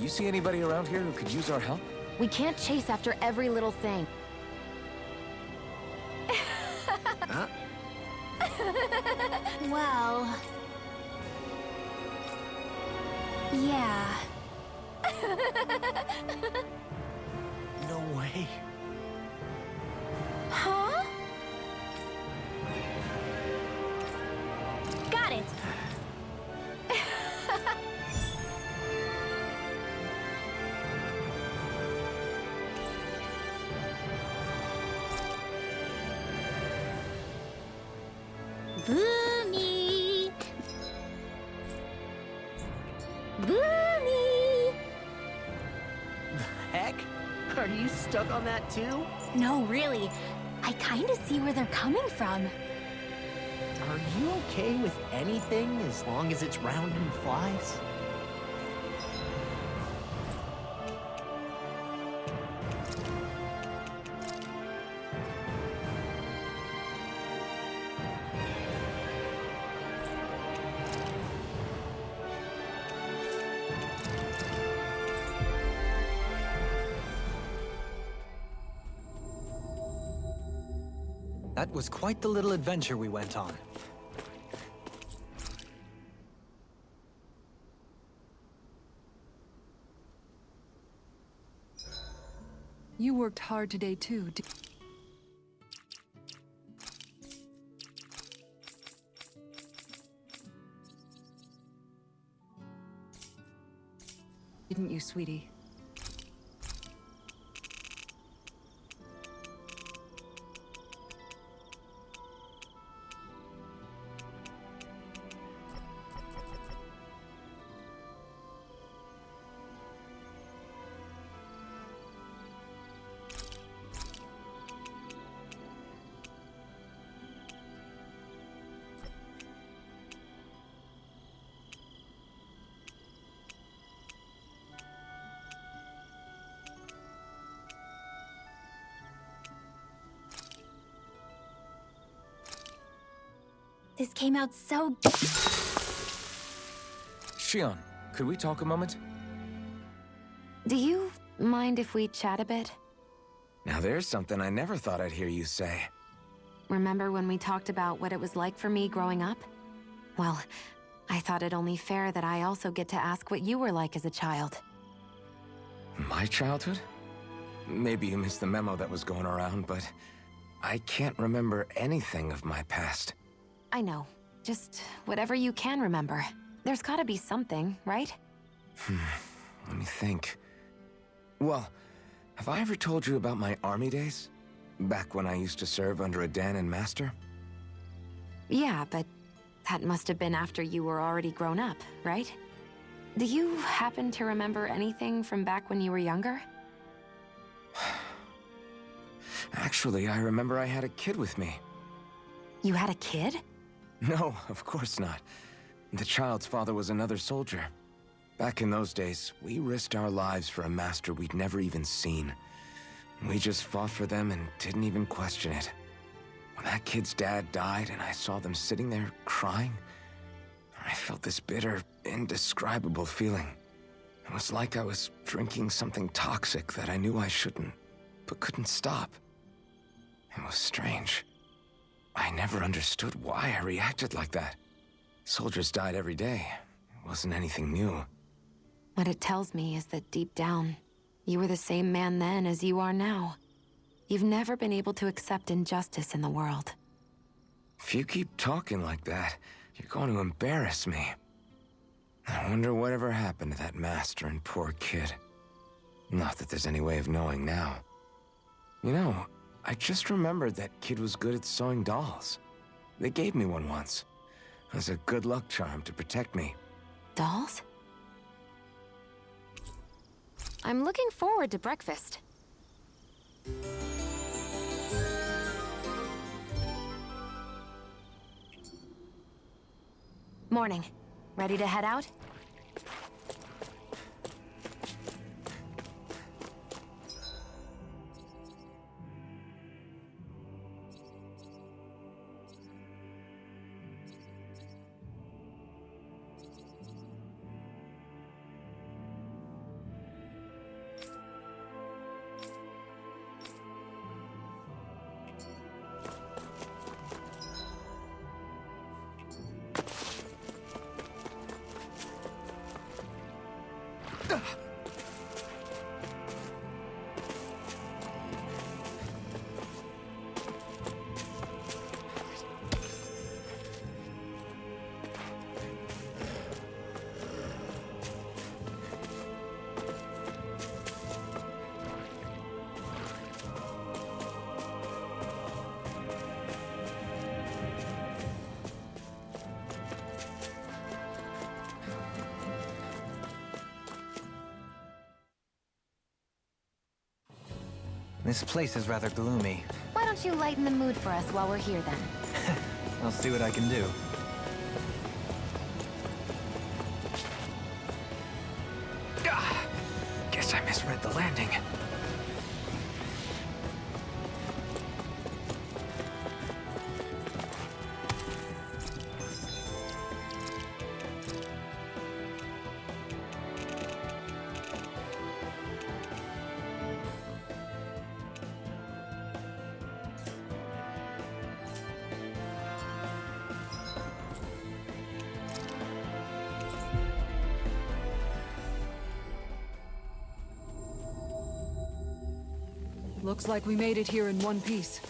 You see anybody around here who could use our help? We can't chase after every little thing. Huh? Well... yeah. No way. Huh? Got it! Boomy! Boomy! The heck? Are you stuck on that too? No, really. I kinda see where they're coming from. Are you okay with anything as long as it's round and flies? That was quite the little adventure we went on. You worked hard today, too. Didn't you, sweetie? This came out so... Shion, could we talk a moment? Do you mind if we chat a bit? Now there's something I never thought I'd hear you say. Remember when we talked about what it was like for me growing up? Well, I thought it only fair that I also get to ask what you were like as a child. My childhood? Maybe you missed the memo that was going around, but I can't remember anything of my past. I know. Just whatever you can remember. There's gotta be something, right? Let me think. Well, have I ever told you about my army days? Back when I used to serve under a Danon master? Yeah, but that must have been after you were already grown up, right? Do you happen to remember anything from back when you were younger? Actually, I remember I had a kid with me. You had a kid? No, of course not. The child's father was another soldier. Back in those days, we risked our lives for a master we'd never even seen. We just fought for them and didn't even question it. When that kid's dad died and I saw them sitting there crying, I felt this bitter, indescribable feeling. It was like I was drinking something toxic that I knew I shouldn't, but couldn't stop. It was strange. I never understood why I reacted like that. Soldiers died every day. It wasn't anything new. What it tells me is that deep down, you were the same man then as you are now. You've never been able to accept injustice in the world. If you keep talking like that, you're going to embarrass me. I wonder whatever happened to that master and poor kid. Not that there's any way of knowing now. You know, I just remembered that kid was good at sewing dolls. They gave me one once. It was a good luck charm to protect me. Dolls? I'm looking forward to breakfast. Morning. Ready to head out? This place is rather gloomy. Why don't you lighten the mood for us while we're here then? I'll see what I can do. Guess I misread the landing. Looks like we made it here in one piece.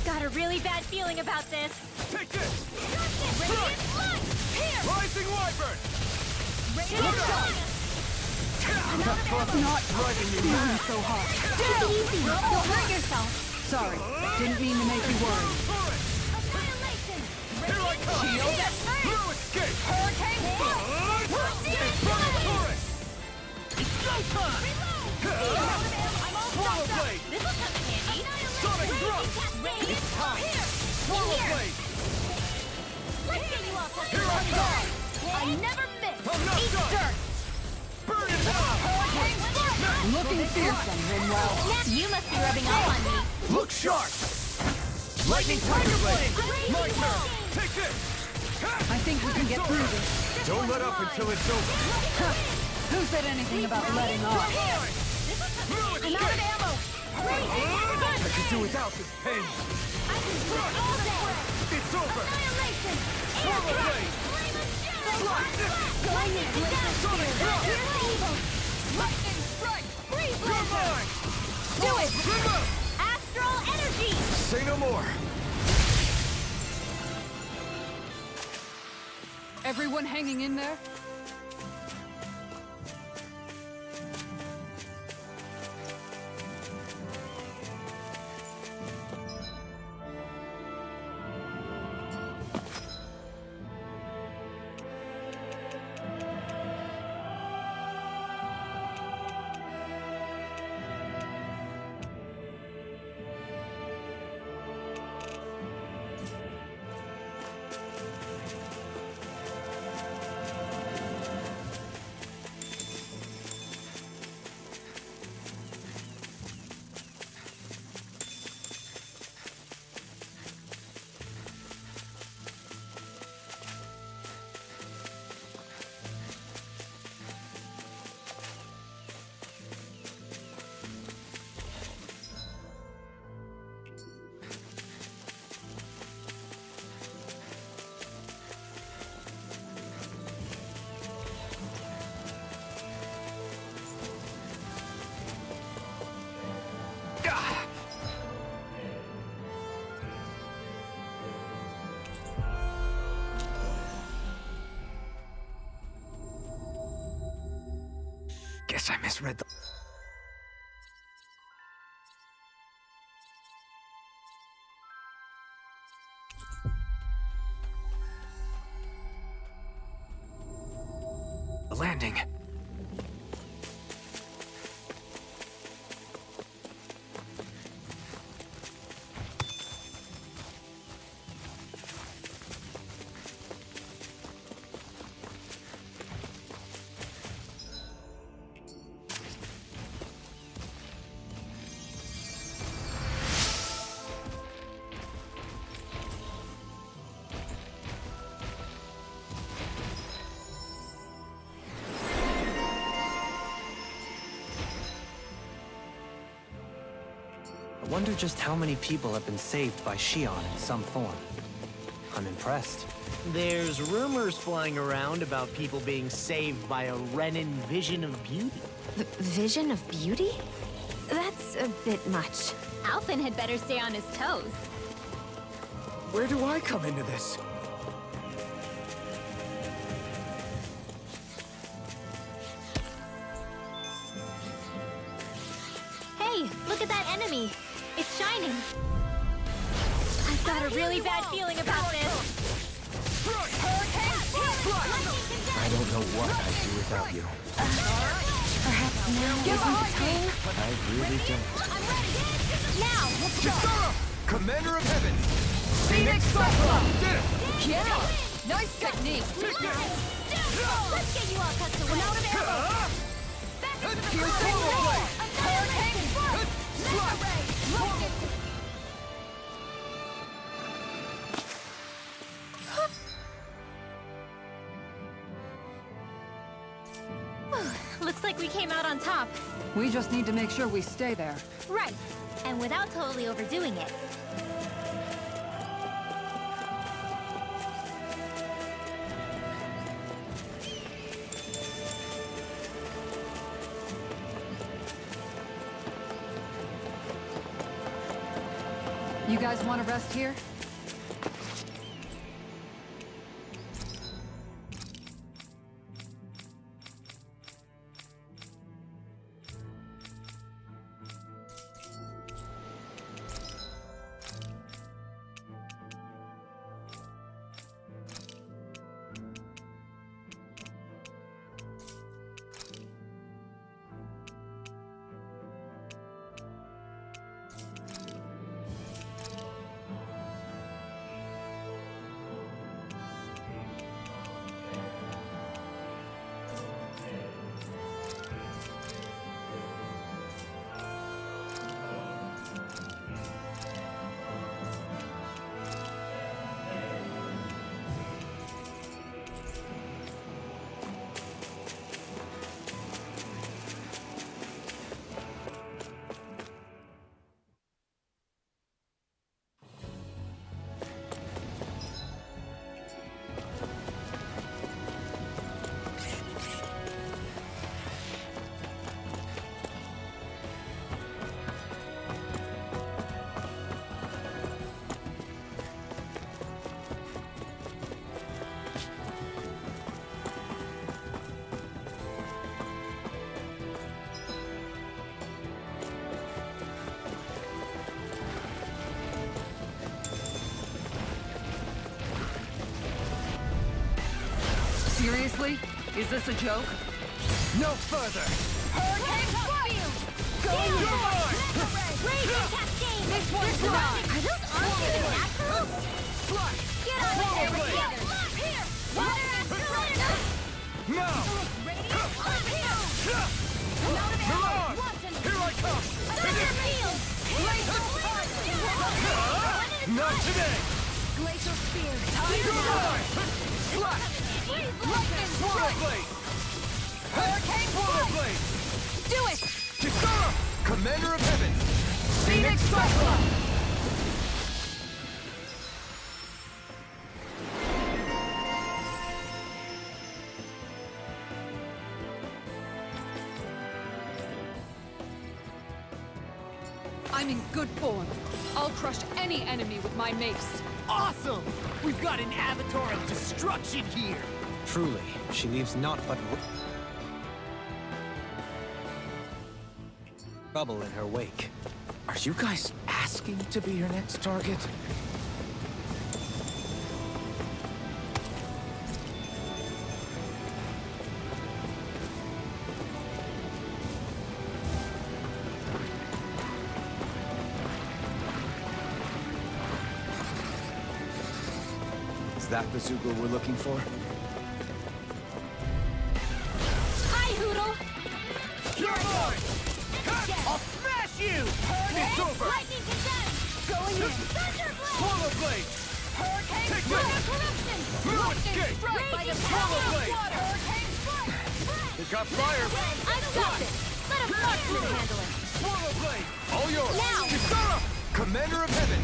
Got a really bad feeling about this. Take this! Radiant light! Here! Rising Wyvern! Radiant light! Not driving you mad so hard. Take it easy! You'll hurt yourself! Sorry, didn't mean to make you worry. Annihilation! Here I come! Shield at No escape! Hurricane! Infernal Torrent! It's go time! I'm all Swallow stocked up! Blade! This'll come in handy! Sonic Thrust! Radiant It's time! Here! Swallow Here! Blade! Let's get you off the Here I come! I never miss! I'm not Eat done! dirt! Burn it down! Looking fearsome, Rinwell. You must be rubbing off on me! Look sharp! Lightning Tiger Blade! My turn! Take this! I think we can get through this. Don't let up until it's over! Who said anything about letting off? No I'm out of escape! ammo! I could do without this pain! I can do it all day! It's over! Annihilation! Swallow Blade! Lightning blade! Sonic Thrust! Here's the evil! Lightning Strike! Freeze You're laser! mine! Do it! Trigger! Astral energy! Say no more! Everyone hanging in there? Guess I misread the... landing. I wonder just how many people have been saved by Shion in some form. I'm impressed. There's rumors flying around about people being saved by a Renin vision of beauty. Vision of beauty? That's a bit much. Alphen had better stay on his toes. Where do I come into this? Hey, look at that enemy. It's shining. I've got a really bad feeling about this. I don't know what I'd do without you. Perhaps now isn't the time? I really don't. I'm ready. Now, let's go. Commander of Heaven! Phoenix Cyclone! Did it! Yeah! Nice technique! Let's get you all cut to one. Out of arrows. Back into the Here's front. Longplay! Hurricane Spark. Mega Ray. Looks like we came out on top. We just need to make sure we stay there. Right. And without totally overdoing it. You guys want to rest here? Seriously? Is this a joke? No further! Hurricane Scorpion! Go on! Raging Cascade! This one's mine! Are those arms even natural? Flash! Get on in there with the others! Here! Water and Glitter! Now! Radiant up here! Out of arrows! Watson! Here I come! Thunder Field! Glacial Not today! Glacial Spear! You're mine! Flash! Lightning Water Blade! Hurricane Water Blade! Do it! Kisara! Commander of Heaven! Phoenix Cyclone! I'm in good form. I'll crush any enemy with my mace. Awesome! We've got an avatar of destruction here! Truly, she leaves naught but... trouble in her wake. Are you guys asking to be your next target? Is that the Zoogle we're looking for? Hi, Hoodle! You're mine! I'll smash you! It's over! Lightning condensed! Going in! Thunderblade! Swallow blade! Hurricane Take Strike! this! Corruption! No escape! Raging Swallow blade! Hurricane Strike! It got fire! I've got this! Let a marksman handle it! Swallow blade! All yours! Now! Kisara! Commander of Heaven!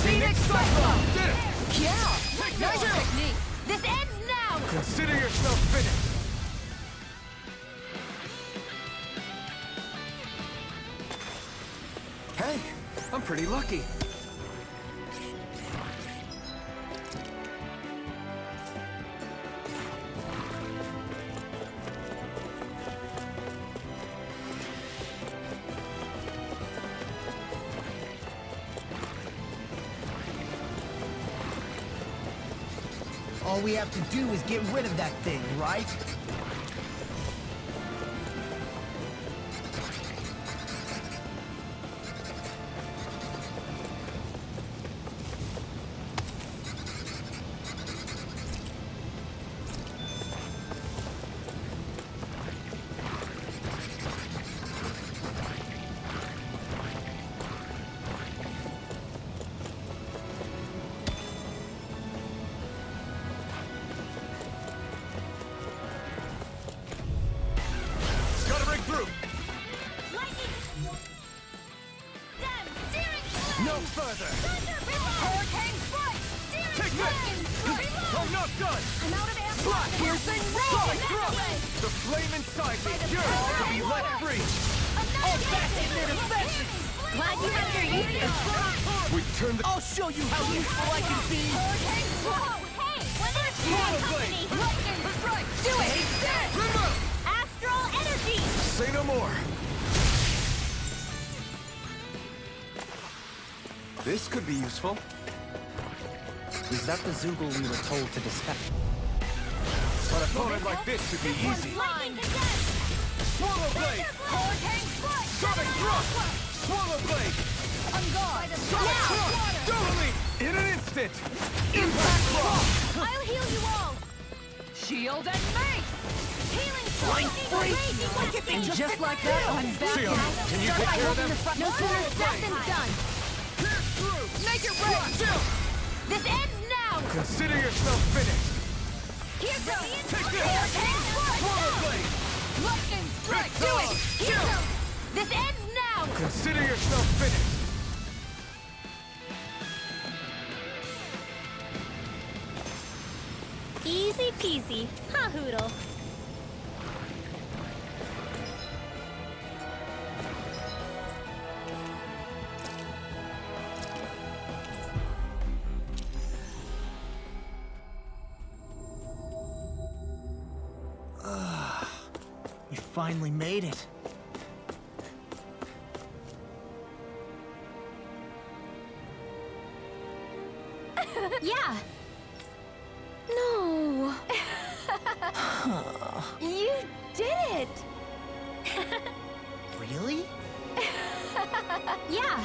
Phoenix Cyclone! Did it! Yeah! Take Nice this! technique! This ends now! Consider yourself finished! Hey, I'm pretty lucky. All we have to do is get rid of that thing, right? Gotta break through! Lightning! Dem! Searing flame! No further! Hurricane Strike! Searing Take flame! this! I'm not done! I'm out of air. Slash! Piercing Sonic ray! thrust! The flame inside me yearns to be let free! Glad you had your use. We turn the... I'll show you how useful I can be! Hurricane Strike! Hey! When there's Swallow one blade! company! Lightning Strike! Do it! Remember! Astral Energy! Say no more! This could be useful. Is that the Zoogle we were told to dispel? An opponent like this should be easy. Lightning condensed! Swallow blade! Hurricane Strike! Sonic thrust! Swallow blade! On guard! Sonic thrust! Dueling! In an instant! Impact block! I'll heal you all! Shield and mace! Healing free! And just like that, I'm back Shield, now. can you take care of them? No sooner said than done! Pierce through! Make it rain! Shield! This ends now! Consider yourself finished! Here goes! Take this! Hurricane Swallow Strike! blade! Lightning Strike! Do it! Here goes! This ends now! Consider yourself finished! Easy peasy, huh, Hoodle? We finally made it. Yeah. No. You did it. Really? Yeah.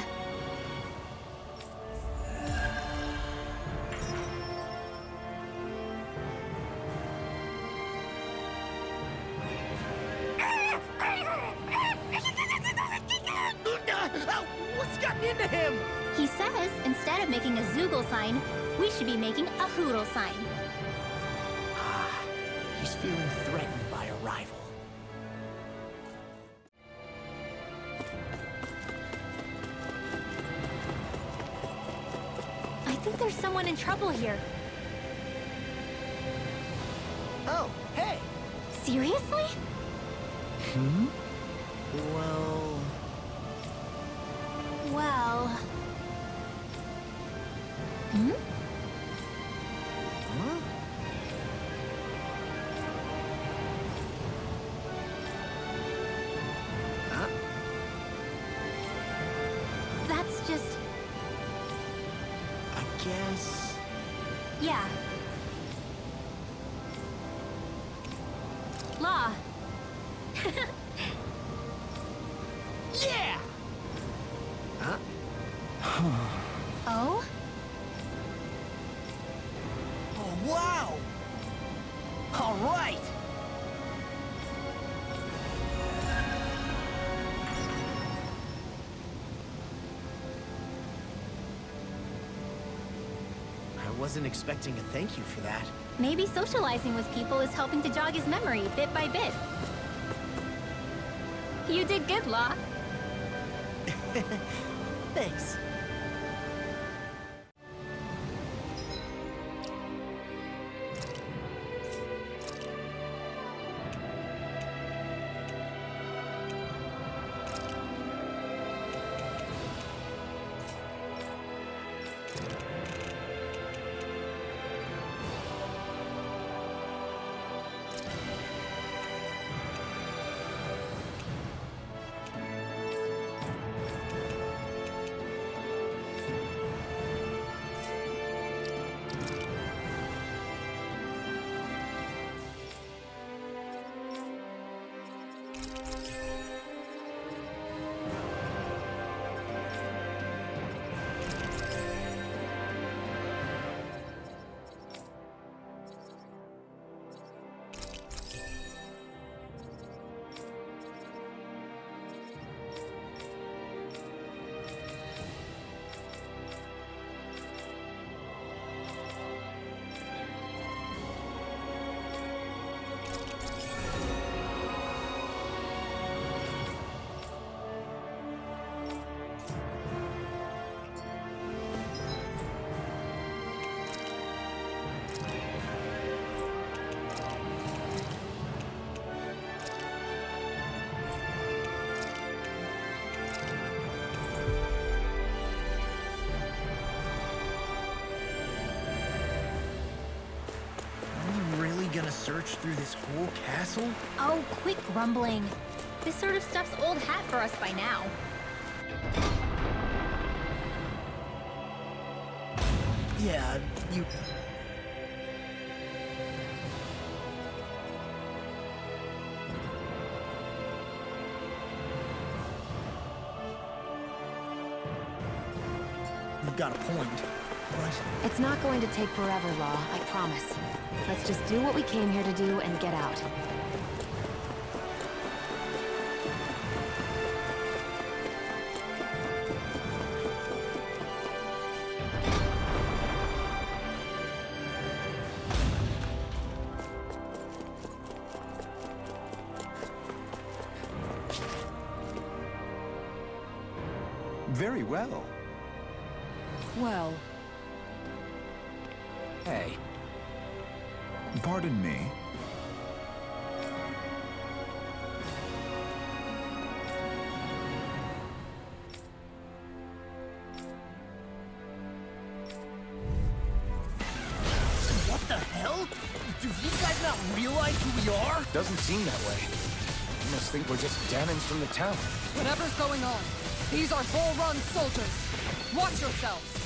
What's gotten into him? He says instead of making a Zoogle sign, we should be making a Hoodle sign. He's feeling threatened by a rival. I think there's someone in trouble here. Oh, hey! Seriously? Well... Well... Hmm? Huh? Yeah. Law. Yeah! Huh? Oh? Oh, wow! All right! I wasn't expecting a thank you for that. Maybe socializing with people is helping to jog his memory bit by bit. You did good, Law. Thanks. Gonna search through this whole castle? Oh, quit grumbling. This sort of stuff's old hat for us by now. Yeah, you... You've got a point, but... It's not going to take forever, Law, I promise. Let's just do what we came here to do and get out. Very well. Well, Hey, Pardon me. What the hell? Do these guys not realize who we are? doesn't seem that way. You must think we're just Danins from the town. whatever's going on, these are Bull-Run soldiers. Watch yourselves.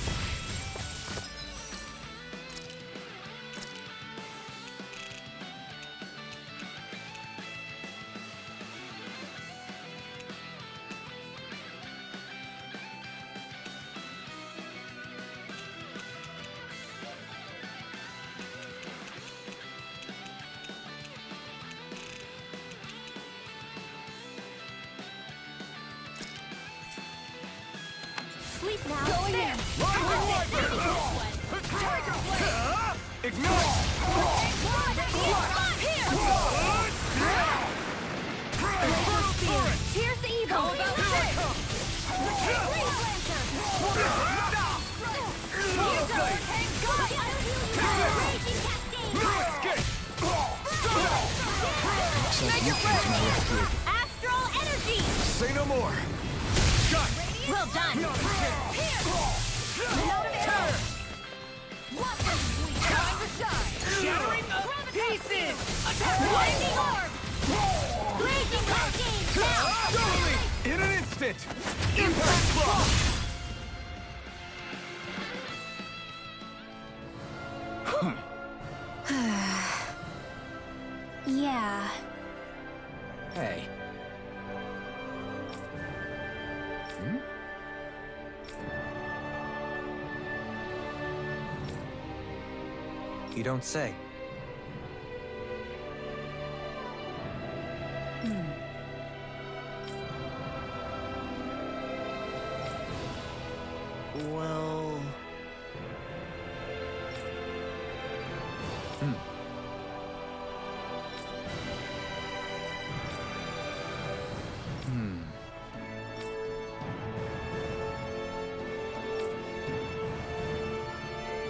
Sleep now. Going in. Ignore! Here's the evil. Astral energy. Say no more. Well done. Time to shine. Shattering the pieces! Blinding orb. Blazing cascade. Now. Totally! In an instant! Impact block! Yeah. Hey. Hmm? You don't say. Well...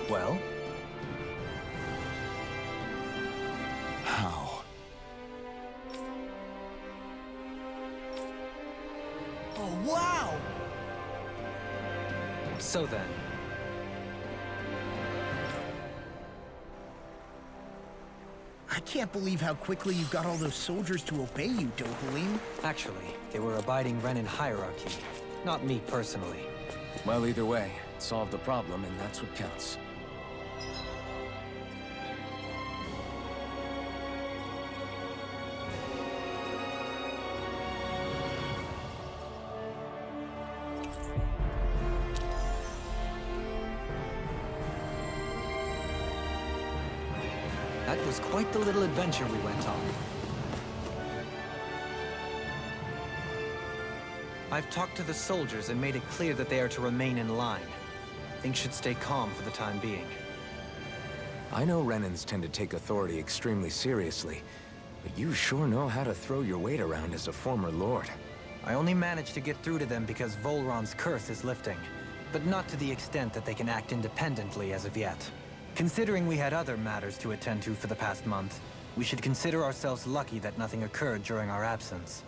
Well? How? Oh, wow! So then. I can't believe how quickly you got all those soldiers to obey you, Dohalim. Actually, they were abiding Renan hierarchy. Not me personally. Well, either way, it solved the problem, and that's what counts. That was quite the little adventure we went on. I've talked to the soldiers and made it clear that they are to remain in line. Things should stay calm for the time being. I know Renans tend to take authority extremely seriously, but you sure know how to throw your weight around as a former lord. I only managed to get through to them because Volron's curse is lifting, but not to the extent that they can act independently as of yet. Considering we had other matters to attend to for the past month, we should consider ourselves lucky that nothing occurred during our absence.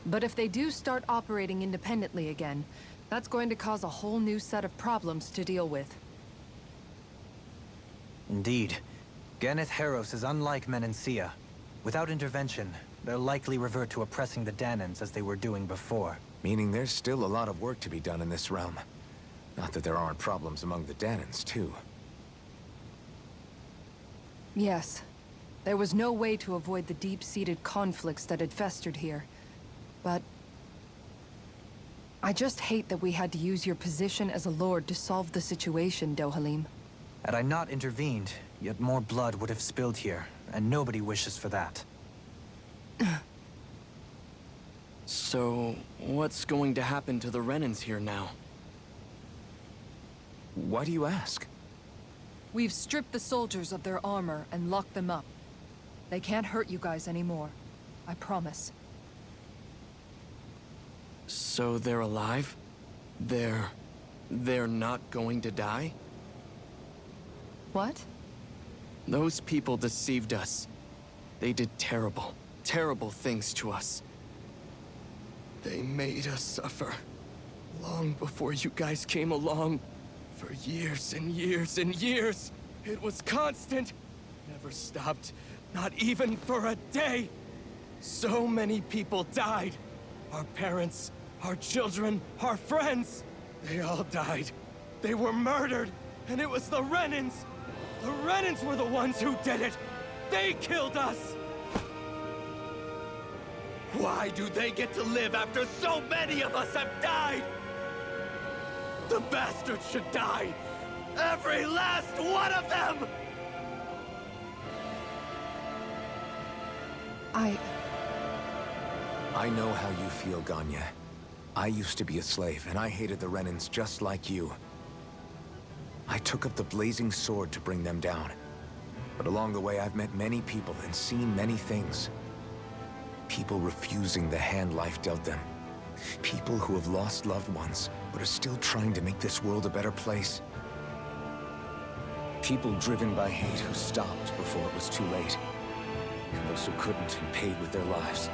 But if they do start operating independently again, that's going to cause a whole new set of problems to deal with. Indeed. Ganeth Heros is unlike Menancia. Without intervention, they'll likely revert to oppressing the Danans as they were doing before. Meaning there's still a lot of work to be done in this realm. Not that there aren't problems among the Danans, too. Yes. There was no way to avoid the deep-seated conflicts that had festered here. But... I just hate that we had to use your position as a lord to solve the situation, Dohalim. Had I not intervened, yet more blood would have spilled here, and nobody wishes for that. So, what's going to happen to the Renans here now? Why do you ask? We've stripped the soldiers of their armor and locked them up. They can't hurt you guys anymore. I promise. So they're alive? They're not going to die? What? Those people deceived us. They did terrible, terrible things to us. They made us suffer. Long before you guys came along. For years and years and years. It was constant. Never stopped. Not even for a day. So many people died. Our parents, our children, our friends. They all died. They were murdered. And it was the Renans. The Renans were the ones who did it. They killed us. Why do they get to live after so many of us have died? The bastards should die! Every last one of them! I know how you feel, Ganya. I used to be a slave, and I hated the Renans just like you. I took up the blazing sword to bring them down. But along the way, I've met many people and seen many things. People refusing the hand life dealt them. People who have lost loved ones, but are still trying to make this world a better place. People driven by hate who stopped before it was too late. And those who couldn't and paid with their lives.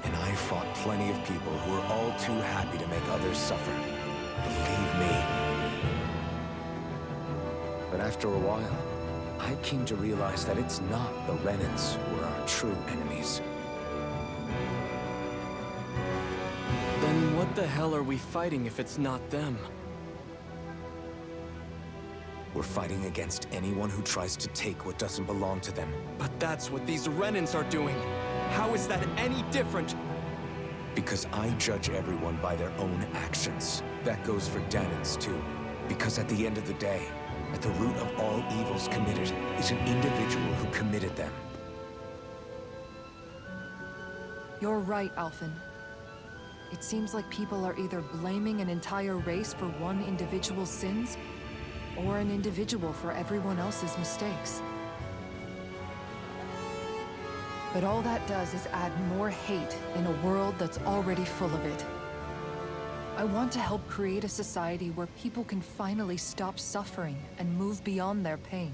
And I fought plenty of people who were all too happy to make others suffer. Believe me. But after a while, I came to realize that it's not the Renans who are our true enemies. Then what the hell are we fighting if it's not them? We're fighting against anyone who tries to take what doesn't belong to them. But that's what these Renans are doing. How is that any different? Because I judge everyone by their own actions. That goes for Danans too. Because at the end of the day, at the root of all evils committed is an individual who committed them. You're right, Alphen. It seems like people are either blaming an entire race for one individual's sins, or an individual for everyone else's mistakes. But all that does is add more hate in a world that's already full of it. I want to help create a society where people can finally stop suffering and move beyond their pain.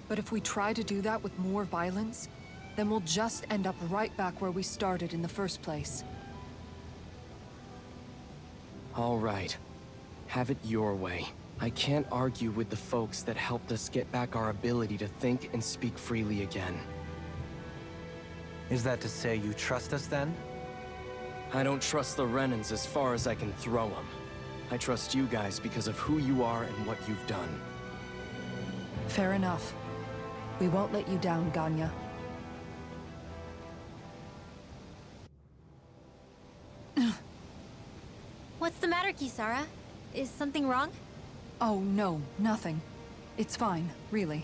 But if we try to do that with more violence, then we'll just end up right back where we started in the first place. All right. Have it your way. I can't argue with the folks that helped us get back our ability to think and speak freely again. Is that to say you trust us then? I don't trust the Renans as far as I can throw them. I trust you guys because of who you are and what you've done. Fair enough. We won't let you down, Ganya. What's the matter, Kisara? Is something wrong? Oh, no, nothing. It's fine, really.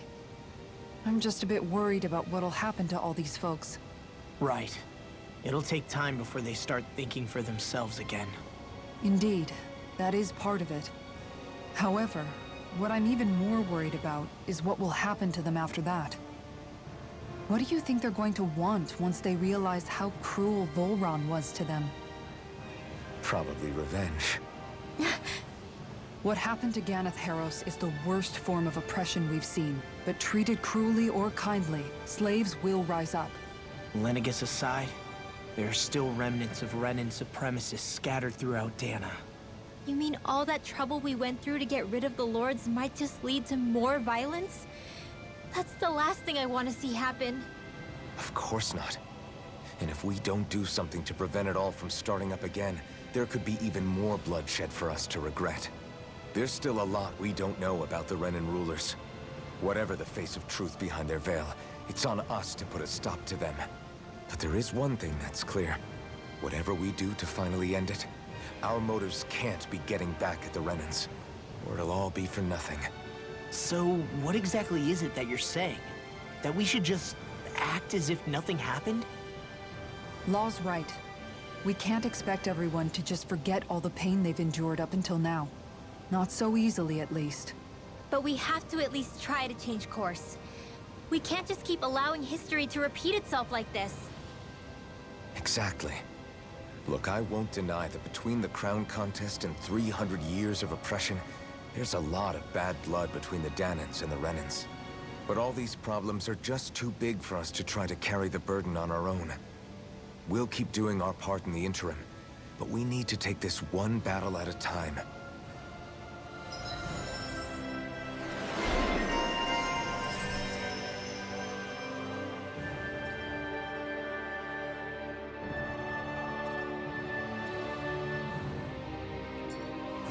I'm just a bit worried about what'll happen to all these folks. Right. It'll take time before they start thinking for themselves again. Indeed, that is part of it. However, what I'm even more worried about is what will happen to them after that. What do you think they're going to want once they realize how cruel Volron was to them? Probably revenge. What happened to Ganeth Haros is the worst form of oppression we've seen, but treated cruelly or kindly, slaves will rise up. Lenegus aside, there are still remnants of Renan supremacists scattered throughout Dana. You mean all that trouble we went through to get rid of the Lords might just lead to more violence? That's the last thing I want to see happen. Of course not. And if we don't do something to prevent it all from starting up again, there could be even more bloodshed for us to regret. There's still a lot we don't know about the Renan rulers. Whatever the face of truth behind their veil, it's on us to put a stop to them. But there is one thing that's clear. Whatever we do to finally end it, our motives can't be getting back at the Renans, or it'll all be for nothing. So, what exactly is it that you're saying? That we should just act as if nothing happened? Law's right. We can't expect everyone to just forget all the pain they've endured up until now. Not so easily, at least. But we have to at least try to change course. We can't just keep allowing history to repeat itself like this. Exactly. Look, I won't deny that between the crown contest and 300 years of oppression, there's a lot of bad blood between the Danans and the Renans. But all these problems are just too big for us to try to carry the burden on our own. We'll keep doing our part in the interim, but we need to take this one battle at a time.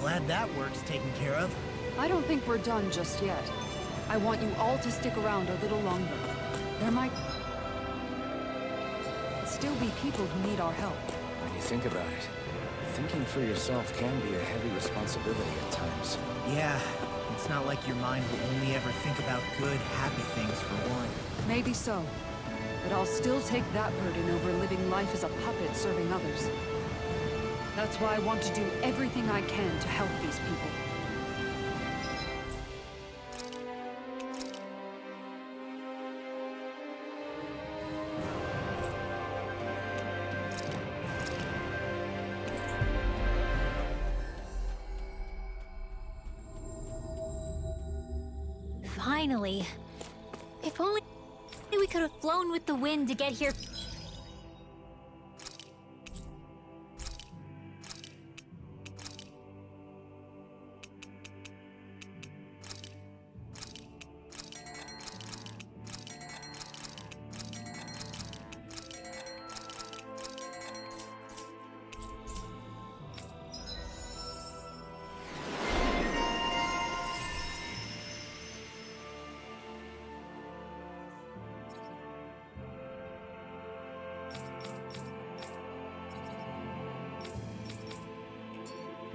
Glad that work's taken care of. I don't think we're done just yet. I want you all to stick around a little longer. There might still be people who need our help. When you think about it, thinking for yourself can be a heavy responsibility at times. Yeah, it's not like your mind will only ever think about good, happy things for one. Maybe so. But I'll still take that burden over living life as a puppet serving others. That's why I want to do everything I can to help these people. Finally. If only we could have flown with the wind to get here.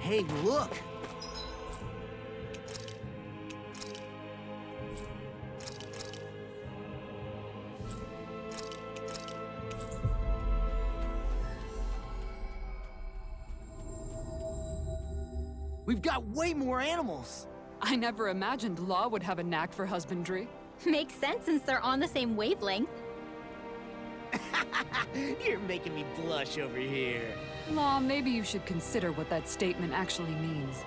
Hey, look! We've got way more animals! I never imagined Law would have a knack for husbandry. Makes sense since they're on the same wavelength. You're making me blush over here. Law, maybe you should consider what that statement actually means.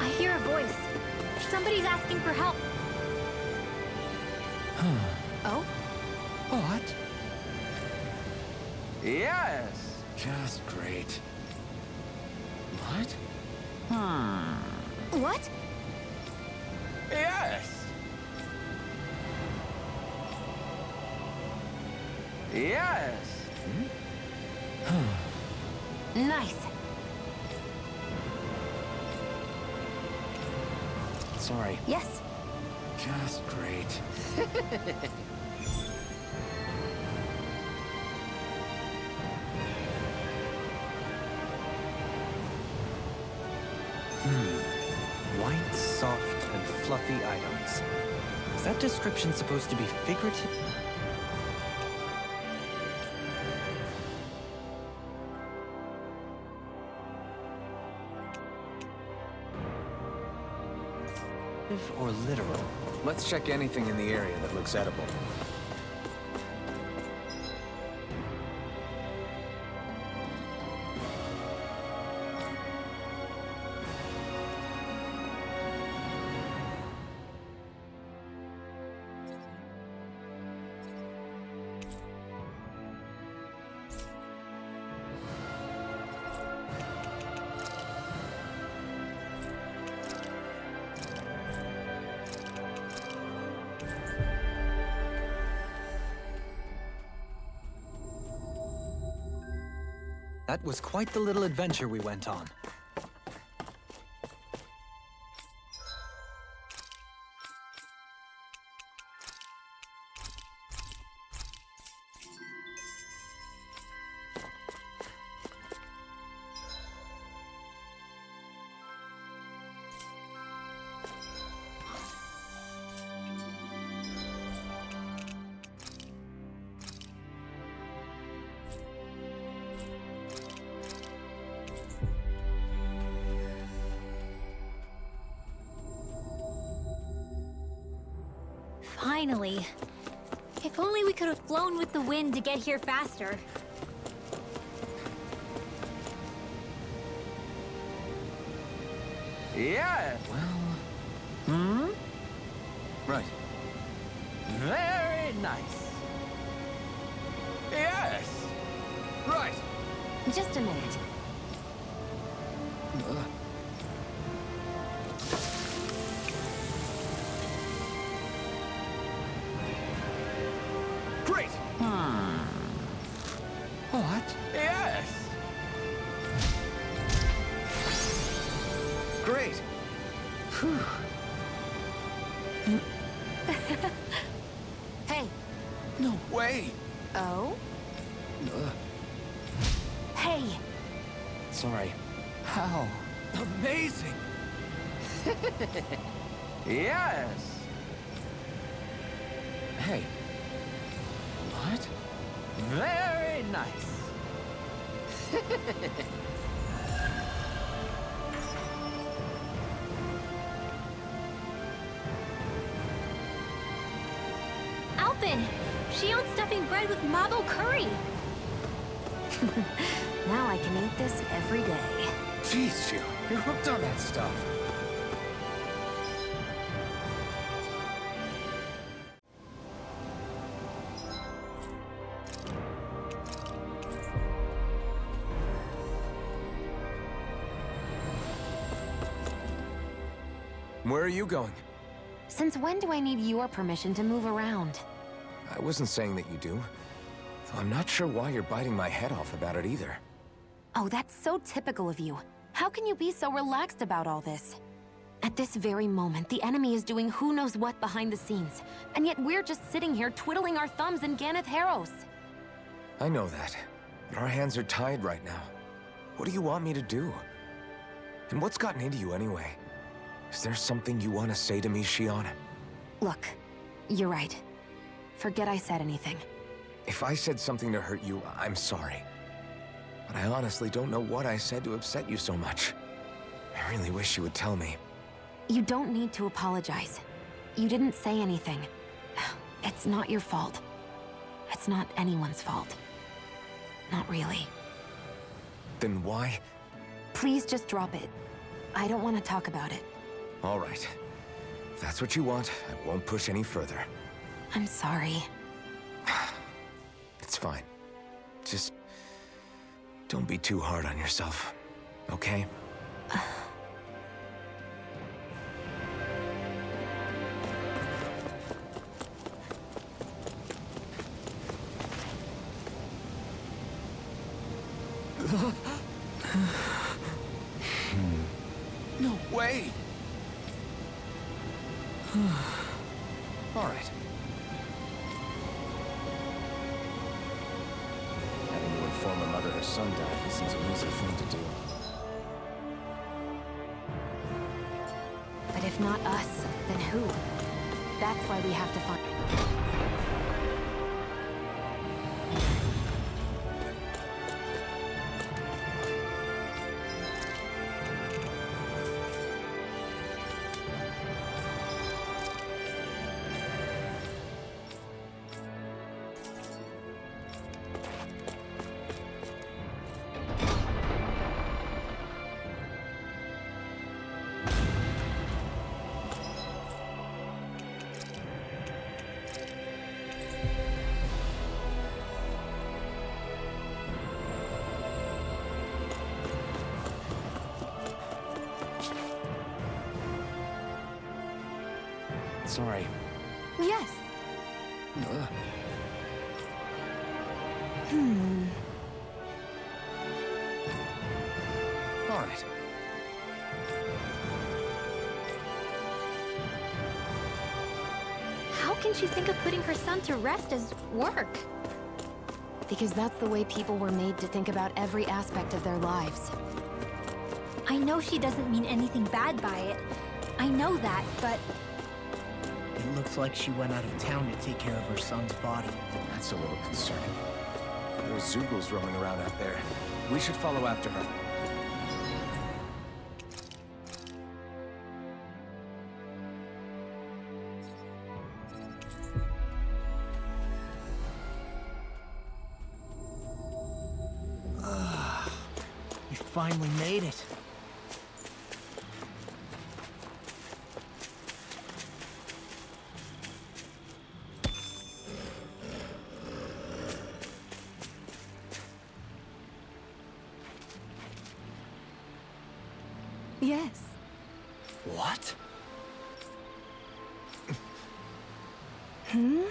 I hear a voice. Somebody's asking for help. Oh? What? Yes! Just great. What? What? Yes! Yes! Nice. Sorry. Yes. Just great. White, soft, and fluffy items. Is that description supposed to be figurative? Or literal? Let's check anything in the area that looks edible. That was quite the little adventure we went on. Finally. If only we could have flown with the wind to get here faster. Yeah! Well... Right. Very nice. Yes! Right! Just a minute. Great! What? Yes! Great! Whew. Hey. No way! Oh? Hey. Sorry. How? Amazing! Yes! Hey. What? Very nice. Alpin! Shield stuffing bread with mabo curry! Now I can eat this every day. Jeez, Jill, you're hooked on that stuff. Where are you going? Since when do I need your permission to move around? I wasn't saying that you do. Though I'm not sure why you're biting my head off about it either. Oh, that's so typical of you. How can you be so relaxed about all this? At this very moment, the enemy is doing who knows what behind the scenes, and yet we're just sitting here twiddling our thumbs in Ganeth Harros. I know that, but our hands are tied right now. What do you want me to do? And what's gotten into you anyway? Is there something you want to say to me, Shion? Look, you're right. Forget I said anything. If I said something to hurt you, I'm sorry. But I honestly don't know what I said to upset you so much. I really wish you would tell me. You don't need to apologize. You didn't say anything. It's not your fault. It's not anyone's fault. Not really. Then why? Please just drop it. I don't want to talk about it. All right. If that's what you want, I won't push any further. I'm sorry. It's fine. Just don't be too hard on yourself, okay? No way! All right. Having to inform a mother her son died isn't an easy thing to do. But if not us, then who? That's why we have to find... Sorry. Yes. All right. How can she think of putting her son to rest as work? Because that's the way people were made to think about every aspect of their lives. I know she doesn't mean anything bad by it. I know that, but It looks like she went out of town to take care of her son's body. That's a little concerning. There are Zugals roaming around out there. We should follow after her. We finally made it. Yes. What? Hmm?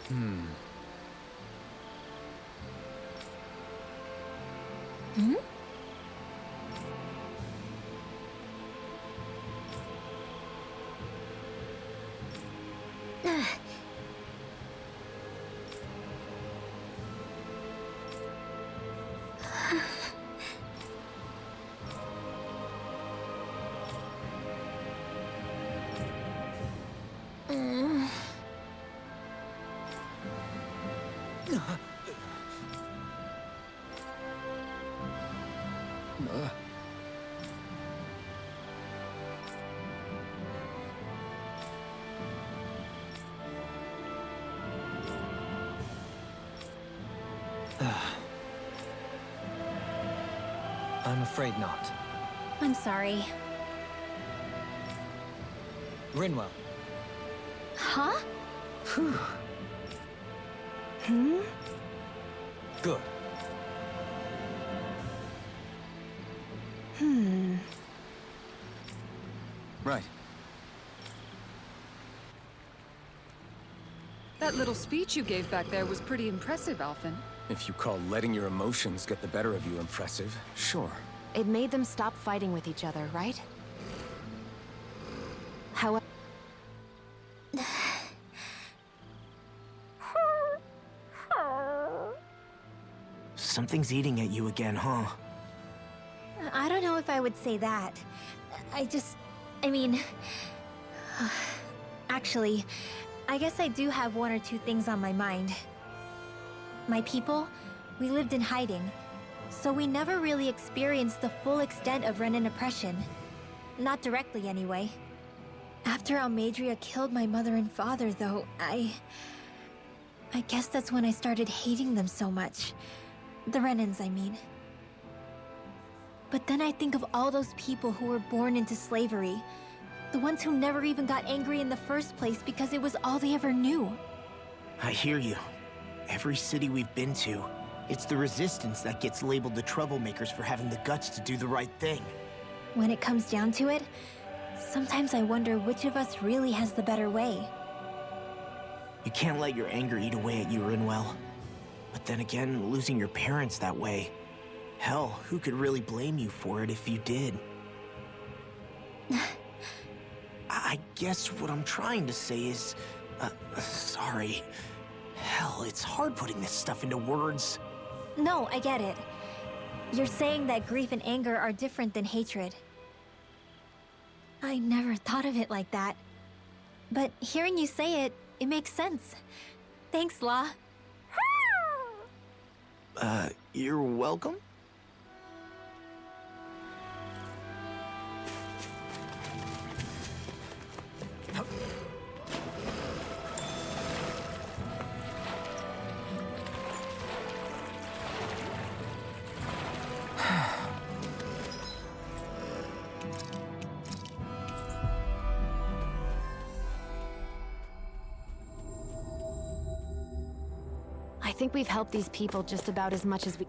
Hmm? I'm afraid not. I'm sorry. Rinwell. Huh? Hmm? Good. Right. That little speech you gave back there was pretty impressive, Alphen. If you call letting your emotions get the better of you impressive, sure. It made them stop fighting with each other, right? However... Something's eating at you again, huh? I don't know if I would say that. I mean... Actually, I guess I do have one or two things on my mind. My people, we lived in hiding, so we never really experienced the full extent of Renan oppression. Not directly, anyway. After Almadria killed my mother and father, though, I guess that's when I started hating them so much. The Renans, I mean. But then I think of all those people who were born into slavery. The ones who never even got angry in the first place because it was all they ever knew. I hear you. Every city we've been to, it's the resistance that gets labeled the troublemakers for having the guts to do the right thing. When it comes down to it, sometimes I wonder which of us really has the better way. You can't let your anger eat away at you, Rinwell. But then again, losing your parents that way... Hell, who could really blame you for it if you did? I guess what I'm trying to say is... sorry. Hell, it's hard putting this stuff into words. No, I get it. You're saying that grief and anger are different than hatred. I never thought of it like that. But hearing you say it, it makes sense. Thanks, La. You're welcome? I think we've helped these people just about as much as we...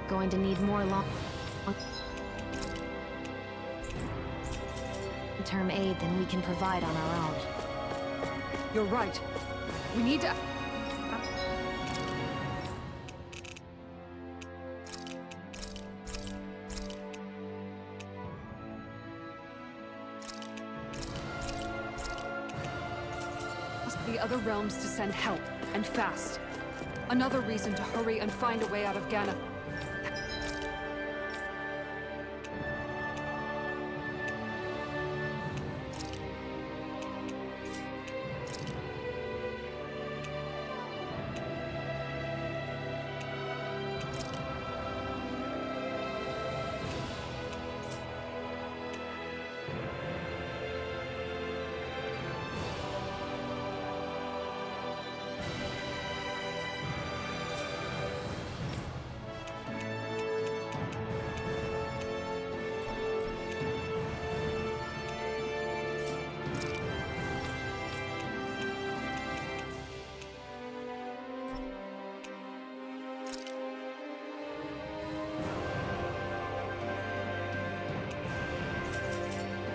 Going to need more long-term aid than we can provide on our own. You're right. We need to... the other realms to send help, and fast. Another reason to hurry and find a way out of Ganath.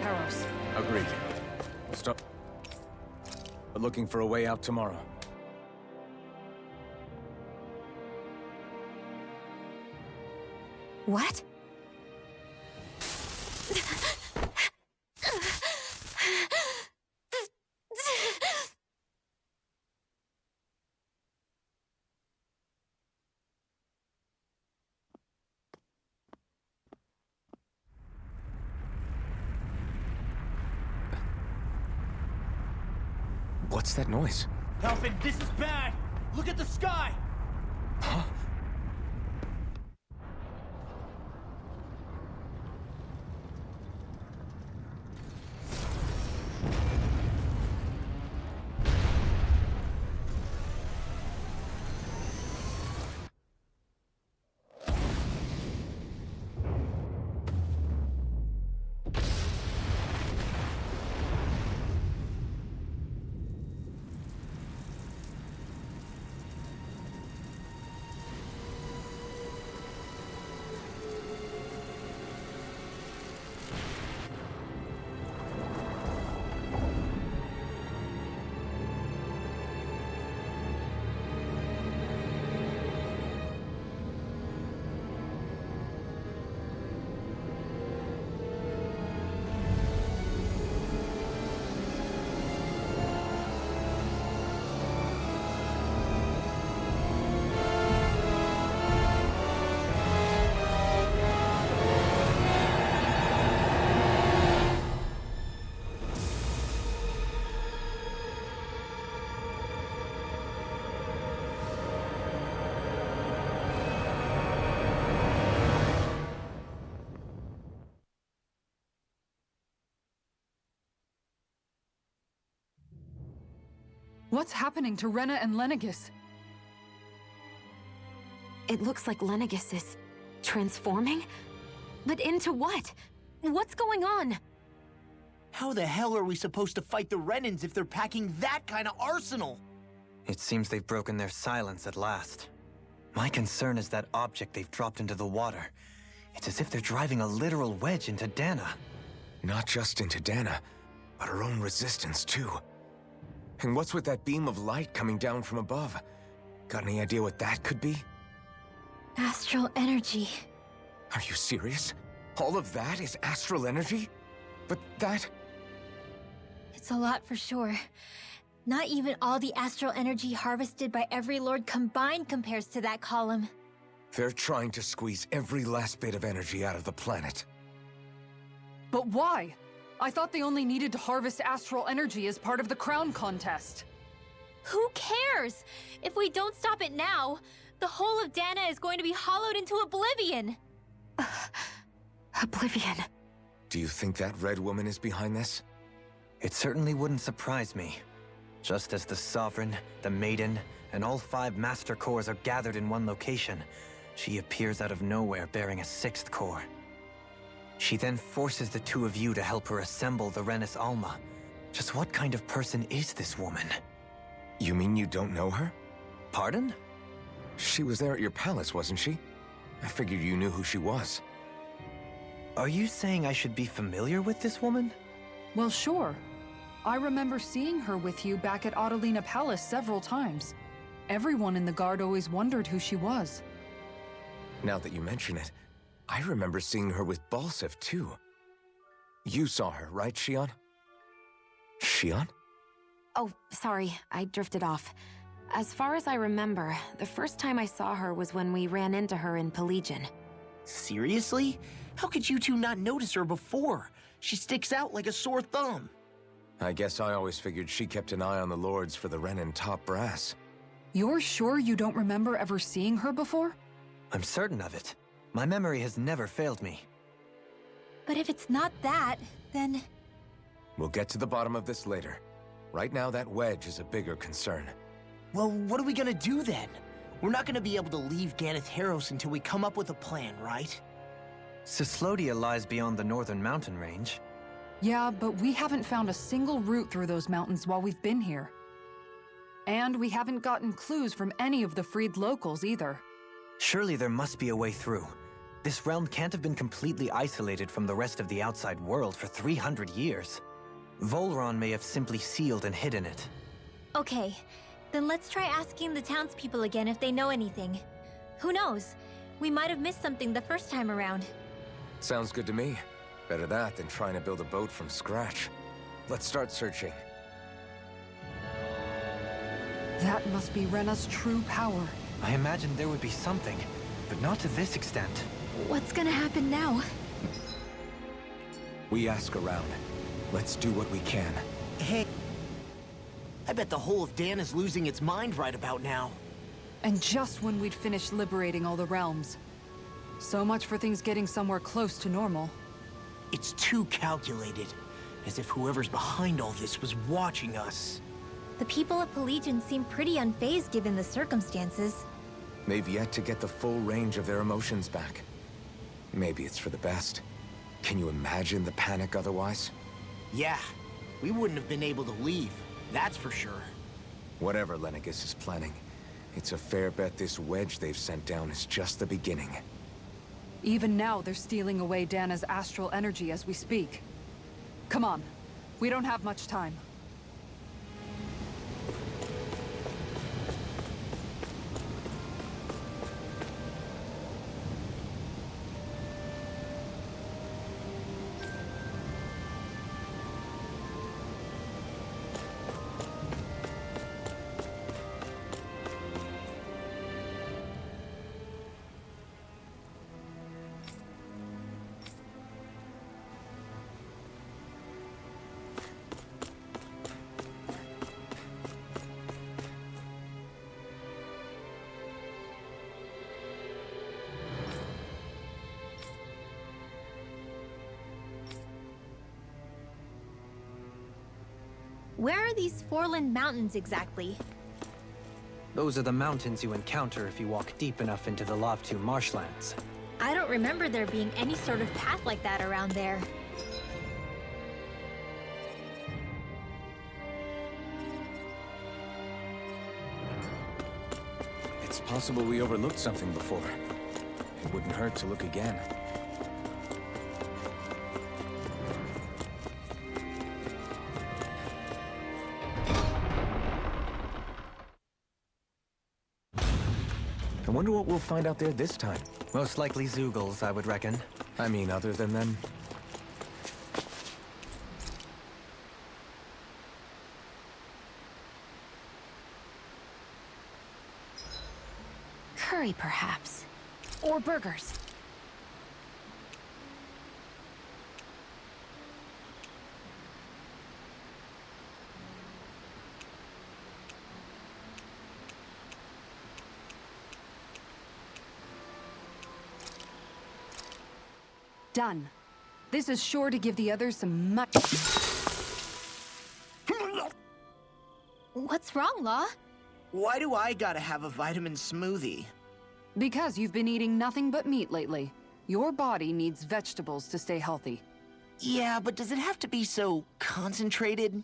Heros. Agreed. Stop. We're looking for a way out tomorrow. What? What's that noise? Alfred, this is bad! Look at the sky! Huh? What's happening to Rena and Lenegis? It looks like Lenegis is transforming? But into what? What's going on? How the hell are we supposed to fight the Renans if they're packing that kind of arsenal? It seems they've broken their silence at last. My concern is that object they've dropped into the water. It's as if they're driving a literal wedge into Dana. Not just into Dana, but her own resistance too. And what's with that beam of light coming down from above? Got any idea what that could be? Astral energy. Are you serious? All of that is astral energy? But that... It's a lot for sure. Not even all the astral energy harvested by every lord combined compares to that column. They're trying to squeeze every last bit of energy out of the planet. But why? I thought they only needed to harvest astral energy as part of the crown contest. Who cares? If we don't stop it now, the whole of Dana is going to be hollowed into oblivion. Oblivion. Do you think that red woman is behind this? It certainly wouldn't surprise me. Just as the Sovereign, the Maiden, and all 5 Master Cores are gathered in one location, she appears out of nowhere bearing a 6th core. She then forces the 2 of you to help her assemble the Renis Alma. Just what kind of person is this woman? You mean you don't know her? Pardon? She was there at your palace, wasn't she? I figured you knew who she was. Are you saying I should be familiar with this woman? Well, sure. I remember seeing her with you back at Adelina Palace several times. Everyone in the guard always wondered who she was. Now that you mention it, I remember seeing her with Balsif, too. You saw her, right, Shion? Shion? Oh, sorry, I drifted off. As far as I remember, the first time I saw her was when we ran into her in Pelagian. Seriously? How could you two not notice her before? She sticks out like a sore thumb. I guess I always figured she kept an eye on the lords for the Renan top brass. You're sure you don't remember ever seeing her before? I'm certain of it. My memory has never failed me. But if it's not that, then... We'll get to the bottom of this later. Right now, that wedge is a bigger concern. Well, what are we gonna do then? We're not gonna be able to leave Ganeth Heros until we come up with a plan, right? Cyslodia lies beyond the northern mountain range. Yeah, but we haven't found a single route through those mountains while we've been here. And we haven't gotten clues from any of the freed locals either. Surely there must be a way through. This realm can't have been completely isolated from the rest of the outside world for 300 years. Volron may have simply sealed and hidden it. Okay, then let's try asking the townspeople again if they know anything. Who knows? We might have missed something the first time around. Sounds good to me. Better that than trying to build a boat from scratch. Let's start searching. That must be Rena's true power. I imagined there would be something, but not to this extent. What's gonna happen now? We ask around. Let's do what we can. Hey, I bet the whole of Dan is losing its mind right about now. And just when we'd finished liberating all the realms. So much for things getting somewhere close to normal. It's too calculated, as if whoever's behind all this was watching us. The people of Pelegion seem pretty unfazed given the circumstances. They've yet to get the full range of their emotions back. Maybe it's for the best. Can you imagine the panic otherwise? Yeah, we wouldn't have been able to leave, that's for sure. Whatever Lenegis is planning, it's a fair bet this wedge they've sent down is just the beginning. Even now, they're stealing away Dana's astral energy as we speak. Come on. We don't have much time. Where are these Foreland Mountains exactly? Those are the mountains you encounter if you walk deep enough into the Lavtu marshlands. I don't remember there being any sort of path like that around there. It's possible we overlooked something before. It wouldn't hurt to look again. I wonder what we'll find out there this time. Most likely Zeugles, I would reckon. I mean, other than them. Curry, perhaps. Or burgers. Done. This is sure to give the others some much... What's wrong, Law? Why do I gotta have a vitamin smoothie? Because you've been eating nothing but meat lately. Your body needs vegetables to stay healthy. Yeah, but does it have to be so concentrated?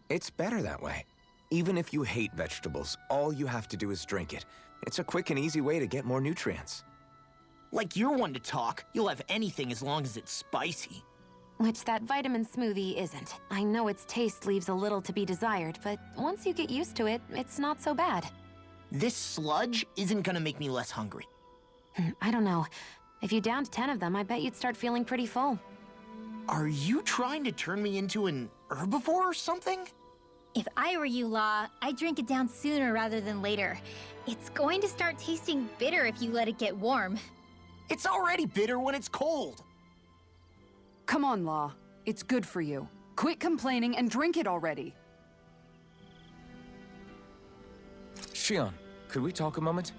It's better that way. Even if you hate vegetables, all you have to do is drink it. It's a quick and easy way to get more nutrients. Like you're one to talk. You'll have anything as long as it's spicy. Which that vitamin smoothie isn't. I know its taste leaves a little to be desired, but once you get used to it, it's not so bad. This sludge isn't gonna make me less hungry. I don't know. If you downed 10 of them, I bet you'd start feeling pretty full. Are you trying to turn me into an herbivore or something? If I were you, Law, I'd drink it down sooner rather than later. It's going to start tasting bitter if you let it get warm. It's already bitter when it's cold. Come on, Law. It's good for you. Quit complaining and drink it already. Shion, could we talk a moment?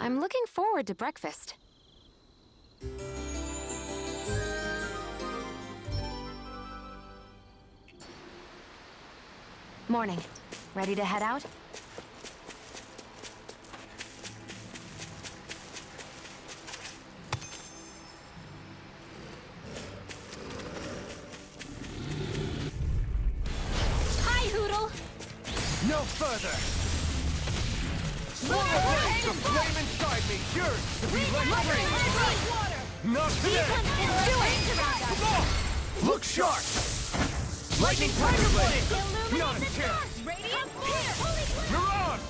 I'm looking forward to breakfast. Morning. Ready to head out? No further! Swallow blade! The flame inside me! Yours to be let free! Not today! Come on! Look sharp! Lightning tiger blade! Not a chance! Mirage!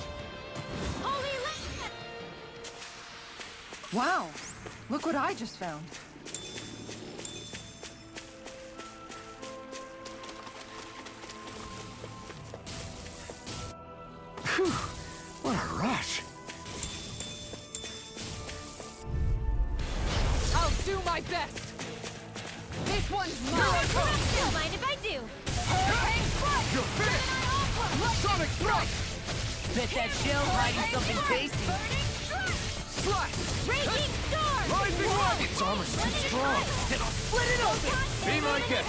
Wow! Look what I just found. Phew! What a rush! I'll do my best! This one's mine! Don't mind if I do. You're finished! Sonic strike! Bet that shell's hiding something tasty. Slice! Raging storm! Rising light! Its armor's too strong! Then I'll split it open! Be my guest!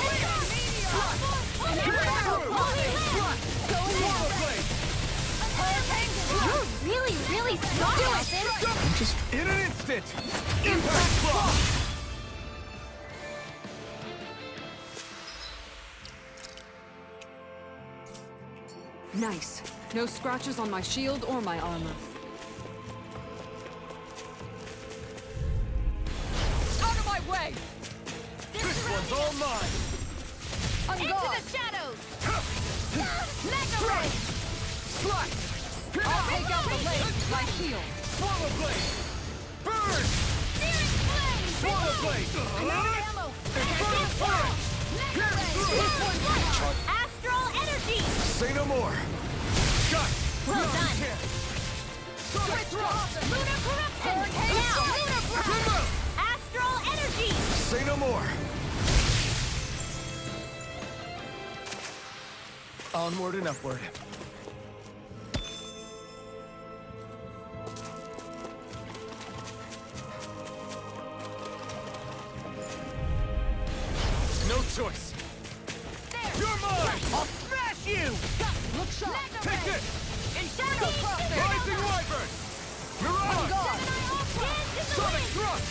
Swallow blade! You're really, really strong, Austin. I'm just in an instant! Impact block! Nice. No scratches on my shield or my armor. Out of my way! This one's all mine! I'm Into gone! the shadows! Mega ray! Slice! I'll take out the blade, my shield. Swallow blade! Burn! Searing flame! Swallow blade! Ammo! Infernal fire! Pierce through! Astral energy! Say no more! Got it! Well Not a done. chance. Sonic thrust! Lunar corruption! Now! Lunar blast! Astral energy! Say no more! Onward and upward. No choice! You're mine! I'll smash you! Look sharp! Take this! Shadow Crosser! Rising Wyvern! Mirage! Sonic thrust!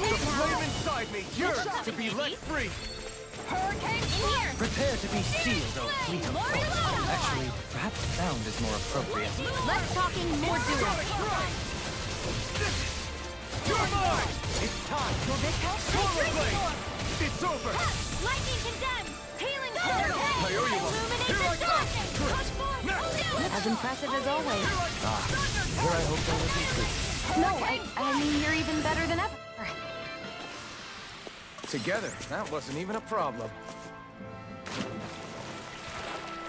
The flame inside me yearns to be let free! Hurricane in here! Prepare to be sealed, oh fleet of thought. Actually, perhaps sound is more appropriate. Less talking, more doing. Sonic thrust! You're mine! It's time! Swallow blade! It's over! Lightning condemned! Healing thunder! I owe you one. Here I come! As impressive as always. Here I hope there will be truth. No, I mean, you're even better than ever. Together, that wasn't even a problem.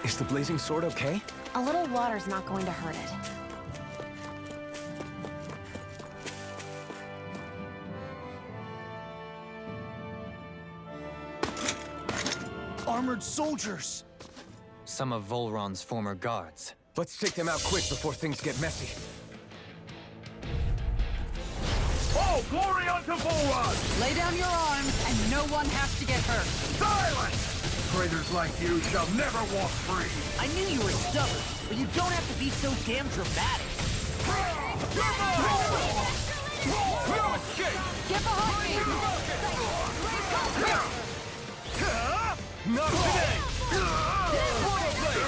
Is the blazing sword okay? A little water's not going to hurt it. Armored soldiers! Some of Volron's former guards. Let's take them out quick before things get messy. Oh, glory unto Volron! Lay down your arms, and no one has to get hurt. Silence! Traitors like you shall never walk free! I knew you were stubborn, but you don't have to be so damn dramatic. No escape! Get behind me! Not today! Swallow blade!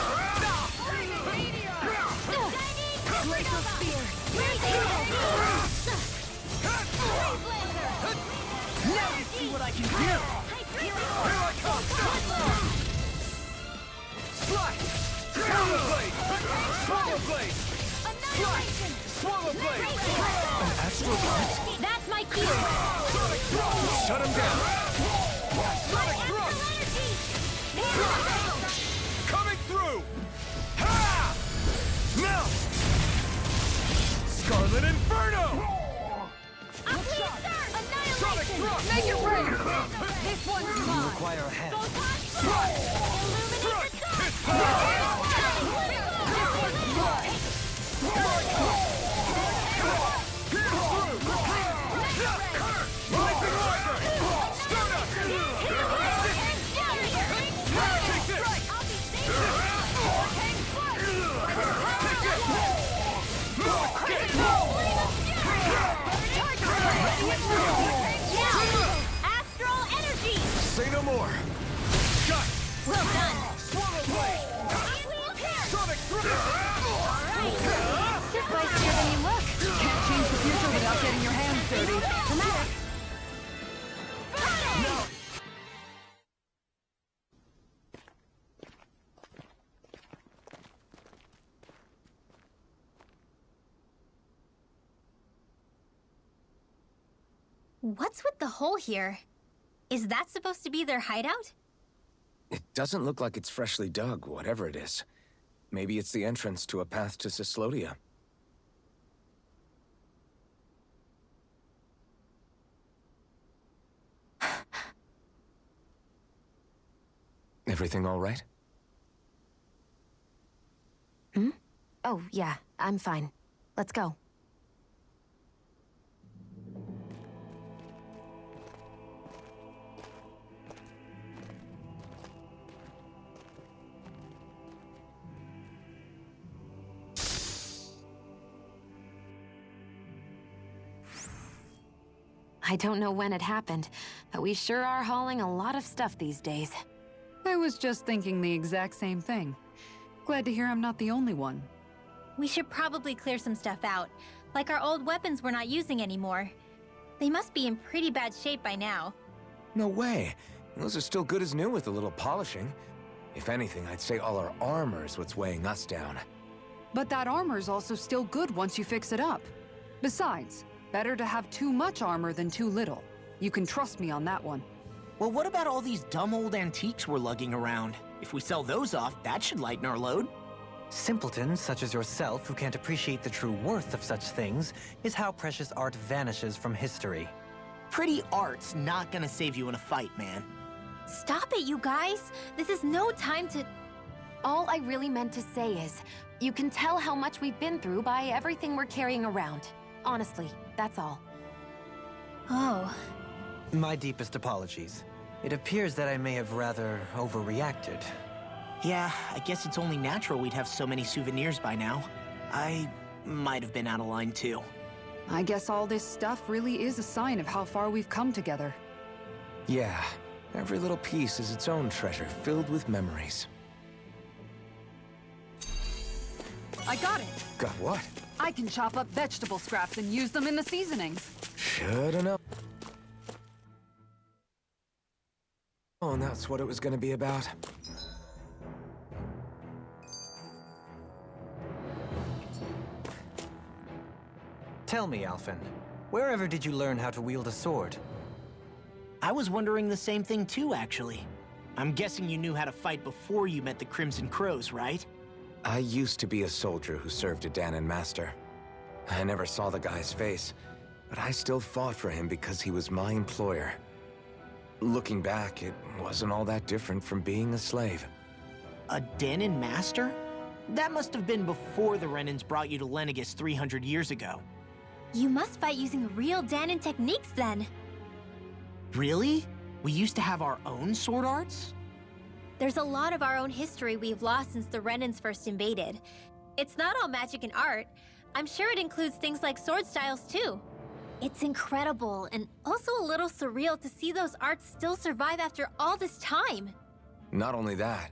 Laser spear! Now you see what I can do! Here I come! Slice! Swallow blade! Swallow blade! Slice! Swallow blade! An astral blast? That's my cue! Shut him down! Sonic thrust! Coming through! Ha! Now! Scarlet Inferno! Sonic thrust! Make it rain! This one's mine! Require a hand. Astral energy! Say no more! Got it! What's with the hole here? Is that supposed to be their hideout? It doesn't look like it's freshly dug, whatever it is. Maybe it's the entrance to a path to Cyslodia. Everything all right? Hmm? Oh, yeah, I'm fine. Let's go. I don't know when it happened, but we sure are hauling a lot of stuff these days. I was just thinking the exact same thing. Glad to hear I'm not the only one. We should probably clear some stuff out, like our old weapons we're not using anymore. They must be in pretty bad shape by now. No way. Those are still good as new with a little polishing. If anything, I'd say all our armor is what's weighing us down. But that armor's also still good once you fix it up. Besides, better to have too much armor than too little. You can trust me on that one. Well, what about all these dumb old antiques we're lugging around? If we sell those off, that should lighten our load. Simpletons such as yourself who can't appreciate the true worth of such things is how precious art vanishes from history. Pretty art's not gonna save you in a fight, man. Stop it, you guys! This is no time to... All I really meant to say is, you can tell how much we've been through by everything we're carrying around. Honestly, that's all. Oh. My deepest apologies. It appears that I may have rather overreacted. Yeah, I guess it's only natural we'd have so many souvenirs by now. I might have been out of line too. I guess all this stuff really is a sign of how far we've come together. Yeah, every little piece is its own treasure filled with memories. I got it! Got what? I can chop up vegetable scraps and use them in the seasonings. Shoulda known. Oh, and that's what it was gonna be about. Tell me, Alphen, wherever did you learn how to wield a sword? I was wondering the same thing too, actually. I'm guessing you knew how to fight before you met the Crimson Crows, right? I used to be a soldier who served a Danon master. I never saw the guy's face, but I still fought for him because he was my employer. Looking back, it wasn't all that different from being a slave. A Danon master? That must have been before the Renans brought you to Lenegis 300 years ago. You must fight using real Danon techniques then. Really? We used to have our own sword arts? There's a lot of our own history we've lost since the Renans first invaded. It's not all magic and art. I'm sure it includes things like sword styles too. It's incredible and also a little surreal to see those arts still survive after all this time. Not only that,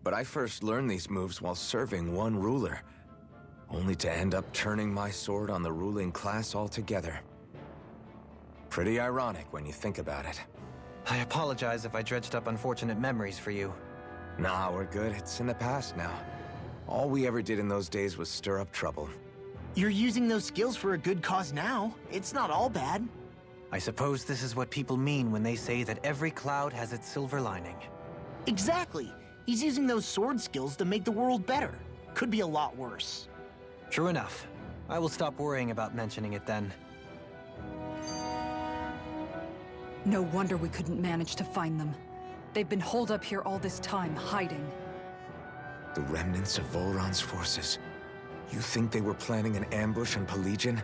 but I first learned these moves while serving one ruler, only to end up turning my sword on the ruling class altogether. Pretty ironic when you think about it. I apologize if I dredged up unfortunate memories for you. Nah, we're good. It's in the past now. All we ever did in those days was stir up trouble. You're using those skills for a good cause now. It's not all bad. I suppose this is what people mean when they say that every cloud has its silver lining. Exactly. He's using those sword skills to make the world better. Could be a lot worse. True enough. I will stop worrying about mentioning it then. No wonder we couldn't manage to find them. They've been holed up here all this time, hiding. The remnants of Volron's forces. You think they were planning an ambush on Pelegion?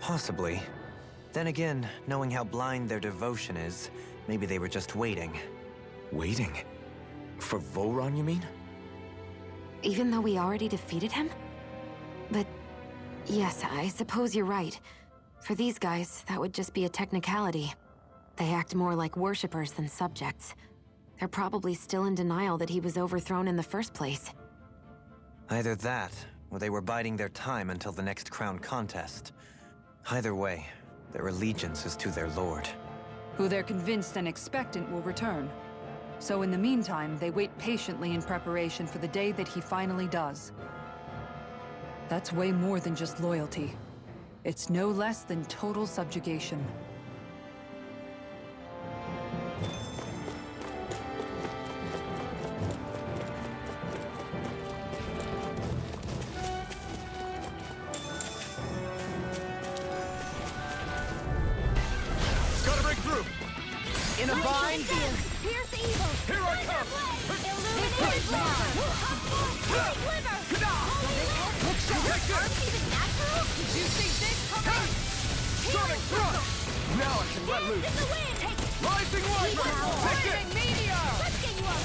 Possibly. Then again, knowing how blind their devotion is, maybe they were just waiting. Waiting? For Volron, you mean? Even though we already defeated him? But yes, I suppose you're right. For these guys, that would just be a technicality. They act more like worshippers than subjects. They're probably still in denial that he was overthrown in the first place. Either that, or they were biding their time until the next crown contest. Either way, their allegiance is to their lord. Who they're convinced and expectant will return. So in the meantime, they wait patiently in preparation for the day that he finally does. That's way more than just loyalty. It's no less than total subjugation. You see this coming? Sonic thrust! Now I can let loose. Rising Wyvern! Take it! Lightning meteor!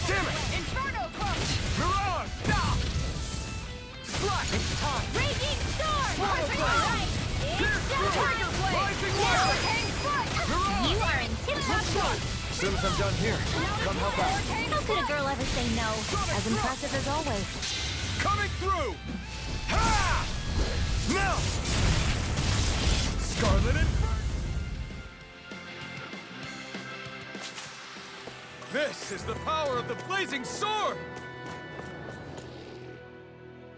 Damn it! Inferno punch! Mirage! Stop! Slash! It's time! Raging storm! Longplay! Tiger blade! Rising Wyvern! Hang foot! Mirage! You are in tip-top shape. As soon as I'm done here, come help out. How could a girl ever say no? As impressive as always. Coming through! Ha! Now! Scarlet Inferno! This is the power of the blazing sword!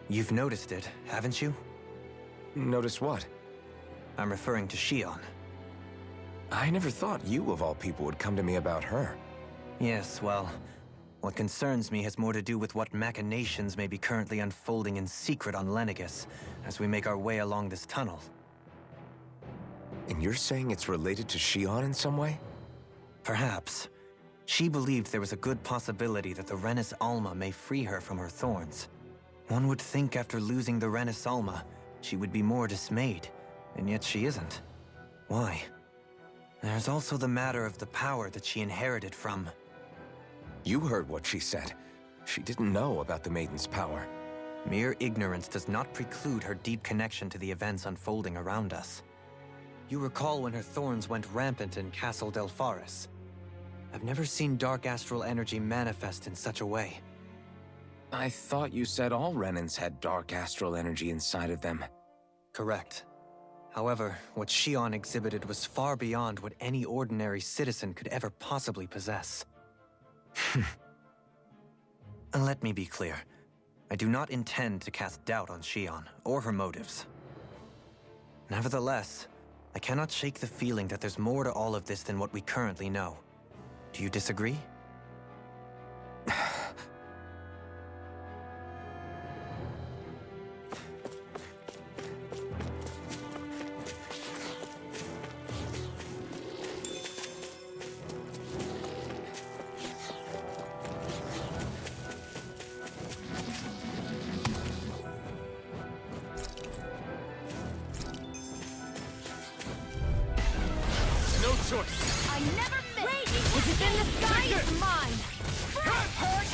You've noticed it, haven't you? Notice what? I'm referring to Shion. I never thought you, of all people, would come to me about her. Yes, well, what concerns me has more to do with what machinations may be currently unfolding in secret on Lenegis as we make our way along this tunnel. And you're saying it's related to Shion in some way? Perhaps. She believed there was a good possibility that the Renis Alma may free her from her thorns. One would think after losing the Renis Alma, she would be more dismayed, and yet she isn't. Why? There's also the matter of the power that she inherited from... You heard what she said. She didn't know about the Maiden's power. Mere ignorance does not preclude her deep connection to the events unfolding around us. You recall when her thorns went rampant in Castle Del Faris. I've never seen dark astral energy manifest in such a way. I thought you said all Renans had dark astral energy inside of them. Correct. However, what Shion exhibited was far beyond what any ordinary citizen could ever possibly possess. And let me be clear. I do not intend to cast doubt on Shion or her motives. Nevertheless, I cannot shake the feeling that there's more to all of this than what we currently know. Do you disagree? No choice! I never miss! If it's in the sky, it's mine!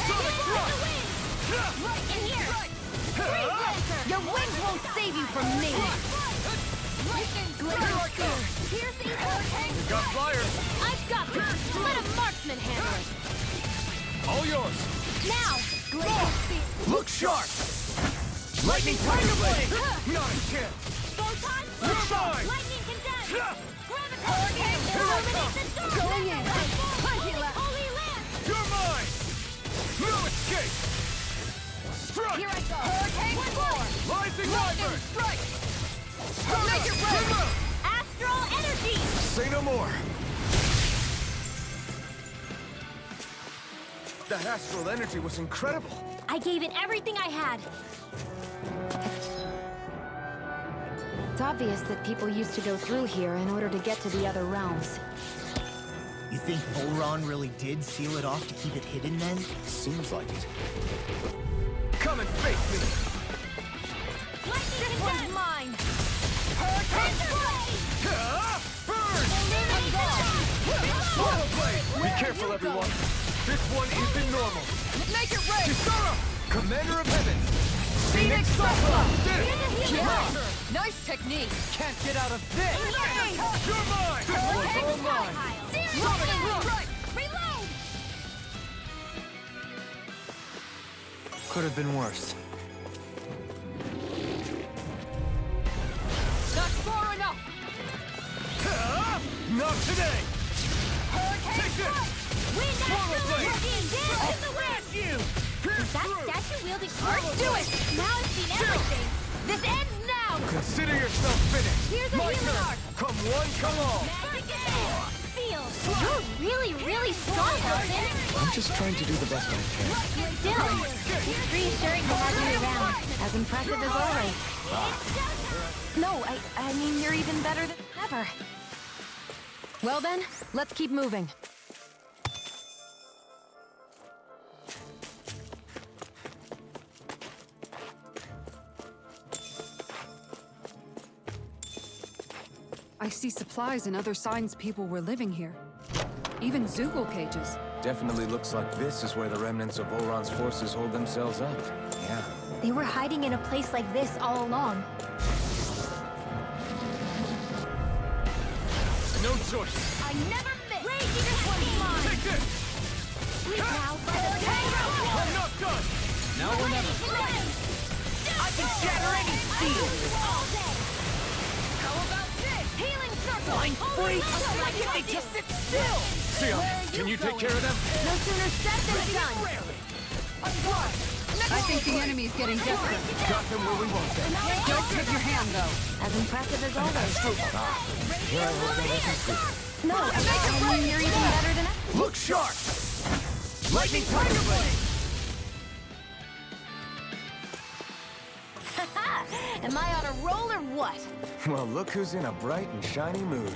Sonic thrust! Right in here! Your wings won't save you from me! Lightning glitter! Piercing hurricane! Got flyers! I've got this! Let a marksman handle it! All yours! Now! Glitter speed! Look sharp! Lightning tiger blade! Not a chance! Photon! You're mine! Lightning condensed! Yeah. Hurricane! Illuminate the storm! Going in! Holy land! You're mine! No escape! Strike! Here I go! Hurricane floor! Rising Wyvern! Strike! Make it ready! Astral energy! Say no more! That astral energy was incredible! I gave it everything I had. It's obvious that people used to go through here in order to get to the other realms. You think Volron really did seal it off to keep it hidden then? Seems like it. Come and face me! This one's mine! Hurricane Burn! Longplay! Be careful, everyone! This one isn't normal! Make it rain! Kisara! Commander of Heaven! Phoenix Cyclone! Did it! You're mine! Nice technique! Can't get out of this! You're mine! This one's all mine! Right! Reload! Could have been worse. That's far enough! Not today! Hurricane Take this! Wind Swallow astral blade! energy! Dance in the wind! You! Is that statue wielding arms? Do it! Now I've seen everything! This ends now! Consider yourself finished! Here's a My healing turn! arc! Come one, come all! Feel! You're really, really strong, Elton! I'm just trying to do the best I can. Still, it's reassuring to have you around. As impressive as always. No, I mean, you're even better than ever. Well then, let's keep moving. I see supplies and other signs people were living here. Even Zoogle cages. Definitely looks like this is where the remnants of Volron's forces hold themselves up. Yeah. They were hiding in a place like this all along. No choice. I never miss! This one's mine! Take this! Sleep now, I'm not done! Now or never. I can shatter any steel! How about this? Healing circle! Flying freak! If they just sit still! Sion, can you take care of them? No sooner said than done! I think the enemy's getting desperate. Got them where we want them. Don't tip your hand, though. As impressive as always. No, I mean, you're even better than I. Look sharp! Lightning Tiger Blade! Am I on a roll or what? Well, look who's in a bright and shiny mood.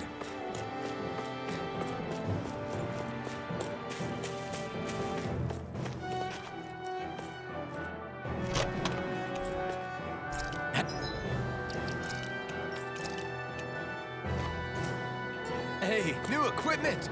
Hey, new equipment!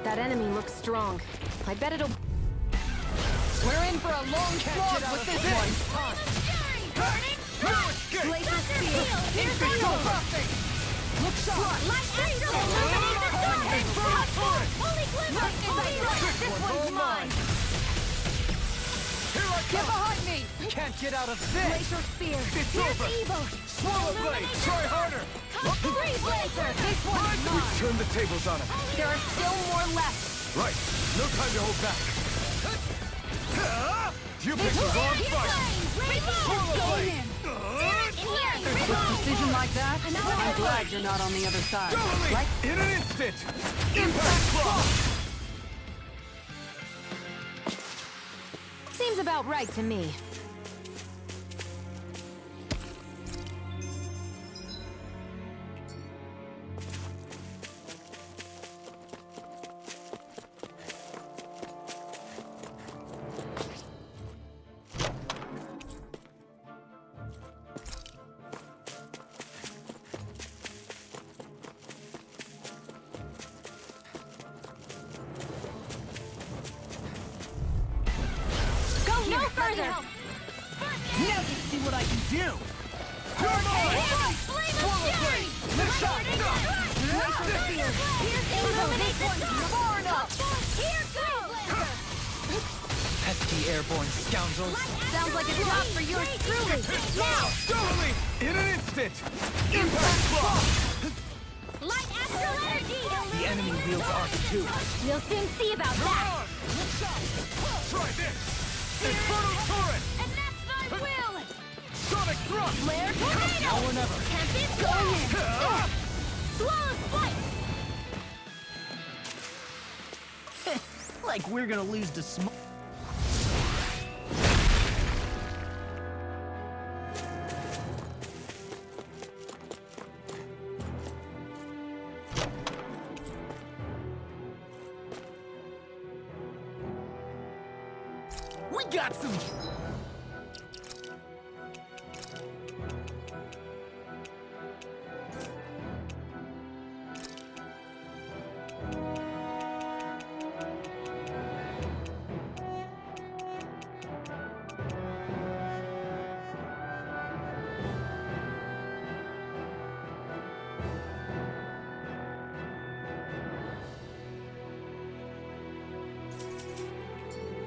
That enemy looks strong. I bet it'll... We're in for a long slog with this one. Laser steel! Here's the Look sharp. Light astral! Illuminate the surface! Holy glimmer! This one's mine! Get behind me. Can't get out of this! Laser spear! It's Here's over. evil! Swallow blade! Try harder! Breathe laser! This one's We mine! turned the tables on him. There are still more left! Right. No time to hold back. You picked the wrong fight! Swallow blade! With precision like that, I'm glad you're not on the other side. Totally! Right? In an instant! Impact block! Seems about right to me. No further! Now you see what I can do! You're mine! Swallow blade! Here's illuminate the dark! Here goes! Pesky airborne scoundrels. Sounds like a job for yours truly! Now! Totally! In an instant! Impact block! Light astral energy! The enemy wields Arc too. We'll soon see about that! Try this! Inferno turret! And that's my will! Sonic thrust! Flare tornado! Now or never. Tempest going in! Swallow spike! Like we're gonna lose to small. We got some.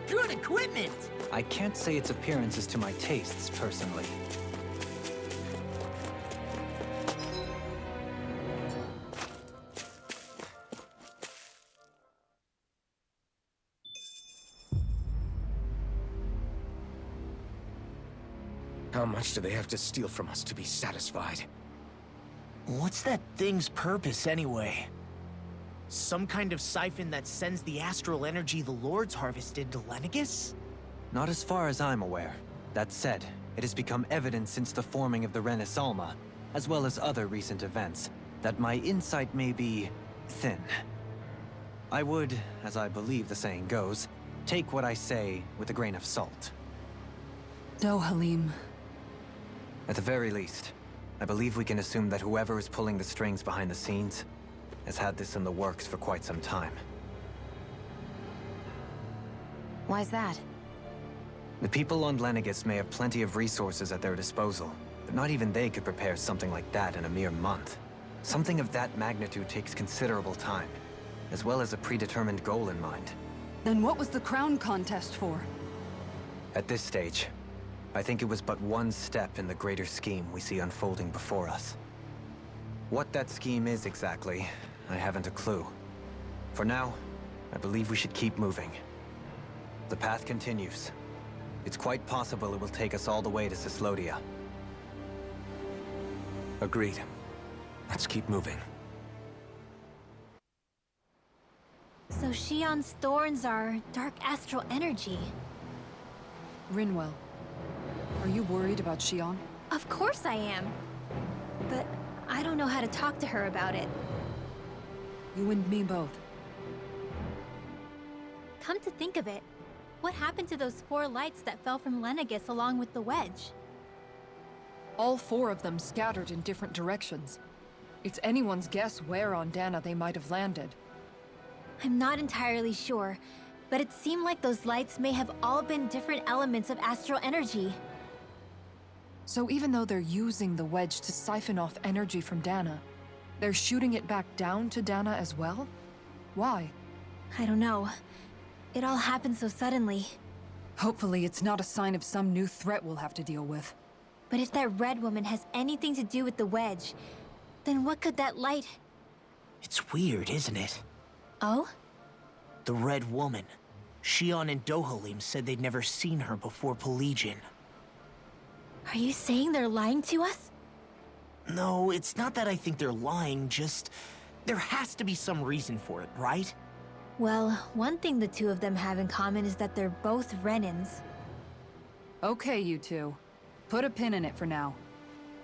Good equipment! I can't say its appearance is to my tastes, personally. How much do they have to steal from us to be satisfied? What's that thing's purpose, anyway? Some kind of siphon that sends the astral energy the Lords harvested to Lenegus? Not as far as I'm aware. That said, it has become evident since the forming of the Renaissance, as well as other recent events, that my insight may be thin. I would, as I believe the saying goes, take what I say with a grain of salt. Dohalim. At the very least, I believe we can assume that whoever is pulling the strings behind the scenes has had this in the works for quite some time. Why's that? The people on Lenegus may have plenty of resources at their disposal, but not even they could prepare something like that in a mere month. Something of that magnitude takes considerable time, as well as a predetermined goal in mind. Then what was the crown contest for? At this stage, I think it was but one step in the greater scheme we see unfolding before us. What that scheme is exactly, I haven't a clue. For now, I believe we should keep moving. The path continues. It's quite possible it will take us all the way to Cislodia. Agreed. Let's keep moving. So Shion's thorns are dark astral energy. Rinwell, are you worried about Shion? Of course I am. But I don't know how to talk to her about it. You and me both. Come to think of it, what happened to those 4 lights that fell from Lenegus along with the wedge? All 4 of them scattered in different directions. It's anyone's guess where on Dana they might have landed. I'm not entirely sure, but it seemed like those lights may have all been different elements of astral energy. So even though they're using the wedge to siphon off energy from Dana, they're shooting it back down to Dana as well? Why? I don't know. It all happened so suddenly. Hopefully it's not a sign of some new threat we'll have to deal with. But if that red woman has anything to do with the wedge, then what could that light... It's weird, isn't it? Oh? The Red Woman. Shion and Dohalim said they'd never seen her before Pelegion. Are you saying they're lying to us? No, it's not that I think they're lying, just... there has to be some reason for it, right? Well, one thing the two of them have in common is that they're both Renans. Okay, you two. Put a pin in it for now.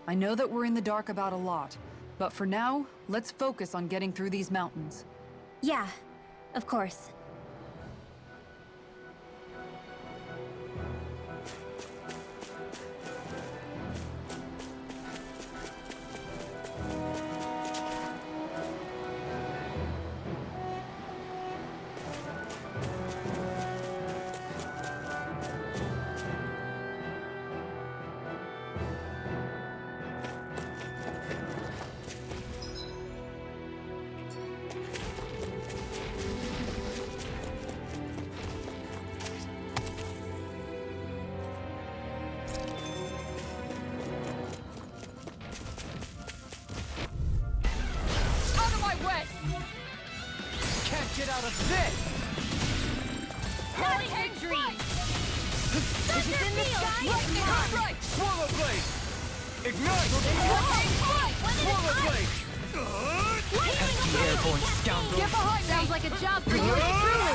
I know that we're in the dark about a lot, but for now, let's focus on getting through these mountains. Yeah, of course. Get out of this! Hurricane Dream! Is it in the sky? Lightning strike! Swallow blade! Ignite! Swallow blade! Hefty airborne scoundrel! Get behind me! Sounds like a job for you, truly!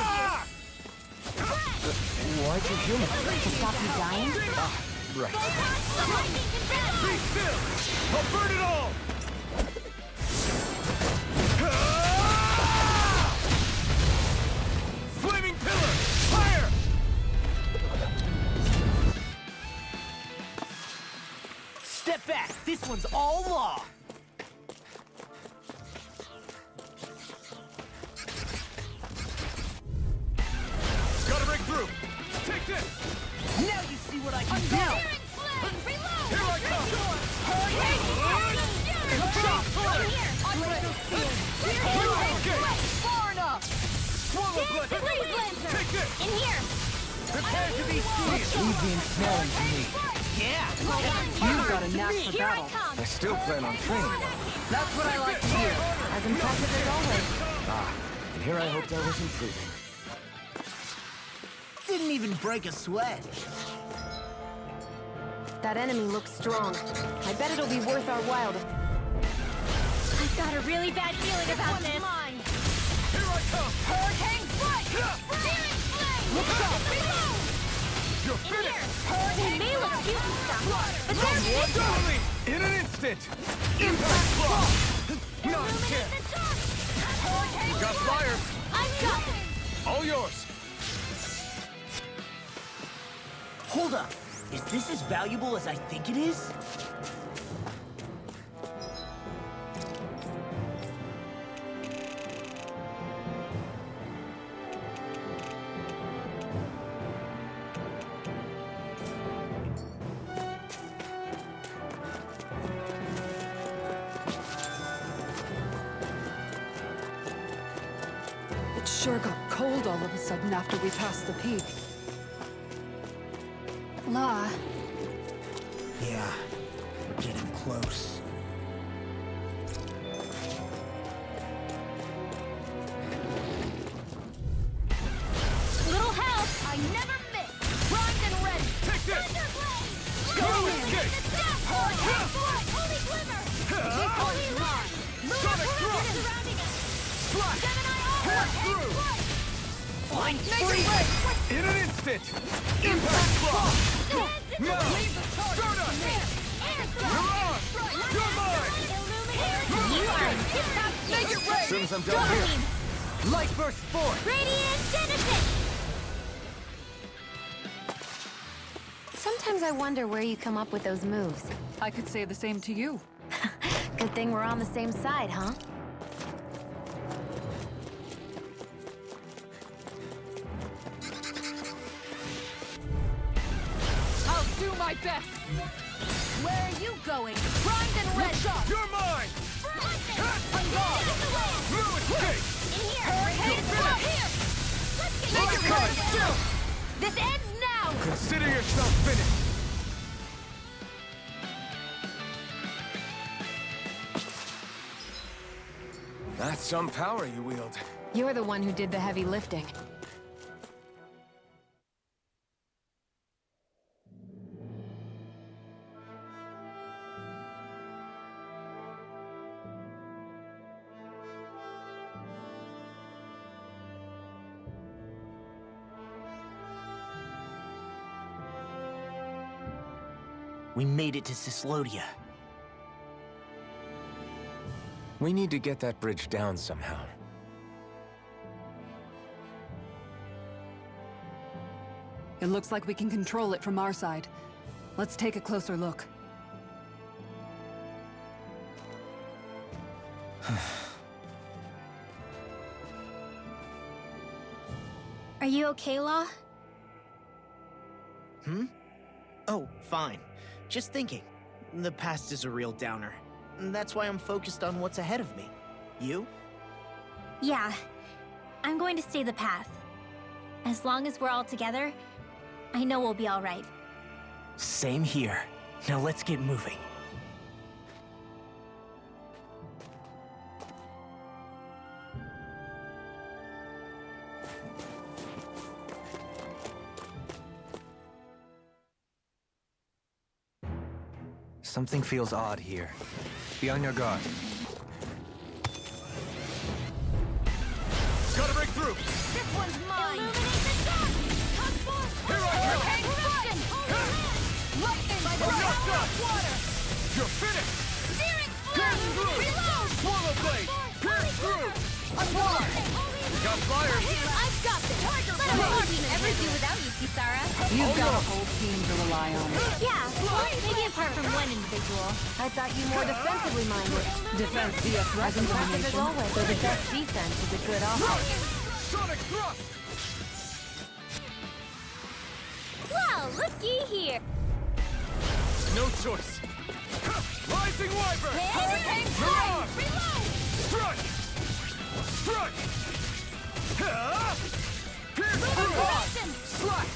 Why'd you heal me? To stop you dying? Right. Be still! I'll burn it all! Flaming pillar! Fire! Step back! This one's all law! Gotta break through! Take this! Now you see what I can do! Here I come! Far enough! Swallow blade! Take this! In here! Prepare to be seized! Easy and smelling to me. Yeah! You've got a knack for Here I battle. come! I still plan on training though. That's what I like to hear. As impressive as always. And here I hoped I was improving. Didn't even break a sweat. That enemy looks strong. I bet it'll be worth our while to... I've got a really bad feeling about this. Mine. Here I come! Hurricane strike! Searing flame! Look out! Reload! You're finished! They may look cute and stuff, but they're Totally! In an instant! Impact block! Not a chance! Got flyers! I've got it. All yours! Hold up. Is this as valuable as I think it is? It sure got cold all of a sudden after we passed the peak. Law, Yeah, we're getting close. Little help! I never miss! Primed and ready! Take this! Thunderblade! No escape! Hurricane strike! Holy glimmer! Holy line! Sonic thrust! Surrounding us! Slash! Gemini all Pass hurricane through! strike! Flying Make free! it quick! In an instant! Impact block! Now! Stardust! Air You're on! You're mine! You are tip-top Make it rain! As soon as I'm done here. Light burst forth! Radiant Genesis! Sometimes I wonder where you come up with those moves. I could say the same to you. Good thing we're on the same side, huh? I'll do my best! Where are you going? Primed and ready! You're mine! On guard! No escape! In here! Hurricane through! Here! Let's get Make it right! Still! This ends now! Consider yourself finished! That's some power you wield. You're the one who did the heavy lifting. We made it to Cislodia. We need to get that bridge down somehow. It looks like we can control it from our side. Let's take a closer look. are you okay, Law? Oh, fine. Just thinking. The past is a real downer. That's why I'm focused on what's ahead of me. You? Yeah, I'm going to stay the path. As long as we're all together, I know we'll be all right. Same here. Now let's get moving. Something feels odd here. Be on your guard. Gotta break through! This one's mine! Illuminate the dark! Come forth! Here I come! Hurricane strike! Lightning by the Enough power done! of water! You're finished! Searing Pierce flame! through! Reload! Swallow blade! Pierce through! Got flyers! I've got this! Let a whole team ever do without you, Kisara. You've got a whole team to rely on. Yeah, well, maybe apart from one individual. I thought you more defensively minded. Defense via threat As impressive as information. always, though the best defense is a good offense. Sonic thrust! Well, looky here. No choice! Rising Wyvern! Hurricane You're on! strike! Reload! Strike! Strike! Ha! Pierce through! Blossom! Slash!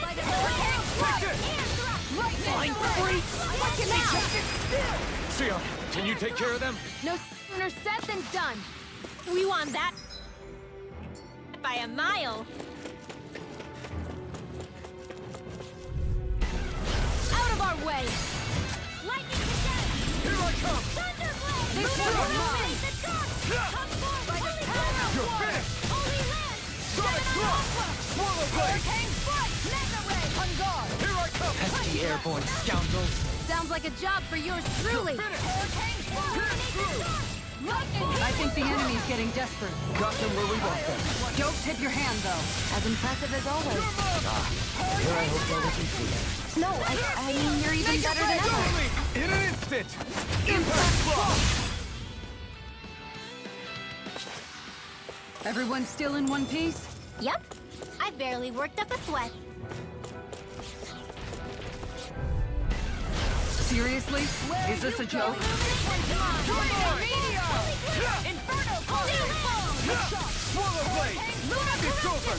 By the hurricane strike! Take it! Air thrust! Flying free! Watch him out! Sion, can you take care of them? No sooner said than done. We won that by a mile. Out of our way! Easy, airborne scoundrels. Sounds like a job for yours truly. I think the enemy's getting desperate. Got them where we want them. Don't tip your hand, though. As impressive as always. Here I hope I wasn't too. No, I mean, you're even better than ever. In an instant! Impact block! Everyone still in one piece? Yep. I barely worked up a sweat. Seriously? Is this a joke? Swallow blade! It's over!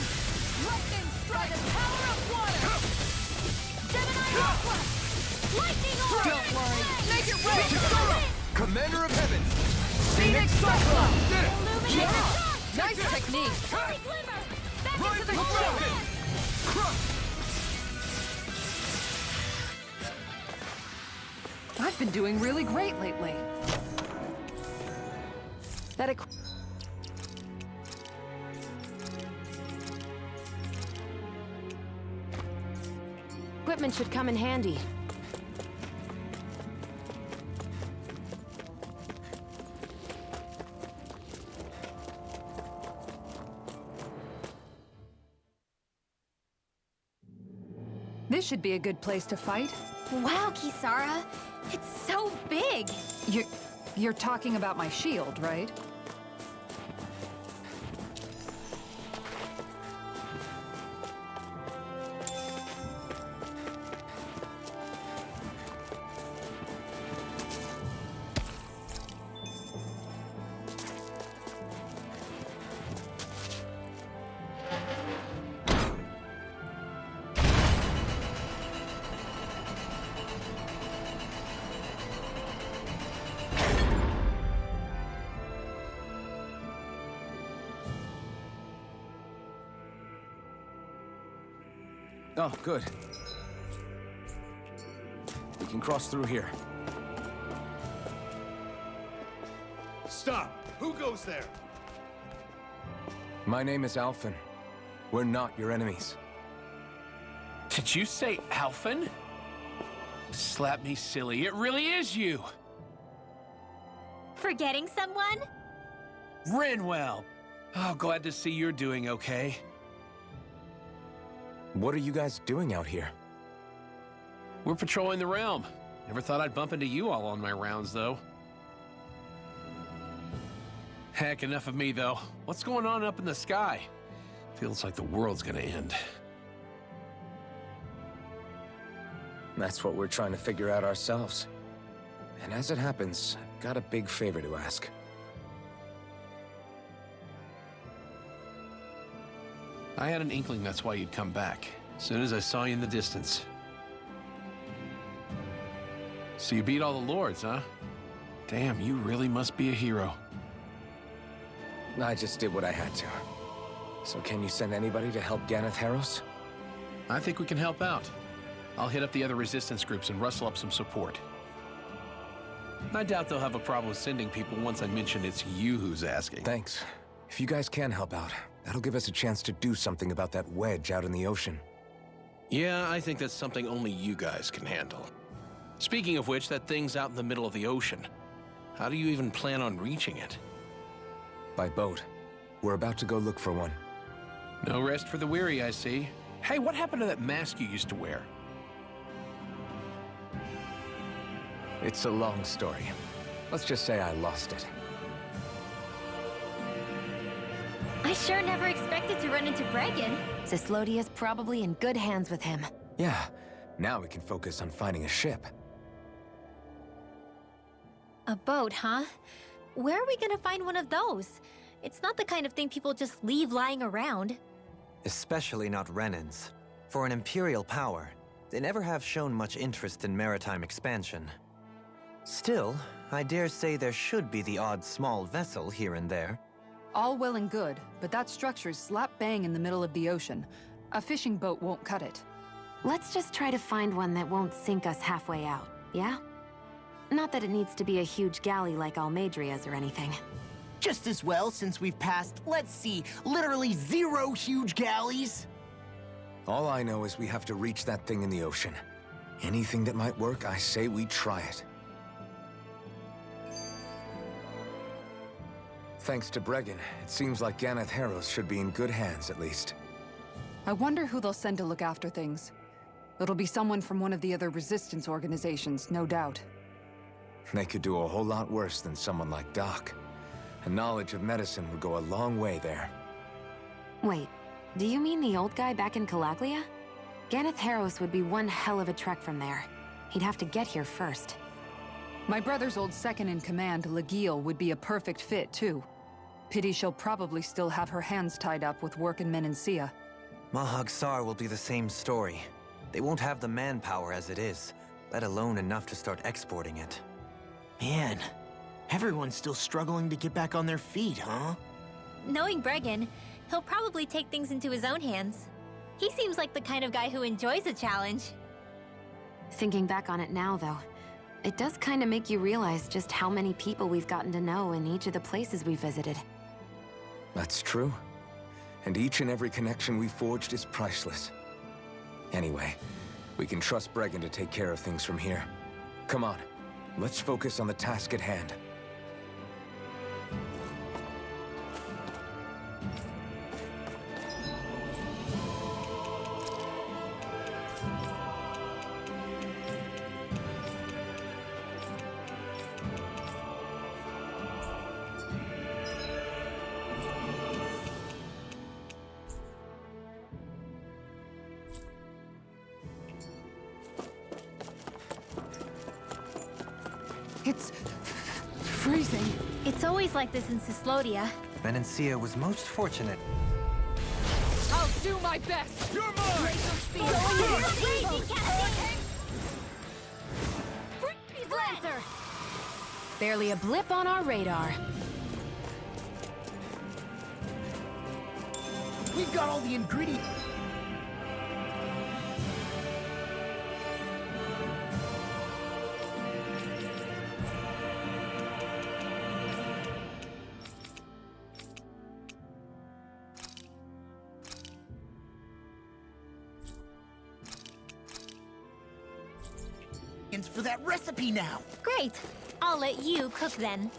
Don't worry. Make it rain! Commander of Heaven! Phoenix Cyclops! Did it! Yeah! Nice technique. Rising Falcon! Crush! I've been doing really great lately. That equipment should come in handy. This should be a good place to fight. Wow, Kisara. It's so big. You're talking about my shield, right? Oh, good. We can cross through here. Stop! Who goes there? My name is Alphen. We're not your enemies. Did you say Alphen? Slap me silly, it really is you! Forgetting someone? Rinwell! Oh, glad to see you're doing okay. What are you guys doing out here? We're patrolling the realm. Never thought I'd bump into you all on my rounds, though. Heck, enough of me, though. What's going on up in the sky? Feels like the world's gonna end. That's what we're trying to figure out ourselves. And as it happens, I've got a big favor to ask. I had an inkling that's why you'd come back, as soon as I saw you in the distance. So you beat all the lords, huh? Damn, you really must be a hero. I just did what I had to. So can you send anybody to help Ganeth Haros? I think we can help out. I'll hit up the other resistance groups and rustle up some support. I doubt they'll have a problem with sending people once I mention it's you who's asking. Thanks. If you guys can help out, that'll give us a chance to do something about that wedge out in the ocean. Yeah, I think that's something only you guys can handle. Speaking of which, that thing's out in the middle of the ocean. How do you even plan on reaching it? By boat. We're about to go look for one. No rest for the weary, I see. Hey, what happened to that mask you used to wear? It's a long story. Let's just say I lost it. I sure never expected to run into Bregan. Cyslodia's probably in good hands with him. Yeah. Now we can focus on finding a ship. A boat, huh? Where are we gonna find one of those? It's not the kind of thing people just leave lying around. Especially not Renans. For an Imperial power, they never have shown much interest in maritime expansion. Still, I dare say there should be the odd small vessel here and there. All well and good, but that structure's slap bang in the middle of the ocean. A fishing boat won't cut it. Let's just try to find one that won't sink us halfway out, yeah? Not that it needs to be a huge galley like Almadria's or anything. Just as well, since we've passed, let's see, literally 0 huge galleys. All I know is we have to reach that thing in the ocean. Anything that might work, I say we try it. Thanks to Bregan, it seems like Ganeth Harrows should be in good hands, at least. I wonder who they'll send to look after things. It'll be someone from one of the other resistance organizations, no doubt. They could do a whole lot worse than someone like Doc. A knowledge of medicine would go a long way there. Wait, do you mean the old guy back in Calaglia? Ganeth Harrows would be one hell of a trek from there. He'd have to get here first. My brother's old second-in-command, Legil, would be a perfect fit, too. Pity she'll probably still have her hands tied up with work in Menancia. Mahag Sar will be the same story. They won't have the manpower as it is, let alone enough to start exporting it. Man, everyone's still struggling to get back on their feet, huh? Knowing Bregan, he'll probably take things into his own hands. He seems like the kind of guy who enjoys a challenge. Thinking back on it now, though, it does kind of make you realize just how many people we've gotten to know in each of the places we visited. That's true. And each and every connection we forged is priceless. Anyway, we can trust Bregan to take care of things from here. Come on, let's focus on the task at hand. It's freezing. It's always like this in Cyslodia. Menancia was most fortunate. I'll do my best. You're mine! Freeze Lancer! Barely a blip on our radar. We've got all the ingredients. For that recipe now. Great. I'll let you cook then.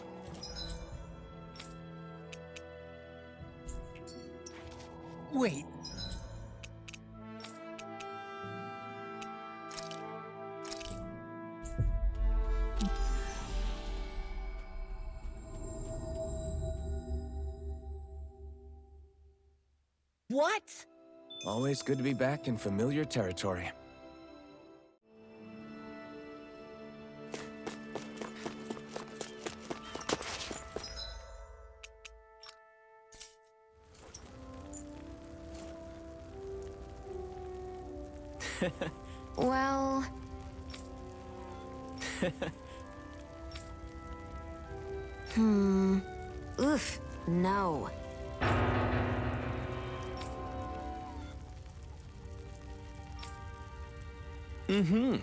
Wait. What? Always good to be back in familiar territory. Well... Oof, no. Mm-hmm.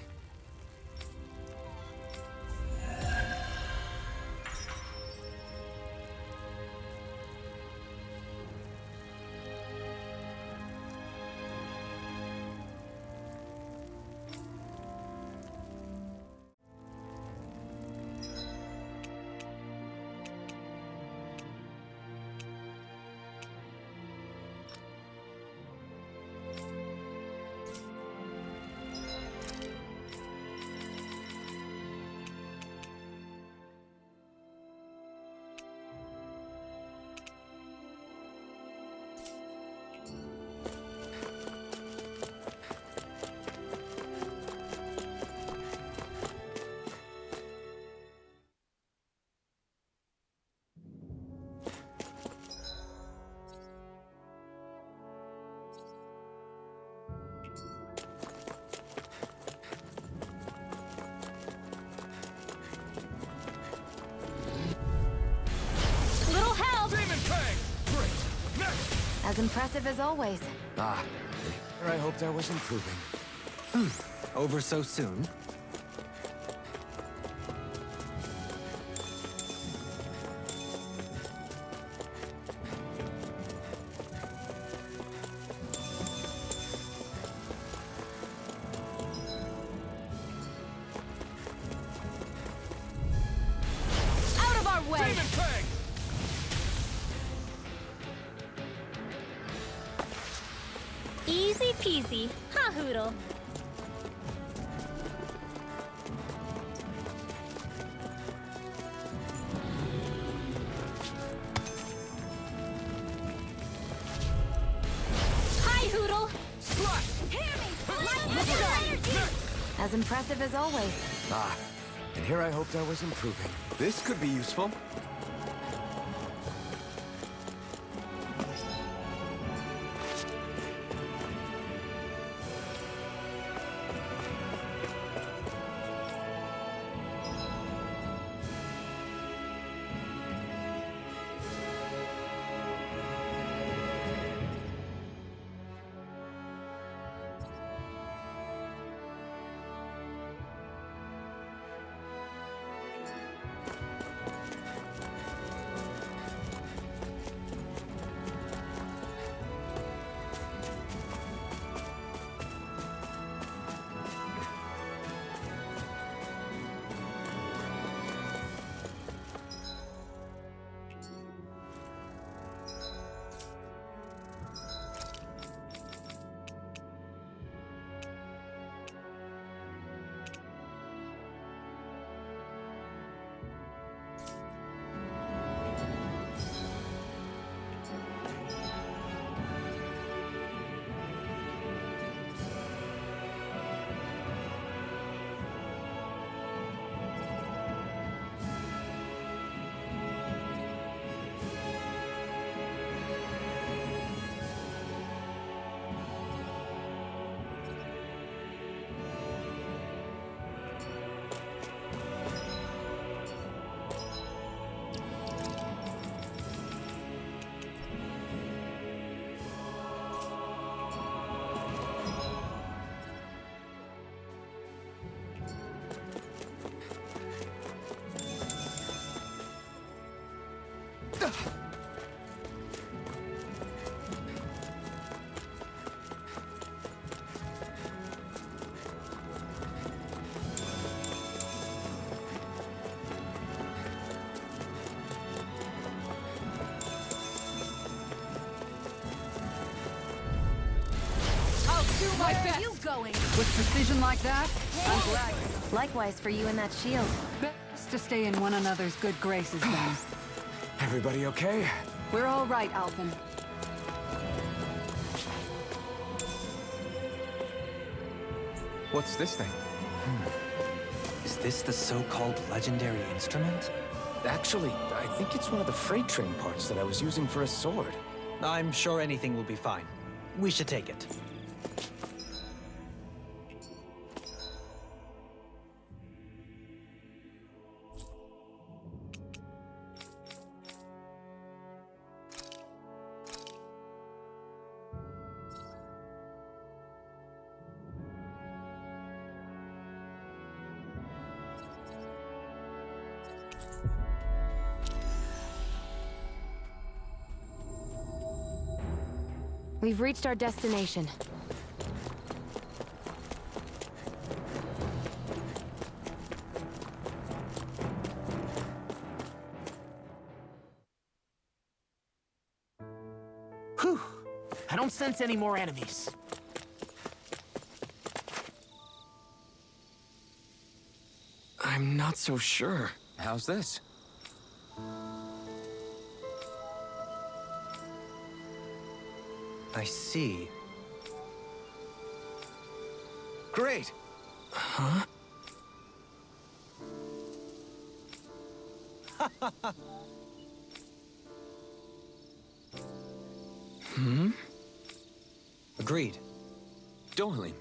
As impressive as always. Ah, I hoped I was improving. Over so soon? Demon Fang! Easy peasy. Ha, Hoodle. Hi, Hoodle. As impressive as always. Ah, and here I hoped I was improving. This could be useful. My best. Where are you going? With precision like that, I'm glad. Likewise for you and that shield. Best to stay in one another's good graces then. Everybody okay? We're all right, Alphen. What's this thing? Is this the so-called legendary instrument? Actually, I think it's one of the freight train parts that I was using for a sword. I'm sure anything will be fine. We should take it. We've reached our destination. Whew. I don't sense any more enemies. I'm not so sure. How's this? I see. Great! Huh? Agreed. Darling.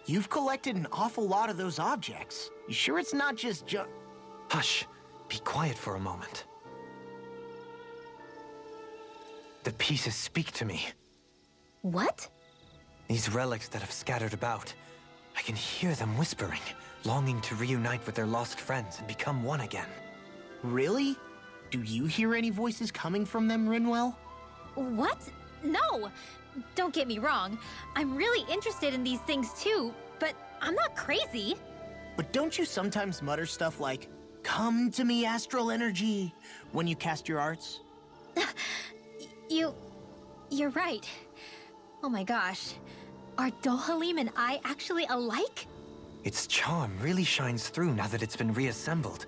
You've collected an awful lot of those objects. You sure it's not just Hush. Be quiet for a moment. The pieces speak to me. What? These relics that have scattered about. I can hear them whispering, longing to reunite with their lost friends and become one again. Really? Do you hear any voices coming from them, Rinwell? What? No! Don't get me wrong. I'm really interested in these things too, but I'm not crazy. But don't you sometimes mutter stuff like, "Come to me, astral energy," when you cast your arts? You're right. Oh my gosh. Are Dohalim and I actually alike? Its charm really shines through now that it's been reassembled.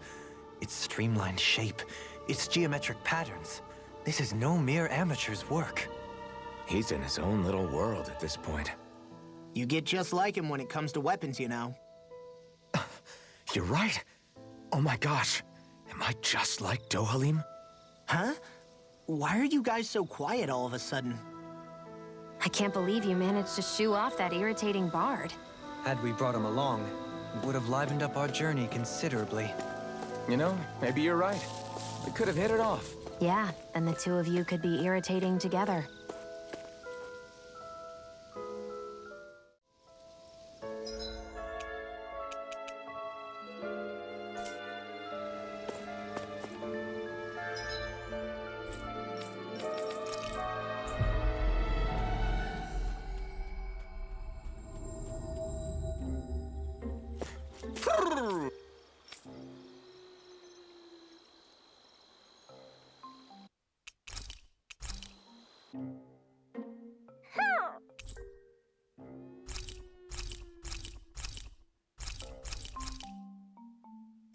Its streamlined shape, its geometric patterns. This is no mere amateur's work. He's in his own little world at this point. You get just like him when it comes to weapons, you know. You're right. Oh my gosh. Am I just like Dohalim? Huh? Why are you guys so quiet all of a sudden? I can't believe you managed to shoo off that irritating bard. Had we brought him along, it would have livened up our journey considerably. You know, maybe you're right. We could have hit it off. Yeah, then the two of you could be irritating together.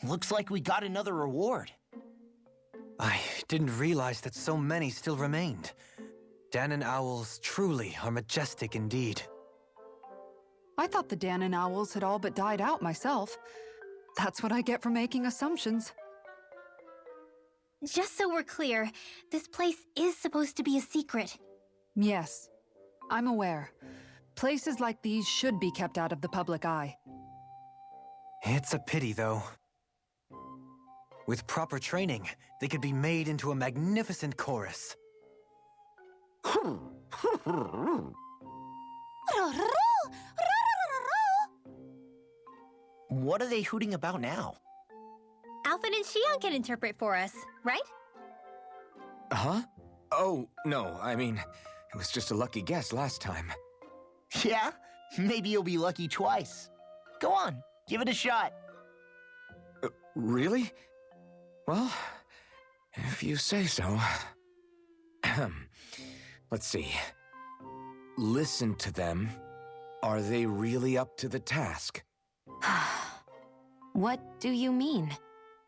Looks like we got another reward. I didn't realize that so many still remained. Danon owls truly are majestic indeed. I thought the Danon owls had all but died out myself. That's what I get for making assumptions. Just so we're clear, this place is supposed to be a secret. Yes, I'm aware. Places like these should be kept out of the public eye. It's a pity, though. With proper training, they could be made into a magnificent chorus. What are they hooting about now? Alphen and Xion can interpret for us, right? Huh? Oh, no, I mean, it was just a lucky guess last time. Yeah? Maybe you'll be lucky twice. Go on, give it a shot. Really? Well, if you say so. Let's see. Listen to them. Are they really up to the task? What do you mean?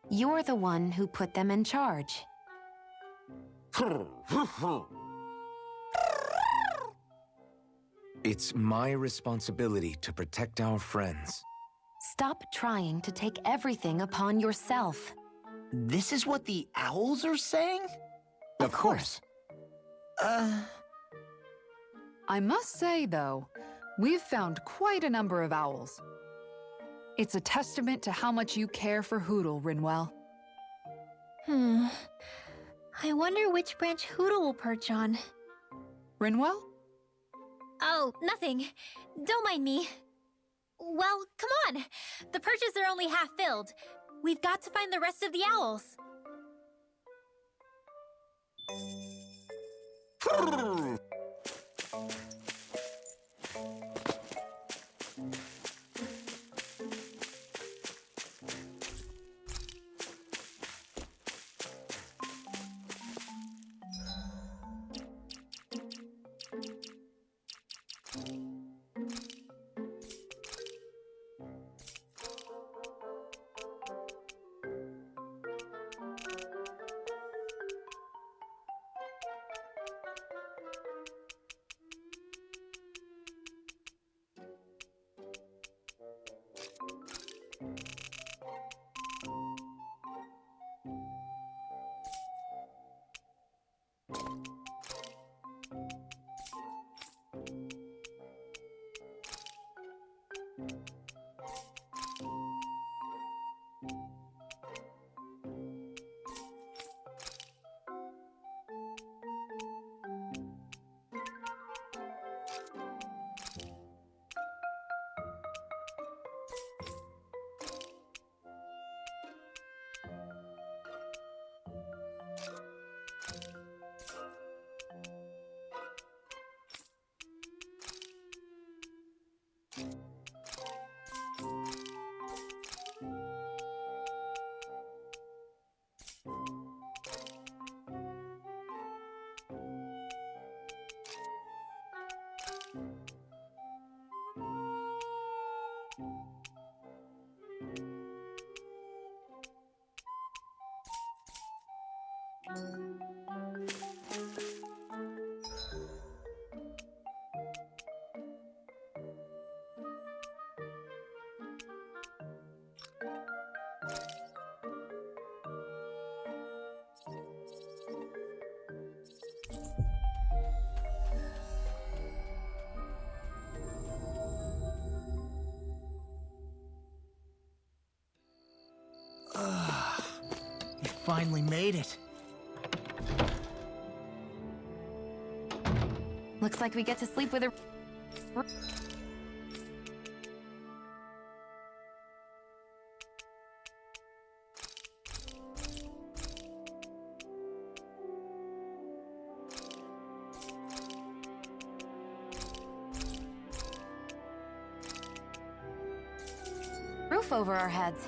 You're the one who put them in charge. It's my responsibility to protect our friends. Stop trying to take everything upon yourself. This is what the owls are saying? Of course. I must say, though, we've found quite a number of owls. It's a testament to how much you care for Hootle, Rinwell. I wonder which branch Hootle will perch on. Rinwell? Oh, nothing. Don't mind me. Well, come on. The perches are only half filled. We've got to find the rest of the owls. finally made it. Looks like we get to sleep with a... roof over our heads.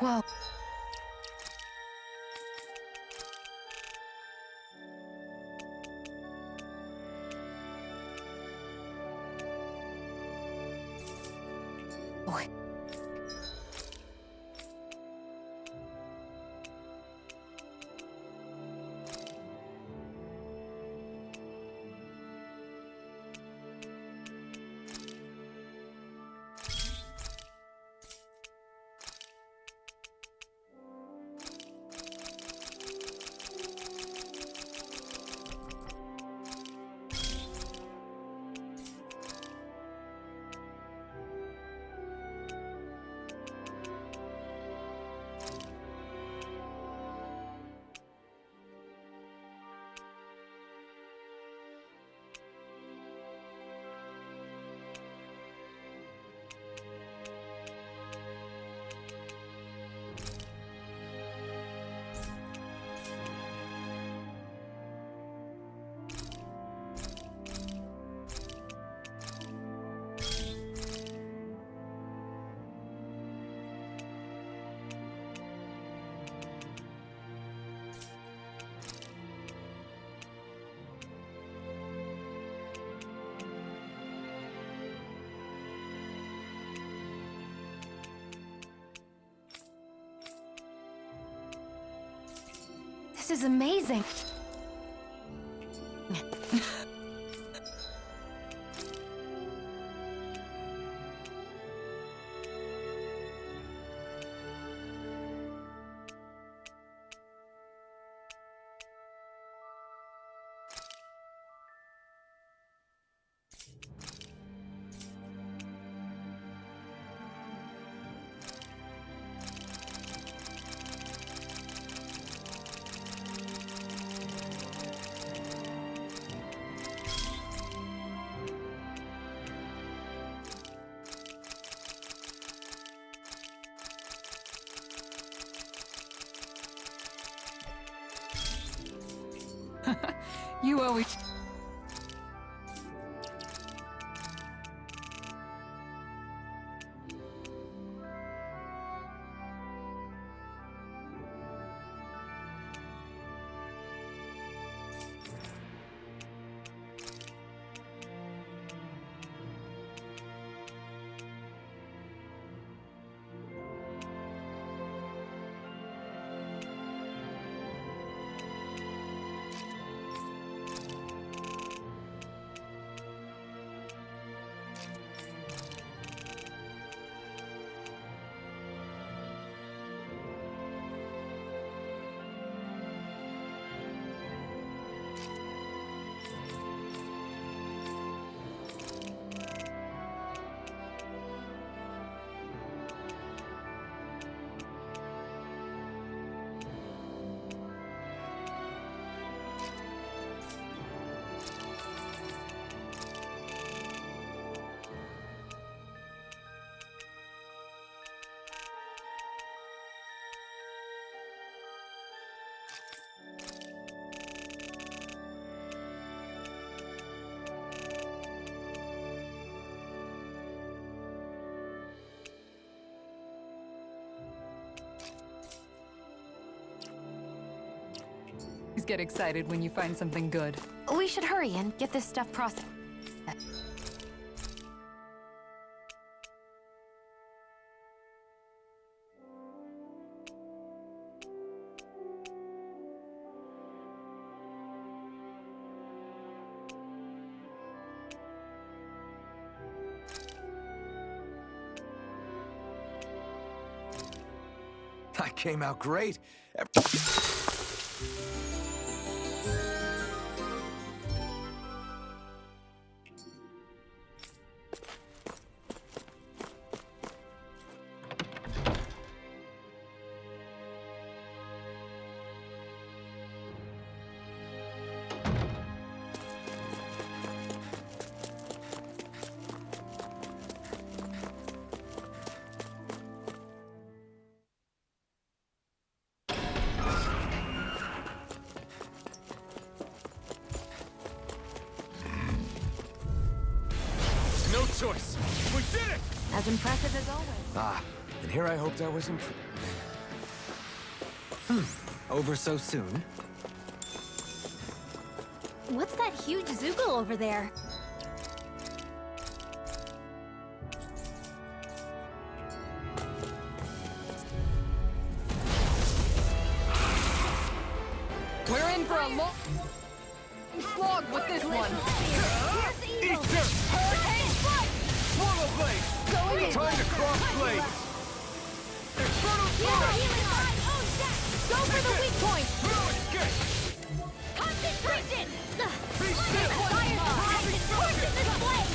Whoa. Boy. This is amazing. You always... get excited when you find something good. We should hurry and get this stuff processed. That came out great. No choice. We did it! As impressive as always. Ah, and here I hoped I was improving. Over so soon? What's that huge Zoogle over there? We're in for a long slog with this one. Eat dirt! Swallow blade! Time to cross blades! Infernal Fury! Go for the weak point! No escape! Concentration! Be still! Fire's torches this blade!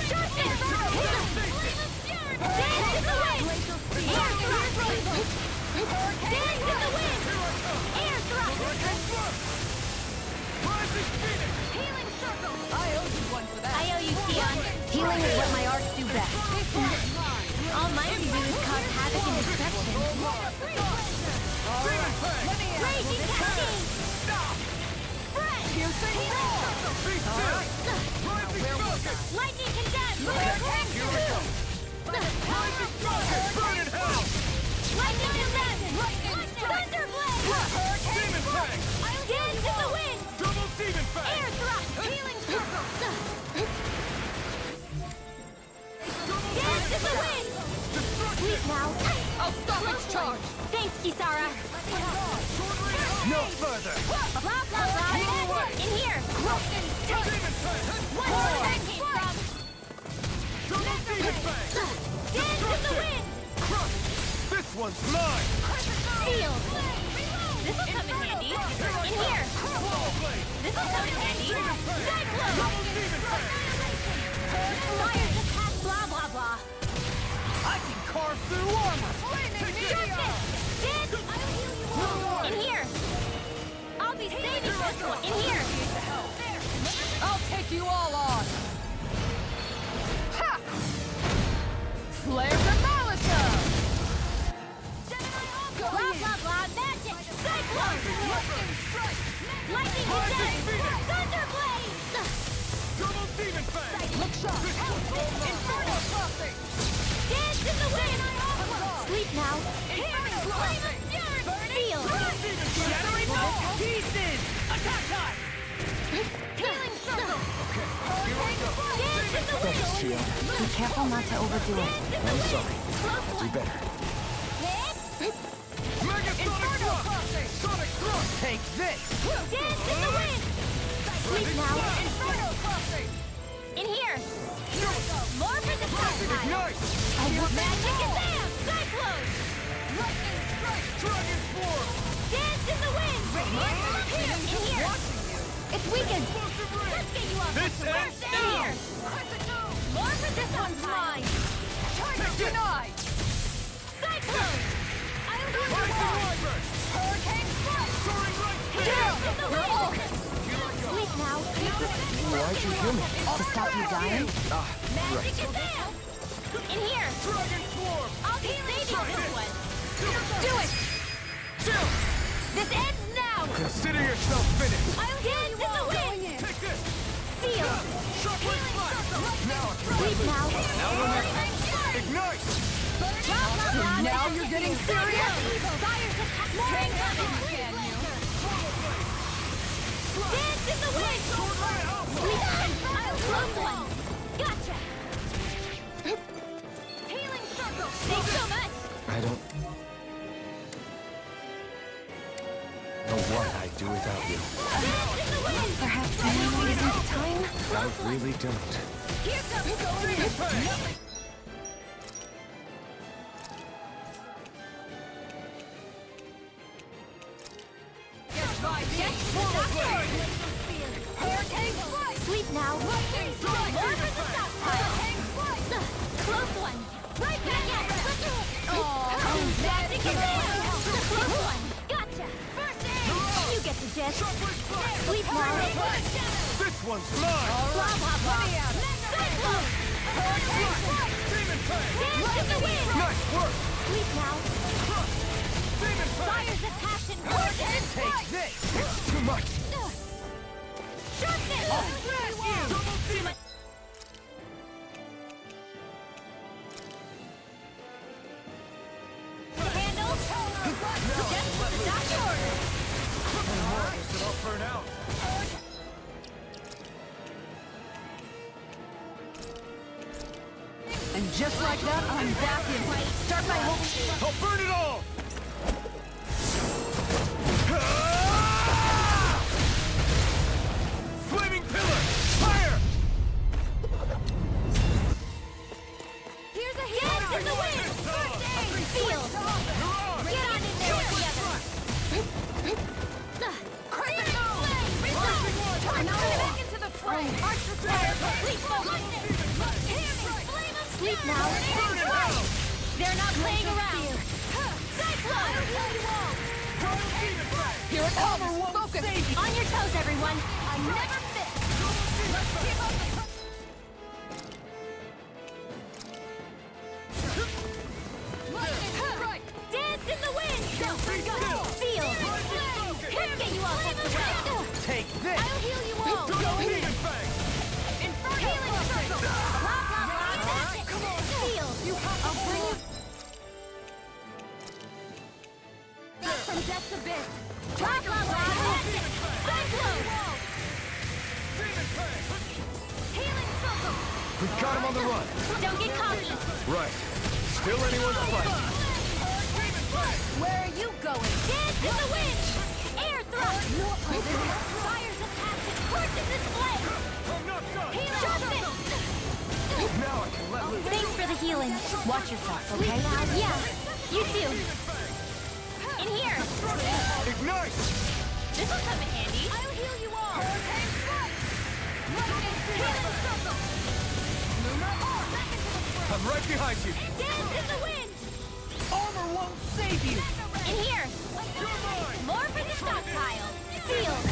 Sharpness! Dance in the wind! Air thrust! Dance in the wind! Air thrust! Rising Phoenix! Healing circle! I owe you one for that. I owe you, Sion. Healing is what my arts do best. All mine do is cause havoc and destruction. Raging Cascade! Spread! Piercing roar! Be still! Rising Focus! Lightning Condemned! Rising Focus! Burn in hell! Lightning Condemned! Thunderblade! Demon Fang! Dance in the wind! Double Demon Fang! Air thrust! Healing circle! Dance in the wind! Sweet now. I'll stop its charge. Thanks, Kisara. No further! Blah, blah, blah. In here. Demon Fang! What's where that came from? Double Demon Fang! Dance in the wind! Crush! This one's mine! Sealed! This'll come in handy. In here! Swallow blade! This'll come in handy. Cyclone! Double Demon Fang! Fire just passed blah blah blah. I can carve through armor! Sharpness! Dance! In here! I'll be saving this one. In here! I'll take you all on. Ha! Flare the Malisa! Blah blah blah magic! Cyclone! Lightning is dead! Thunderblade! Double demon fang! Look sharp! Inferno crossing! Dance in the wind! Sleep now. Inferno crossing! Feel! Shattering ball! Pieces! Attack time! Healing circle! Dance in the wind! Thanks, Trio. Be careful not to overdo it. I'm sorry. I'll do better. Megasonic thrust! Sonic thrust! Take this! Dance in the wind! Sleep now. Inferno crossing! In here! More for the top time! Ignite! Magic Exam! Cyclone! Lightning strike! Dragon swarm! Dance in the wind! In here! It's weakened! Explosive ring! Let's get you off This the first ends in now! here! More for this one's mine! Target denied! Cyclone! I'll do the Rising ball! Wyvern! Hurricane strike! Soaring right Dance in the wind! Sleep now. Why'd you heal me? To stop you dying? Magic Exam! In here! Dragon swarm! I'll be saving this one! Do it! Chill! This ends now! Consider yourself finished! I'll dance in the wind! Take this! Seal! Shockwave flash! Now Sleep now. ignite! Now you're getting serious? Dance in the wind! I'll close one! Gotcha! Healing circle! Thanks so much! I don't know what I'd do without you. Dance in the wind! Perhaps now isn't the time? I really don't. Here comes nothing! Hurricane strike! Sleep now. Lightning strike! More for the stop pile! Hurricane strike! Close one! Right back at it! Oh, magic exam! Close one! Gotcha! First aid! You get the gist. Sleep now. This one's mine! Blah, blah, blah. Cyclone! Hurricane strike! Demon fang! Dance in the wind! Nice work! Sleep now. Demon fang! Fires of passion! Hurricane strike! this! It's too much! Sharpness! Double demon! Handle! Just for the doctor order! It all burn out! And just like that, I'm back in. Start my whole... I'll burn it all! Flaming pillar! Fire! Here's a hit! Dance in the wind! First aid! Feel! Get on in there together! Crazy flame! Turn back into the fray! Arch the fire! Complete focus! Sleep now. They're not playing around! Cyclone! Here it comes! Focus! On your toes, everyone! I never miss! Keep up the... Dance in the wind! Feel! Let's get you off of the ground! Take this! I'll heal you all! Demon fang! Healing circle! Blah, blah, blah! That's it! Come on! Feel! I'll bring you... From death to bit! Blah, blah, blah! That's it! Cyclone! Demon fang! Healing circle! We've got him on the run! Don't get cocky! Right. Still anyone's fight. Where are you going? Dance in the wind! Air thrust! Fires of passion! Scorches this flame! I'm not done! Healing! Now I can let loose. Thanks for the healing. Watch yourself, okay? Yeah, you too. In here. Ignite! This will come in handy. I'll heal you all. Hurricane strike. Healing circle. Lunar arc. Back into the fray. I'm right behind you. Dance in the wind. Armor won't save you! In here. You're mine! More for the stockpile. Sealed.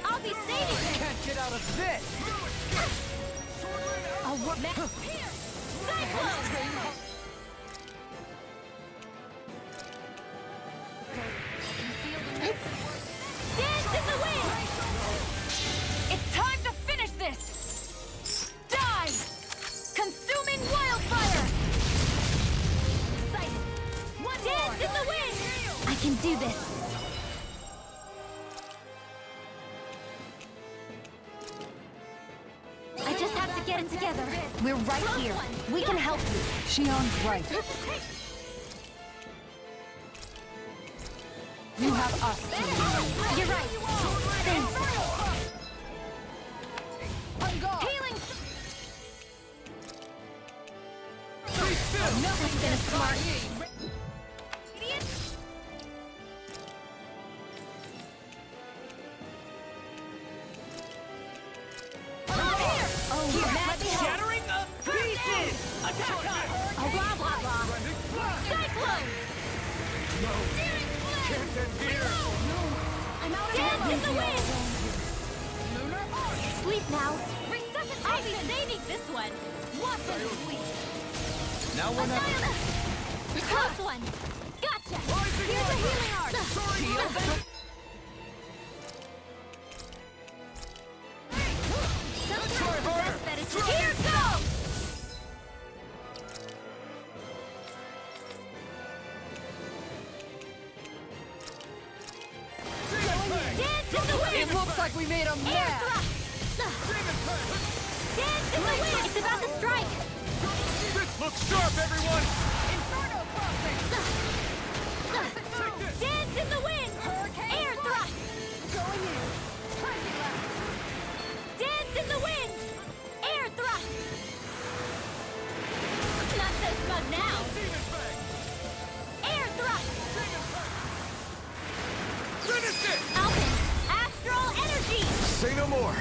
I'll be saving you. Can't get out of this! I'll work. Here. Cyclone. can do this! I just have to get it together. We're right here. We can help you. Shion's right. You have us to lean. You're right. Thanks. Healing! That's been a smart. Idiot! Shattering of pieces! Attack us! Oh, blah, blah, blah. Cyclone! Can't end here! I'm out of Dance in the wind! Lunar Arch! Sleep now. Resuscitation! I'll be saving this one! Watch them sleep! Now we're not... Close one! Gotcha! Here's a healing arch! Here goes! Dance in the wind! It looks like we made a Air mess. thrust! Dance in the wind! It's about to strike! This looks sharp, everyone! Inferno crossing! Dance in the wind! Air thrust! Going in! Dance in the wind! Air thrust! Not so smug now! Air thrust! Finish it! Alvin! Astral energy! Say no more.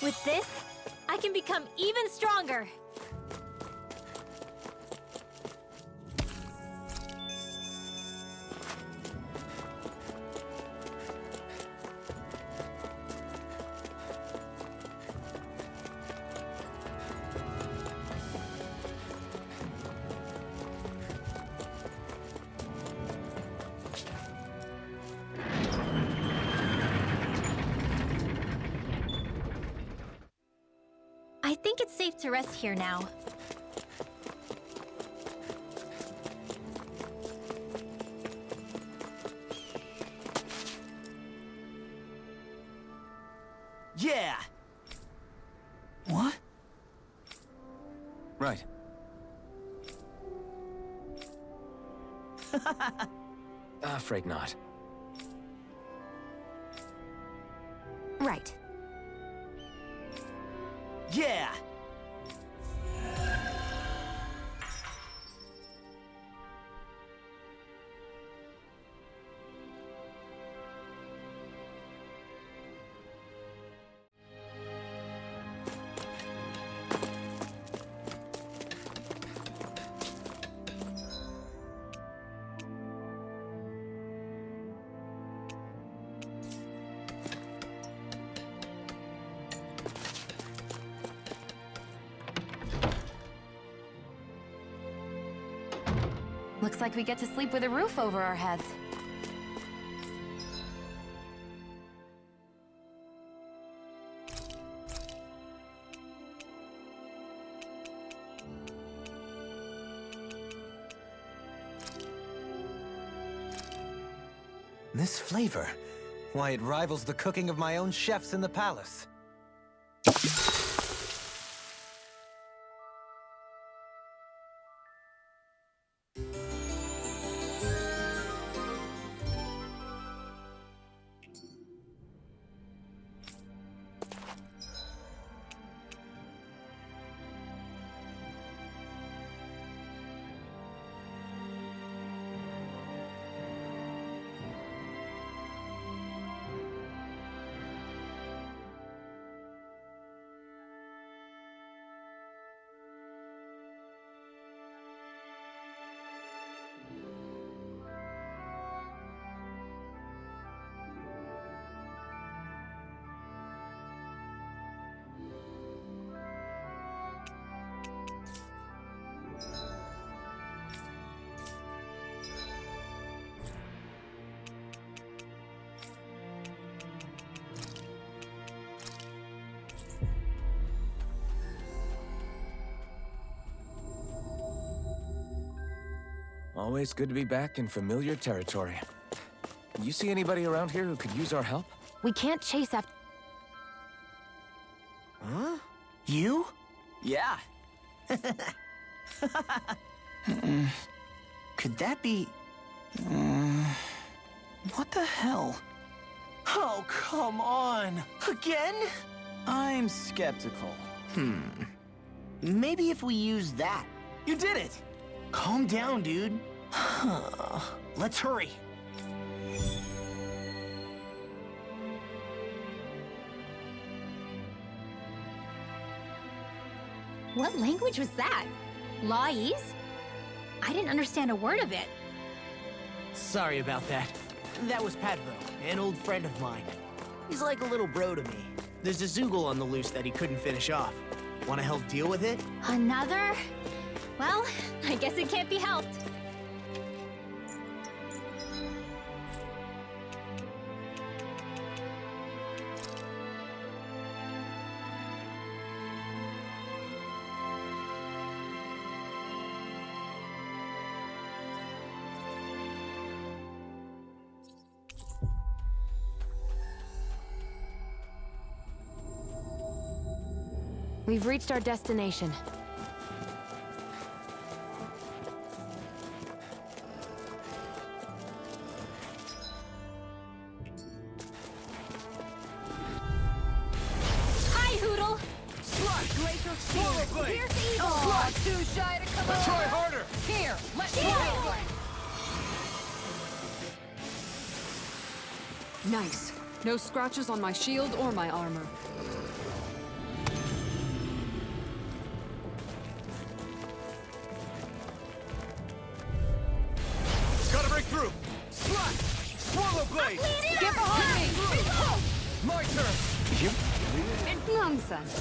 With this, I can become even stronger. I think it's safe to rest here now. Yeah! What? Right. Afraid not. Right. Yeah! Looks like we get to sleep with a roof over our heads. This flavor. Why, it rivals the cooking of my own chefs in the palace. Always good to be back in familiar territory. You see anybody around here who could use our help? We can't chase after... Huh? You? Yeah. Could that be... What the hell? Oh, come on! Again? I'm skeptical. Maybe if we use that. You did it! Calm down, dude. Let's hurry. What language was that? Lawese? I didn't understand a word of it. Sorry about that. That was Padvo, an old friend of mine. He's like a little bro to me. There's a Zoogle on the loose that he couldn't finish off. Want to help deal with it? Another? Well, I guess it can't be helped. We've reached our destination. Hi, Hoodle! Longplay! Here's evil! Too shy to come over. Try harder! Here, let me Shield! Nice. No scratches on my shield or my armor. Gotta break through! Slash! Swallow blade! Get behind me! My turn! Nonsense.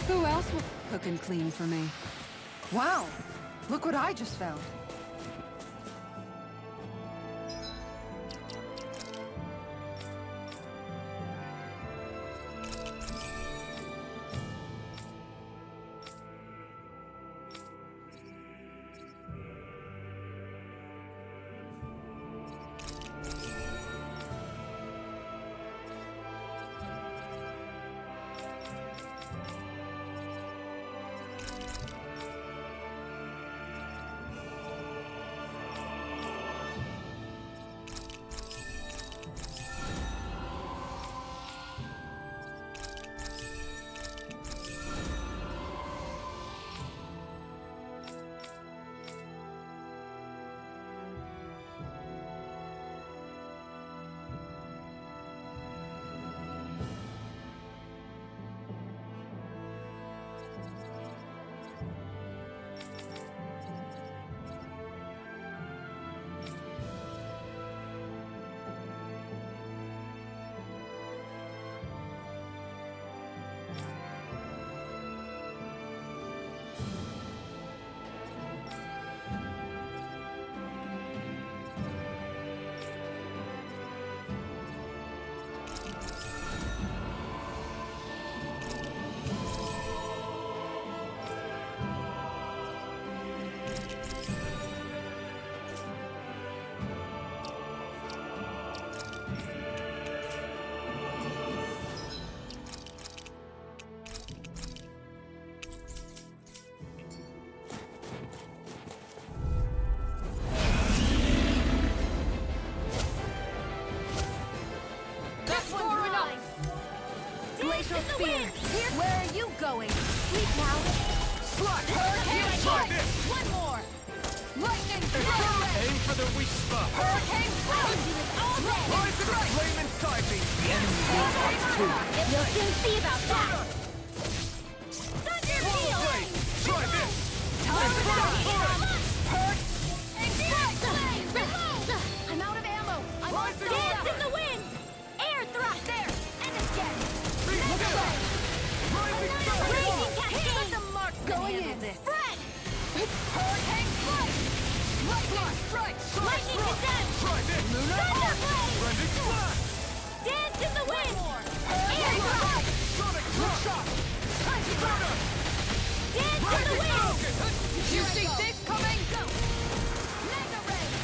Who else will cook and clean for me? Wow, look what I just found. Where are you going? Sleep now. Slash! Hurricane Try strike! this! One more! Lightning Aim for the weak spot! Hurricane strike! All day! Rise to the flame inside me! The enemy will fight too. You'll soon see about that. Thunder Swallow field! blade! Try this! Time to die! Hurt. And strike! Reload! I'm out of ammo. I'm on Rise to dance in the wind. Air thrust. There! And again! Look out! Rising star! Raging cascade. Let the marks Going handle in. this! Fred. Hurricane strike! Lightning strike! Lightning descent. Try this! Thunder blade. Rending slash! Dance in the wind. Air Air strike! Sonic shot! Burner! Dance in the wind. Falcon! You see this coming? Mega ray!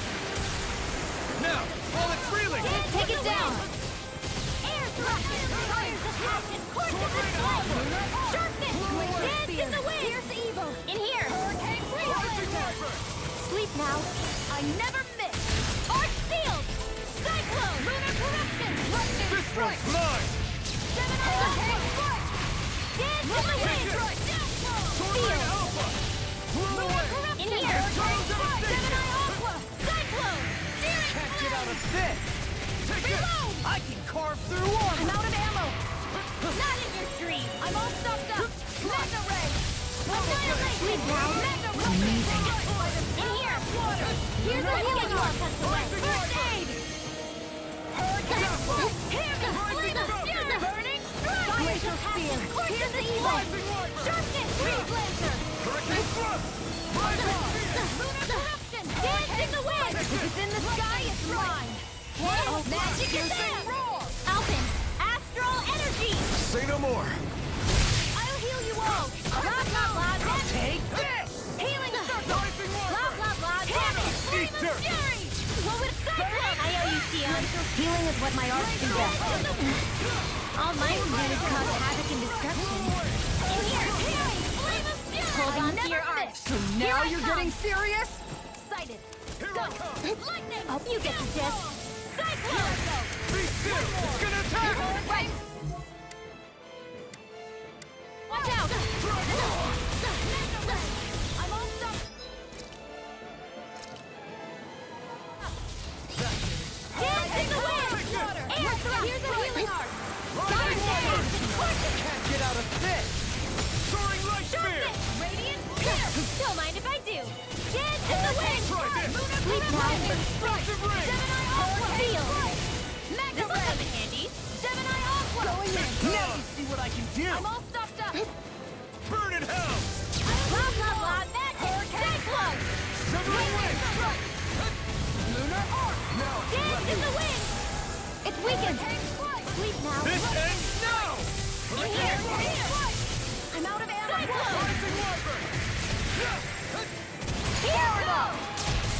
Sharpness! Dance in the wind! Here's evil! In here! Hurricane Sleep now! I never miss! Arch Field! Cyclone! Lunar Corruption! Lightning Strike! Mine! Hurricane Strike! Dance in the wind! Field! Lunar Corruption! In here! Gemini Aqua! Cyclone! Searing Can't get out of Flame! this! Reload! I can carve through armor! I'm out of ammo! Not in your dream! I'm all stuffed up! Mega Ray! Annihilate! Sleep now! Mega Ray! Amazing! In here! Water! Here's a healing you all tucked away! First aid! Hurricane! Hear me! Flame of Fury! Burning Strike! Glacial Spear! Here's the evil! Sharpness! Freeze Laser! Hurricane Thrust! Lunar Corruption! Dance in the wind! If it's in the sky, it's mine! Oh, magic is there! Alpin! Astral Energy! Say no more! I'll heal you all! Blah, blah, blah, Take this! Healing Circle! Blah, blah, blah, damage! Flame of Fury! What would Cyclone? I owe you, Sion. Healing is what my art can do. All my can do is cause havoc and destruction. In here, healing! Flame of Fury! Hold on to your art. So now you're getting serious? Sighted. Go! Lightning! Hope you get the gist. Cyclone! Be still! It's gonna attack! Right! Watch out! I'm all stuck. Dance in the wind! Air thrust! Here's a healing art! Can't get out of this! Soaring Light Spear! Radiant Spear! Don't mind if I do! Dance in the wind! Try this! Sleep now! Explosive Ray! Gemini Aqua! Field! Mega Ray! This'll come in handy! Gemini Aqua! Going in! Now you see what I can do! I'm all stuffed up! Burn in hell! Blah, blah, blah, magic! Cyclone! Several Wings! Lunar Arc! Dance in the wind! It's weakened! Sleep now! This ends now! In here! I'm out of ammo! Cyclone! Here we go!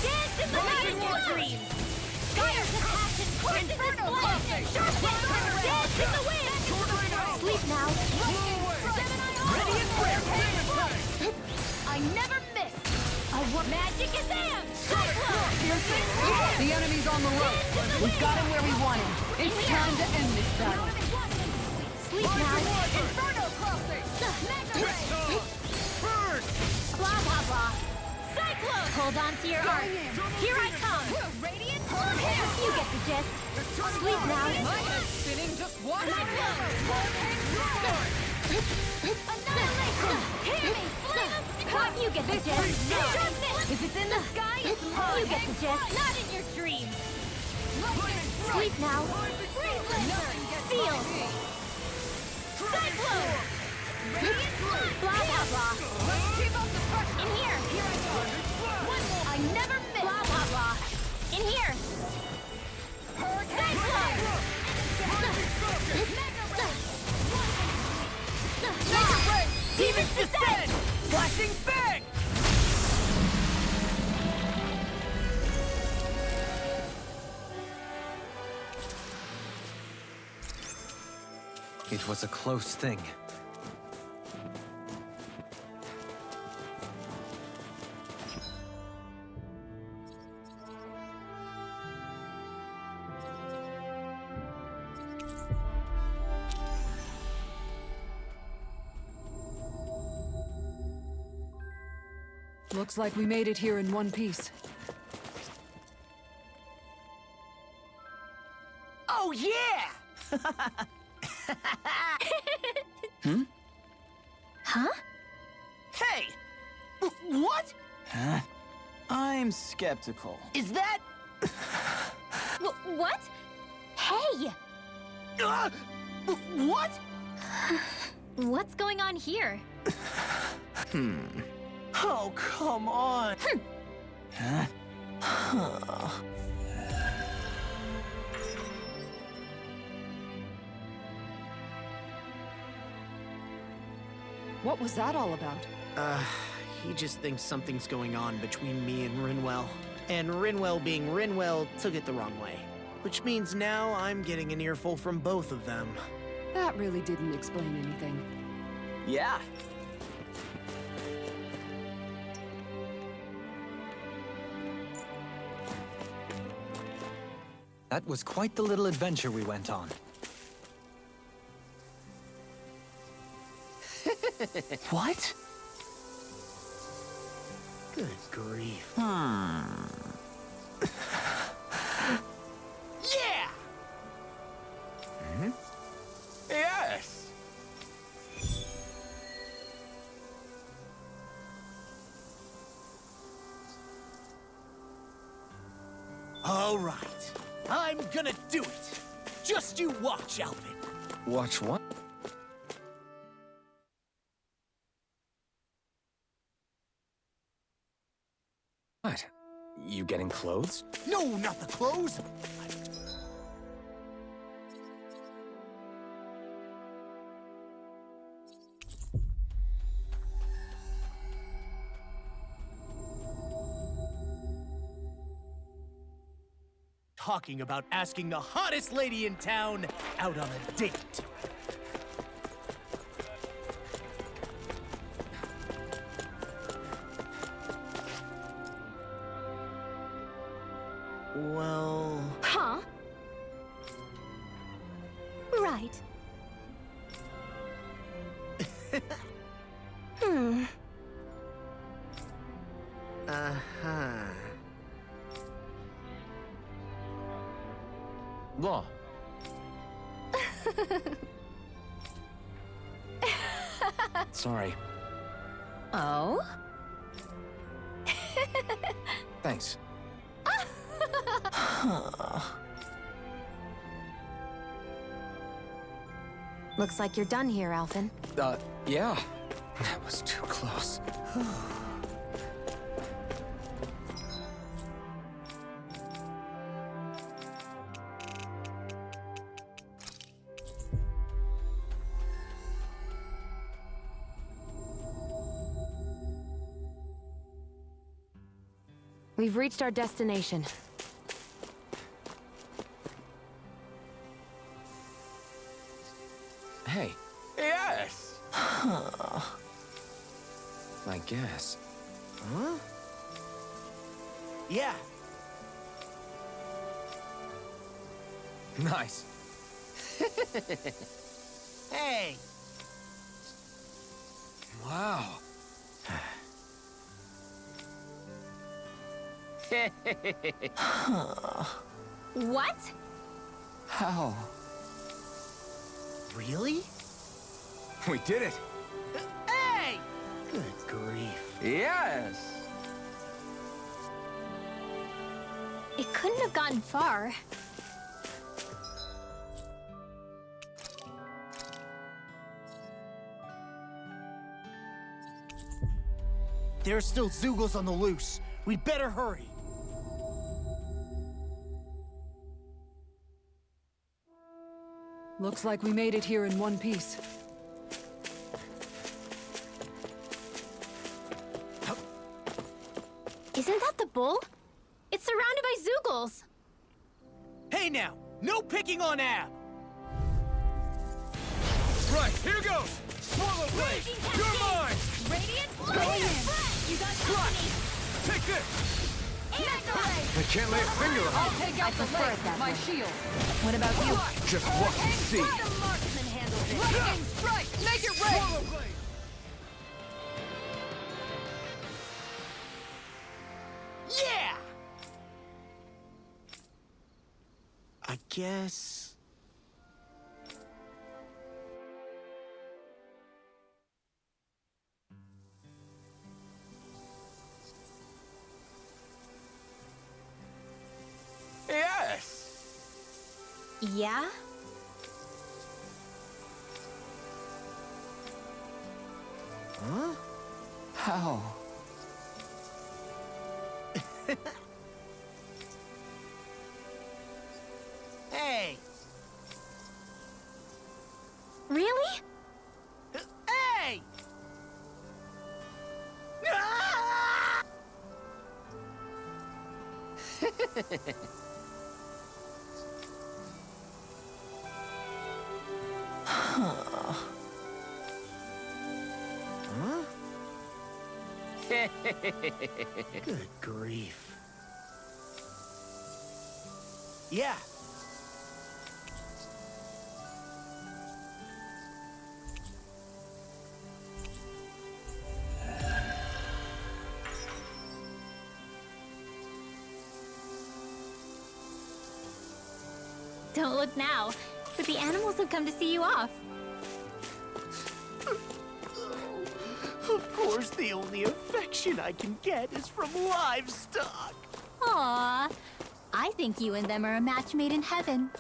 Dance in the wind! Dream! Fire's passion! Inferno Cluster! Sharpness! Dance in the wind! Sleep now! Gemini Radiant Flare! I never miss! I want magic is there! Cyclone! The enemy's on the road. We've got him where we want him. It's time to end this battle. Sleep now! Inferno Crossing! Mega Ray! Burn! Blah, blah, blah! Cyclone! Hold on to your art! Here I come! Radiant Here! You get the gist! Sleep now! My head's spinning just watching it. Annihilation! Hear me! Flame of Hope you get the gist! Sharpness! If it's in the sky, it's mine! You get the gist! Not in your dreams! Sleep now! Freeze Laser! Seal! Cyclone! Radiant Blah, blah, blah! Keep up the pressure! In here! Here I go! One more! I never miss! Blah, blah, blah! In here! Cyclone! Mega Ray! Demons descend! Flashing bang! It was a close thing. Looks like we made it here in one piece. Oh, yeah! Huh? Hey! What? Huh? I'm skeptical. Is that... What? Hey! What? What's going on here? Oh, come on. Huh? What was that all about? He just thinks something's going on between me and Rinwell. And Rinwell being Rinwell took it the wrong way. Which means now I'm getting an earful from both of them. That really didn't explain anything. Yeah. That was quite the little adventure we went on. What? Good grief. Hmm. Yeah! Yes! All right. I'm gonna do it. Just you watch, Alvin. Watch what? What? You getting clothes? No, not the clothes. Talking about asking the hottest lady in town out on a date. Well... Huh? Right. Uh-huh. Law. Sorry. Oh? Thanks. Looks like you're done here, Alvin. Yeah. That was too close. We've reached our destination. Hey, Yes! I guess. Huh? Yeah. Nice. Hey! Wow. What? How? Really? We did it! Hey! Good grief. Yes! It couldn't have gotten far. There are still Zoogles on the loose. We'd better hurry. Looks like we made it here in one piece. Isn't that the bull? It's surrounded by Zoogles. Hey now! No picking on Ab! Right, here goes! Swallow Blade! You're mine! Radiant Go Fire! in! You got Slash! company! Take this! Evacuate! I can't lay a finger on I'll it! take out the prefer leg it that with my way. shield. What about you? Just watch and see! The marksman handles it! Lightning strike! Make it rain! Swallow Blade! Yeah! I guess... Yes! Yeah? Huh? How? Hey! Really? Hey! Ah! Good grief. Yeah. Don't look now, but the animals have come to see you off. Of course, the only affection I can get is from livestock. Aww. I think you and them are a match made in heaven.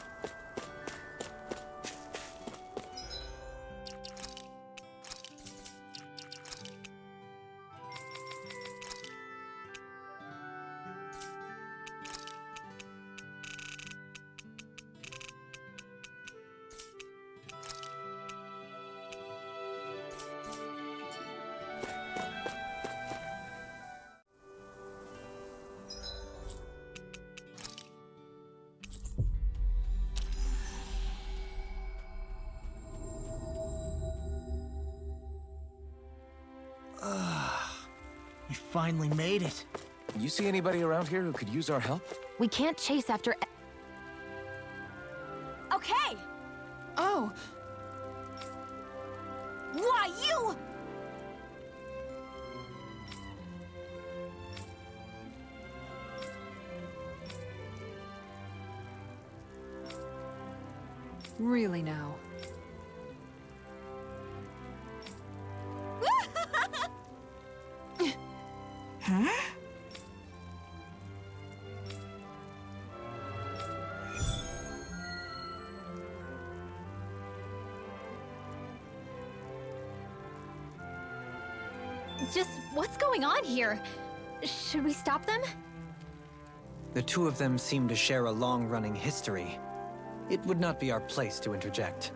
We finally made it. You see anybody around here who could use our help? We can't chase after... Okay! Oh, Why, you! Really now. Just what's going on here? Should we stop them? The two of them seem to share a long-running history. It would not be our place to interject.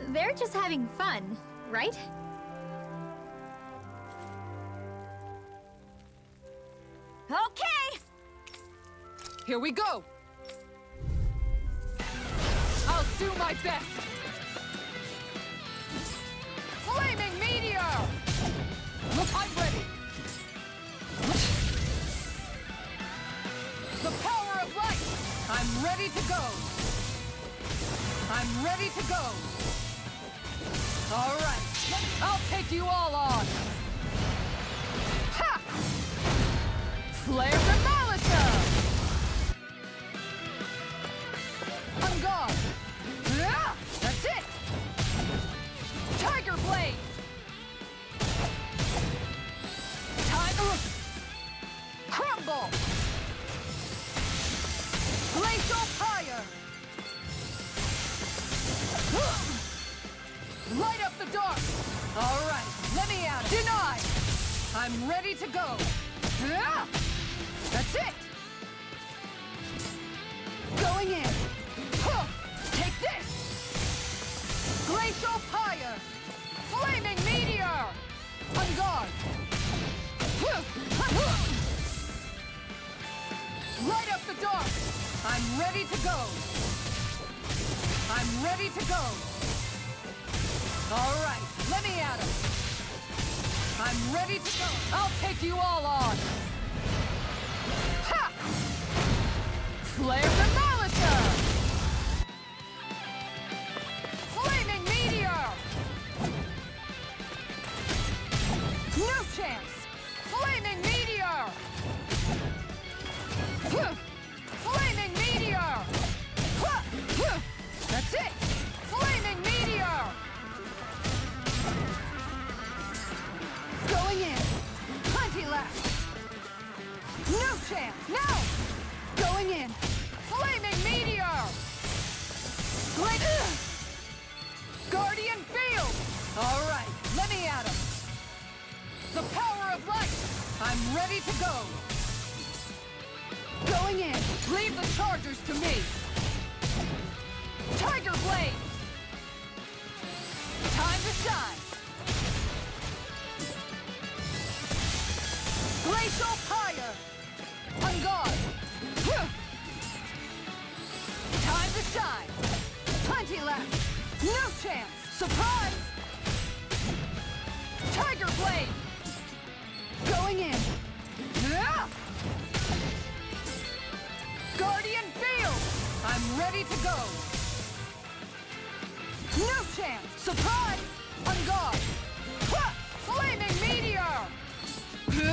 They're just having fun, right? Okay! here we go! I'll do my best! Flaming meteor! I'm ready! The power of light! I'm ready to go! I'm ready to go! All right, I'll take you all on! Ha! Flare Demolitor! On guard! Yeah! That's it! Tiger Blade! Time... Crumble! Glacial Fire! Light up the dark! All right, let me out. Deny! I'm ready to go. Ah! That's it! Going in. Huh! Take this! Glacial Fire! Flaming Meteor! On guard! Light up the dark! I'm ready to go! I'm ready to go! All right, let me at him! I'm ready to go! I'll take you all on! Ha! Flare Demolitor! Flaming Meteor! No chance! Flaming Meteor! Flaming Meteor! That's it! Flaming Meteor! Going in! Plenty left! No chance! Now! Going in! Flaming Meteor! Guardian Field! All right, let me at him! The power of light! I'm ready to go! Going in! Leave the chargers to me! Tiger Blade! Time to shine! Glacial Fire! On guard! Time to shine! Plenty left! No chance! Surprise! Tiger Blade! Going in! Yeah! Guardian Field! I'm ready to go! No chance! Surprise! On guard! Ha! Flaming Meteor!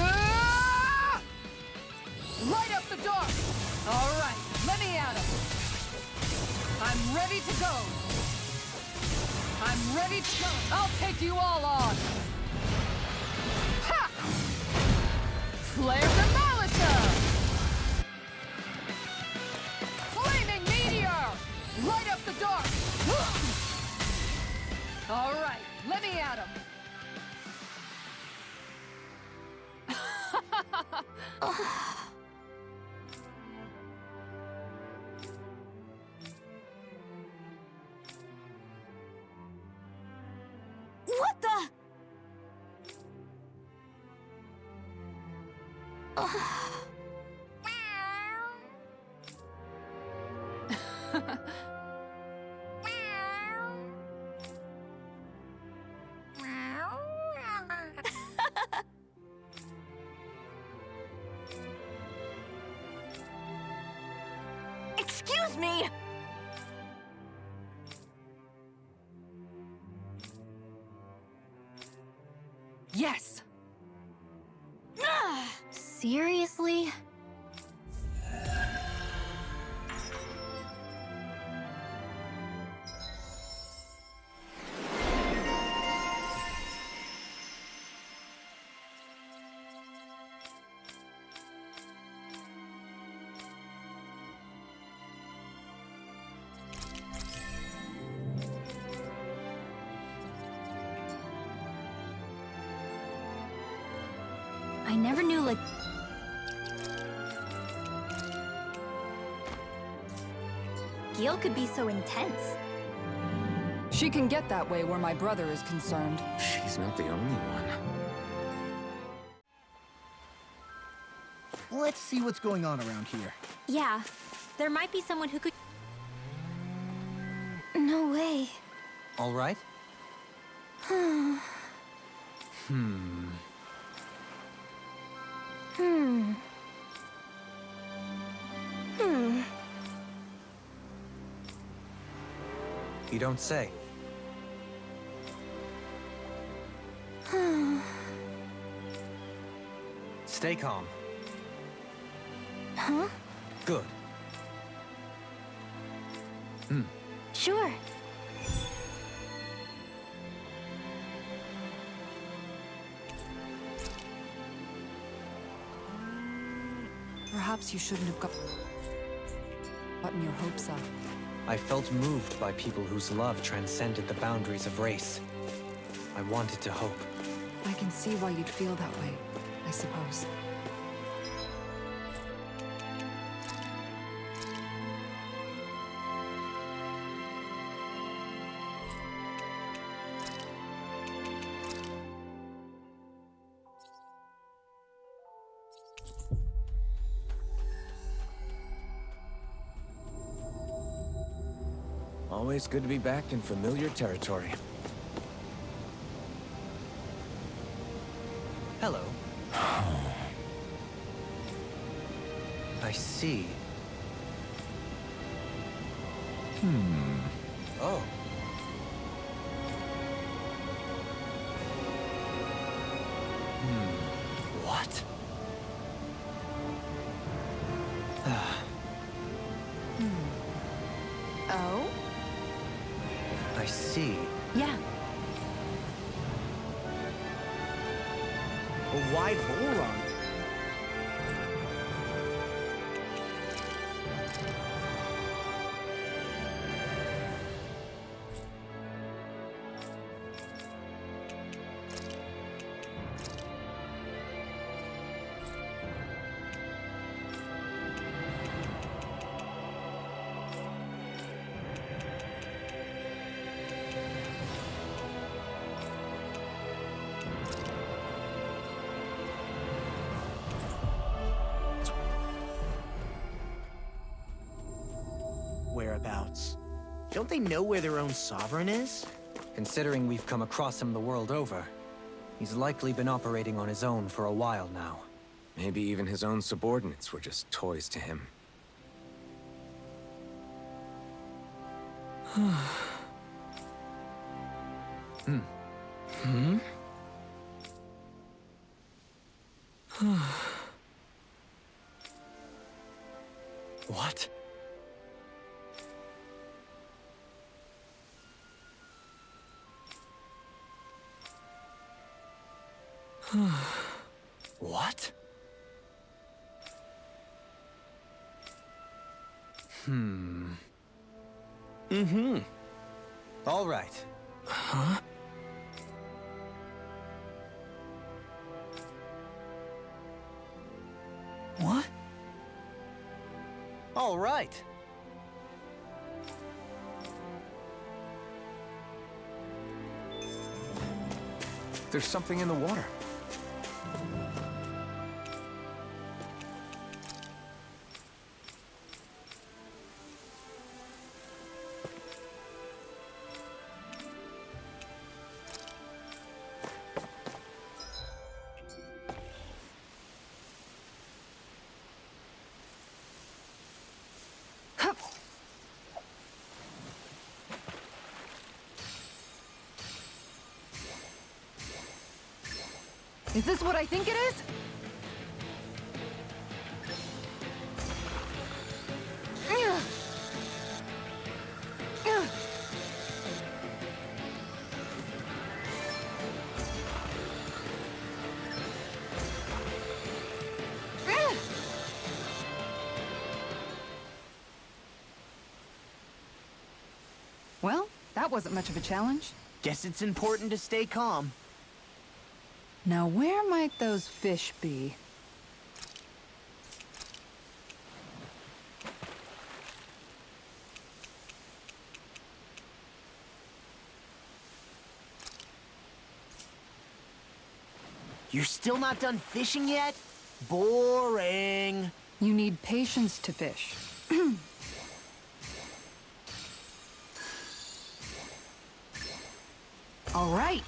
Ah! Light up the dark! All right, let me at him! I'm ready to go! I'm ready to go! I'll take you all on! Ha! Flare Demolisher! Flaming Meteor! Light up the dark! All right, let me at him! What the? Excuse me! Yes! Seriously? I never knew, like... Gil could be so intense. She can get that way where my brother is concerned. She's not the only one. Let's see what's going on around here. Yeah, there might be someone who could... No way. All right? You don't say. Stay calm. Huh? Good. Sure. Perhaps you shouldn't have gotten your hopes up. I felt moved by people whose love transcended the boundaries of race. I wanted to hope. I can see why you'd feel that way, I suppose. Always good to be back in familiar territory. Hello. I see. Oh. What? Oh? I see. Yeah. But why Volron? Whereabouts? Don't they know where their own sovereign is? Considering we've come across him the world over, he's likely been operating on his own for a while now. Maybe even his own subordinates were just toys to him. What? What? All right. Huh? What? All right. There's something in the water. Is this what I think it is? Well, that wasn't much of a challenge. Guess it's important to stay calm. Now where might those fish be? You're still not done fishing yet? Boring. You need patience to fish. All right.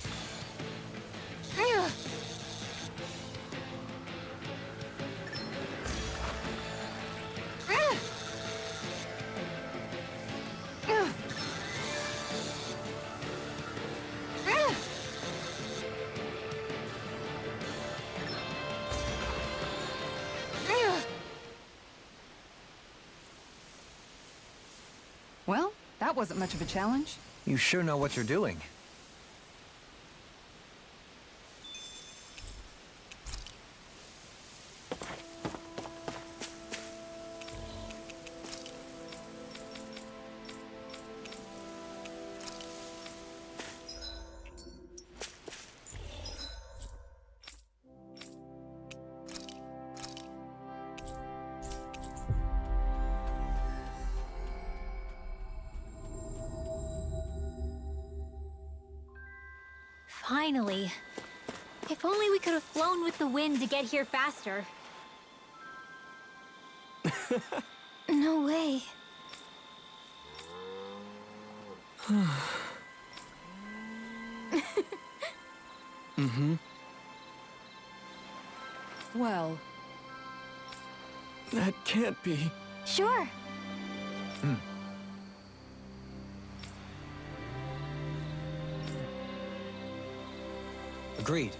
Well, that wasn't much of a challenge. You sure know what you're doing. Finally. If only we could have flown with the wind to get here faster. No way. Well, That can't be. Sure. Agreed.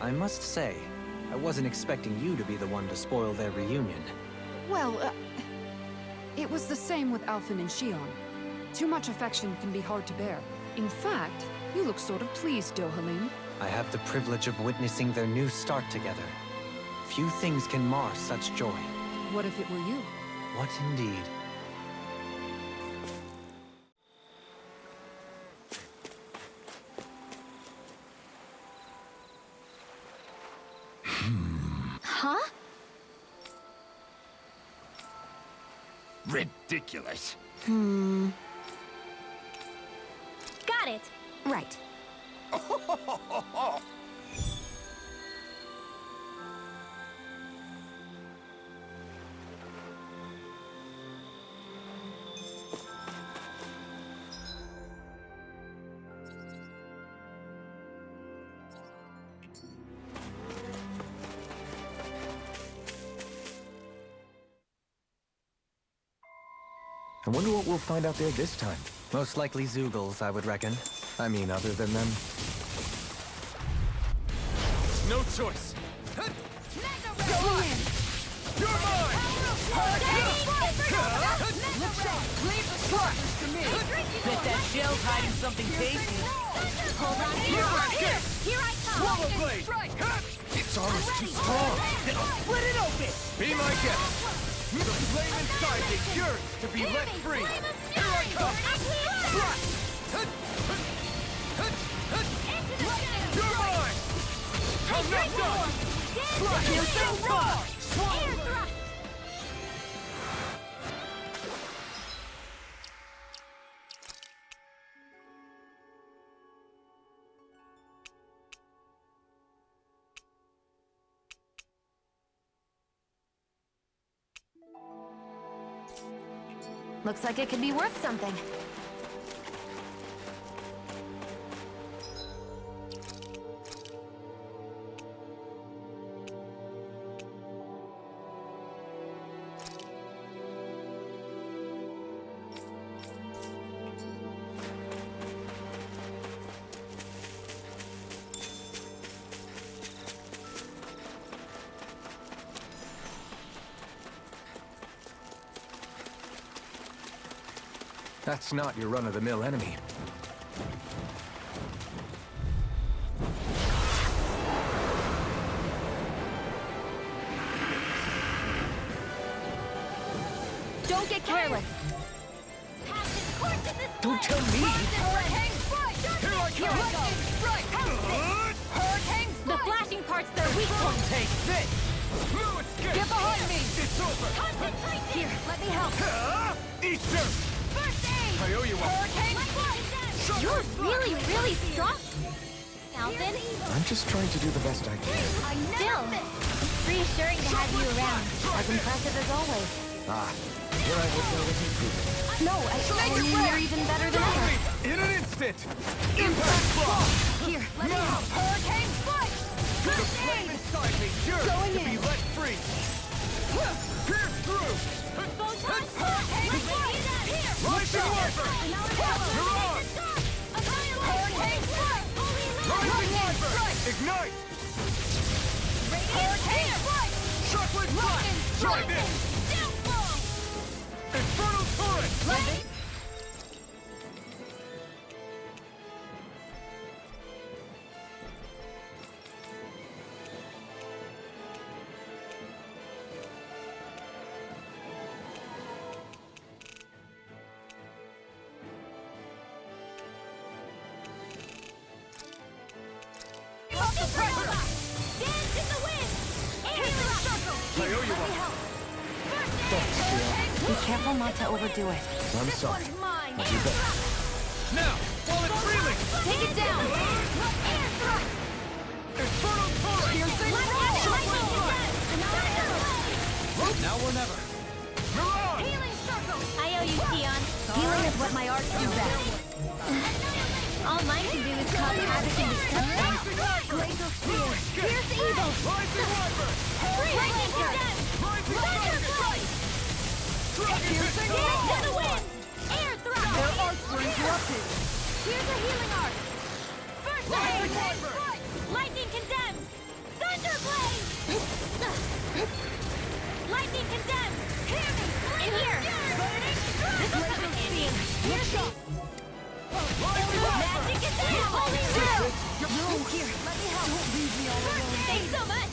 I must say, I wasn't expecting you to be the one to spoil their reunion. Well, it was the same with Alphen and Shion. Too much affection can be hard to bear. In fact, you look sort of pleased, Dohalim. I have the privilege of witnessing their new start together. Few things can mar such joy. What if it were you? What indeed? Huh? Ridiculous. Got it. Right. I wonder what we'll find out there this time. Most likely Zoogles, I would reckon. I mean, other than them. No choice. Go in! You're mine! Bet that shell's hiding something tasty. Hold on to your heart. Here I come! Swallow blade! Its arm is too strong. Then I'll split it open! Be my guest! The flame inside me yearns to be let free! Here I come! Thrust! You're mine! I'm not done! Thrust! You're so far! Air thrust! Looks like it could be worth something. That's not your run-of-the-mill enemy. Don't get careless. Don't tell me! The flashing part's their weak point. Take this! Get behind me! It's over! Here, let me help. Eat dirt! I owe you one! You're really, really strong. Alvin? I'm just trying to do the best I can. Still, it's reassuring to have you around. As impressive as always. Ah, here I would know was improving. No, I mean you're even better than ever. In an instant! Impact block! Here, let me help. Hurricane strike! The flame inside me yearns Going to be in. let free! Pierce through! Rising Wyvern! You're on! Hurricane strike! Rising Wyvern! Ignite! Hurricane strike! Chocolate blast! Try this! Infernal turret! Ready? Dance in the wind! Healing circle! I owe you one. Be careful not to overdo it. I'm sorry. Mine! I'll do better. Now, while it's reeling! Take it down! Air thrust! Infernal turret! Now or never. You're on! Healing circle! I owe you, Tion. Healing is what my art do best. All mine can do is cause havoc and destruction. Glacial spear! Pierce evil! Rising Wyvern! Lightning condemn! Rising Thunder Dragon! blade! Piercing Dance in the wind! Air thrust! Their arts were interrupted! Here's a healing art! First Rising aid! Wyvern! Lightning condemns! Thunder blade! Lightning condemns! Hear me! In here! This will come in handy. Here's up! Magic condemns! Holy row! No, here, let me help. Don't leave me all alone. Thanks so much!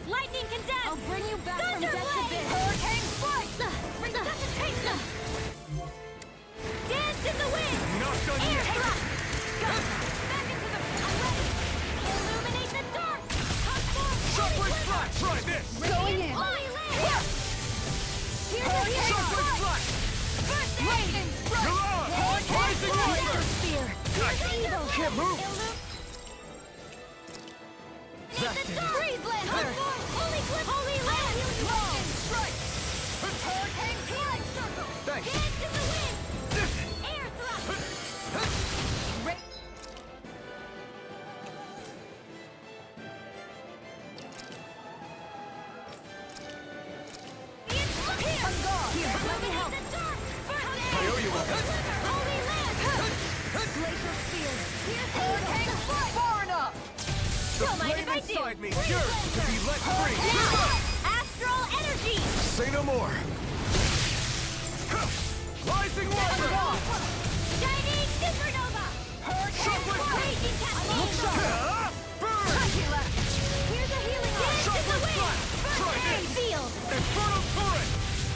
Lightning condemns! I'll bring you back from Thunder death's blade! abyss. Hurricane strike! Resuscitation! Dance in the wind! Not done Air yet! thrust! Go! Back into the... I'm ready! Illuminate the dark! Shockwave flash! Try this! Going in. Here's a healing Shockwave art! flash! First aid! You're on! Rising Wyvern! Spear! Here's can't move! Freeze Lancer! Holy Clip! Holy Land! Long Strike! Hurricane Healing Circle! Thanks. Get into the wind! Air Thrust! Here, let me help! I owe you one. Holy Land! Glacial Spear! Here's Hurricane Strike! Far enough! The Don't mind if flame I do. inside me yearns to be let free! Astral Energy! Say no more! Rising Water! Shining Supernova! Shockwave! Raging Cascade! Burn! Here's a healing arm! Get in the wind! Try First aid this. field! Infernal Torrent!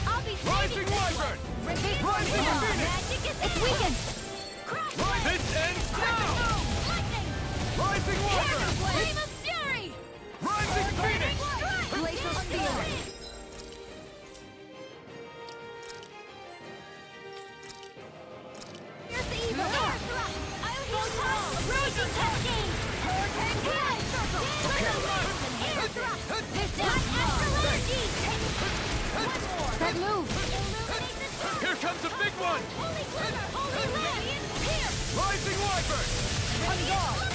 I'll be saving Rising this Wyvern! one! Radiant Rising Field! Phoenix! Magic is it's weakened! Crash Blade! This ends now! Lightning! Rising Water! Flame of Fury! Rising Phoenix! Glacial Spear! Here's the evil! Air Thrust! I'll heal you! Raging Cascade! Hurricane Healing Circle! Air Thrust! This is Astral Energy! One more! That move! Illuminate the dark! Here comes a big one! Holy Glimmer! Holy Land! Here! Rising Wyvern!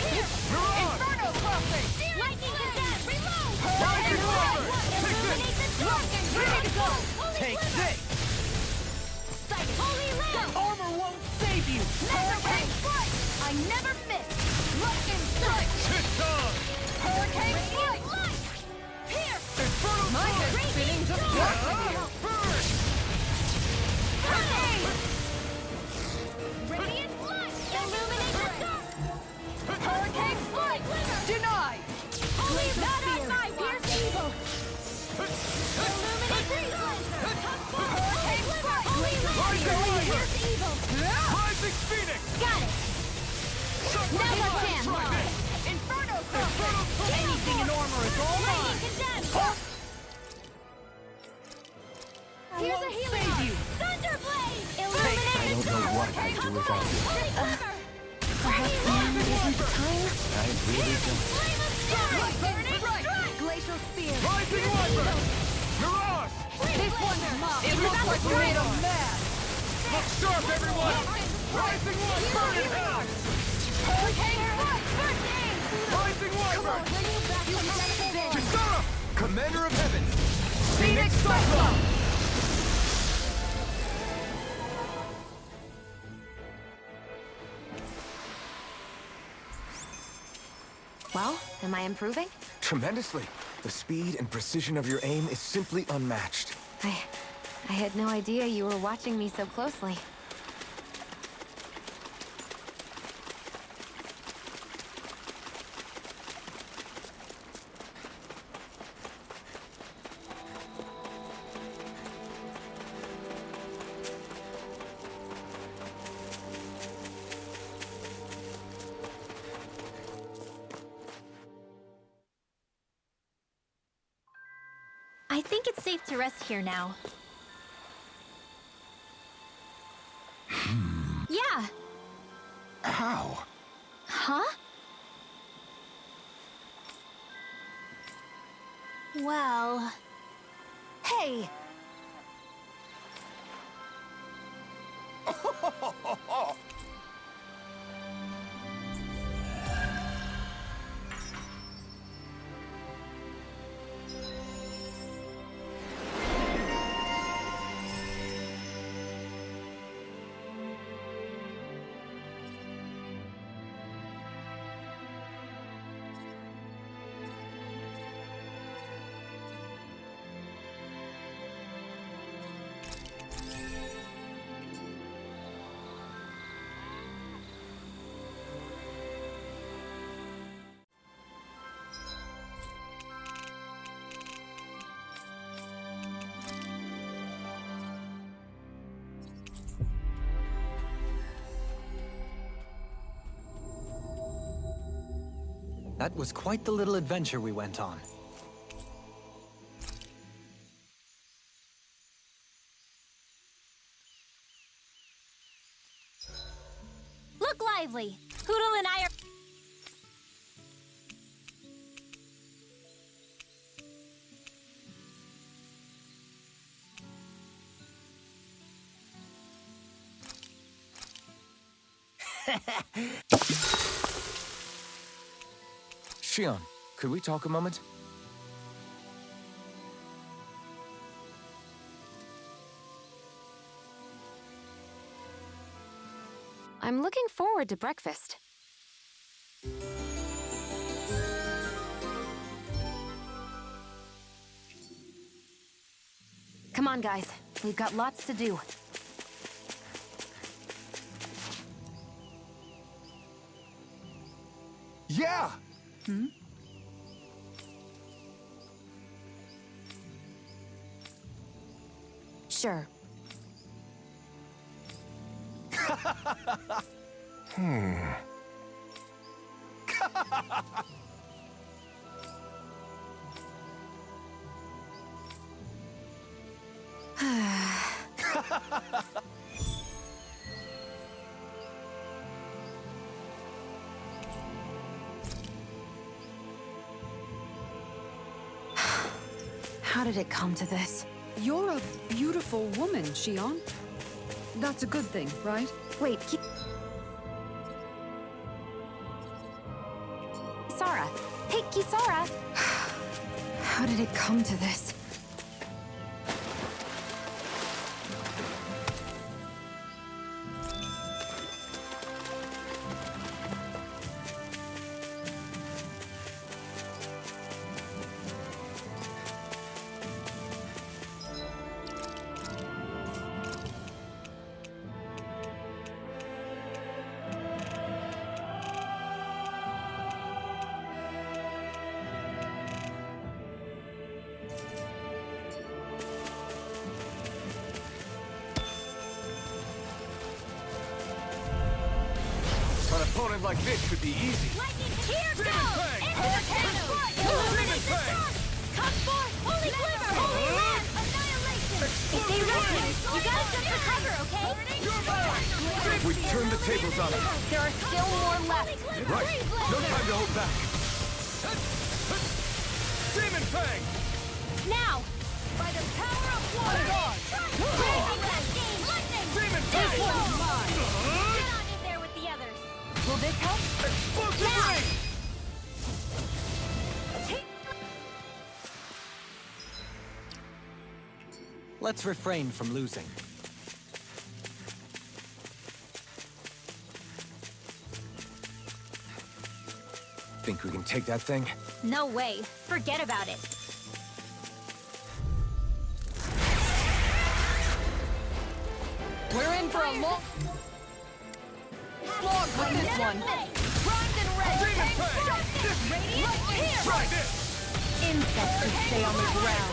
Here! Mirage! Inferno Crossing! Lightning Gazette! Reload! Rising Wyvern! Take this! Illuminate the dark! Ready to go! Holy Take Glimmer! this! Sight! Holy Land! Armor won't save you! Hurricane Strike! I never miss! Lightning Strike! Titan! Hurricane Strike! Here! Infernal My Torrent! head's spinning just Burn! Radiant Light! Illuminate the dark! Hurricane Strike! Denied! Holy Not on my watch! Here's evil! Illuminate the dark! Hurricane Strike! Holy Rising Land! Wyvern! Here's evil! Rising Phoenix! Got it! Now let's jam! Try this! Inferno Infernal Crossing! Torrent! Anything in armor is all mine! Here's a healing arm! Thunderblade! Illuminate I don't know what I'd do without you. Holy Glimmer! Perhaps now isn't the time? I really don't. Flame of Fury! Burning Strike! Glacial Spear! Rising Wyvern! Mirage! This one's mine! It looks like we made a mess! Look sharp, everyone! Rising Wyvern in half! Hurricane Strike! First aid! Rising Wyvern! Bring you back to the Kisara! Commander of Heaven! Phoenix Cyclone! Well, am I improving? Tremendously. The speed and precision of your aim is simply unmatched. I had no idea you were watching me so closely. I think it's safe to rest here now. Yeah. How? Huh? Well... Hey! That was quite the little adventure we went on. Look lively! Poodle and I are... Shion, could we talk a moment? I'm looking forward to breakfast. Come on, guys. We've got lots to do. Yeah! Sure. How did it come to this? You're a beautiful woman, Shion. That's a good thing, right? Wait, Kisara. Hey, Kisara! How did it come to this? An opponent like this should be easy. Lightning, here Demon goes! Fang! Into the candle! Illuminate the Fang! sun! Come forth! Holy quiver! Holy land! Annihilation! If they rush you, you gotta jump for cover, okay? We've turned the tables on them. There are still more left. Right. No time to hold back. Demon Fang! Now! By the power of water! Lightning! Demon This Fang! one's mine! Get on in there with the others! Will this help? Explosive ring! Let's refrain from losing. Think we can take that thing? No way. Forget about it. We're in for a long slog with this one. Primed and ready! Demon Fang! Radiant here! Try this! Insects should stay on the ground.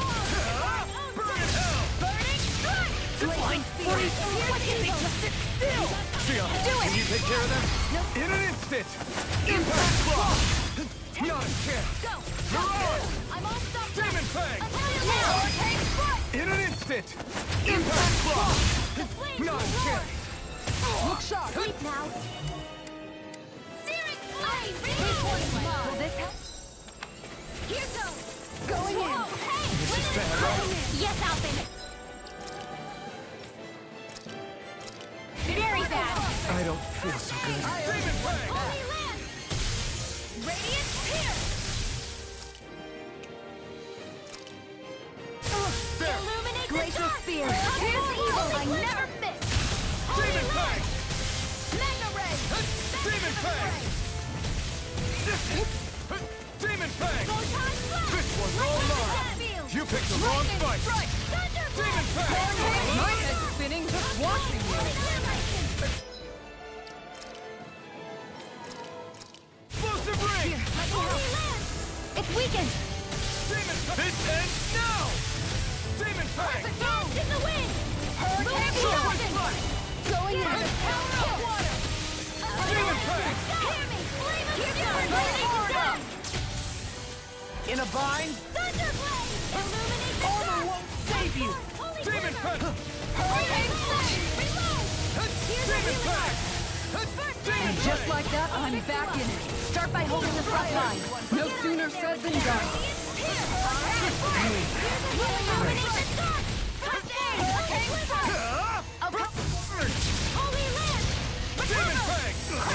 Burn in hell! Burning strike! Divine freeze! Why can't they just sit still? Shion, can you take care of them? In an instant! Impact block! Not a chance! Go! Mirage! I'm all stopped! Demon Fang! Hurricane strike! In an instant! Impact block! The flames Not a will roar! chance! Look sharp. Sleep now! Searing flame! Will this help? Here goes! Going in. Hey! This is bad, right? Yes, Alvin! Very bad! I don't feel so good. Demon Fang! Holy land! Radiant here! There! Illuminate the Glacial dark! spear. Here's the evil I never miss! Demon Fang! Mega ray! Demon Fang! Demon Fang! Photon blast! This one's all mine! You picked the wrong fight! Demon Fang! My head's spinning just watching you. Explosive ring! It's weakened! Demon Fang! This ends now! Demon Fang! Blast in the wind! Hurricane Super strike! Going in! Power of water! Demon Fang! Hear me! Flame of fury! Burning sun! In a bind? Thunderblade! Illuminate the Armor dark! won't save you! Holy Demon quiver! Fang! Hurricane flame! Reload! Here's a Demon healing Fang! Demon And just like that, I'm back in it. Start by holding the front line. No sooner said than done. Holy land! Demon Fang!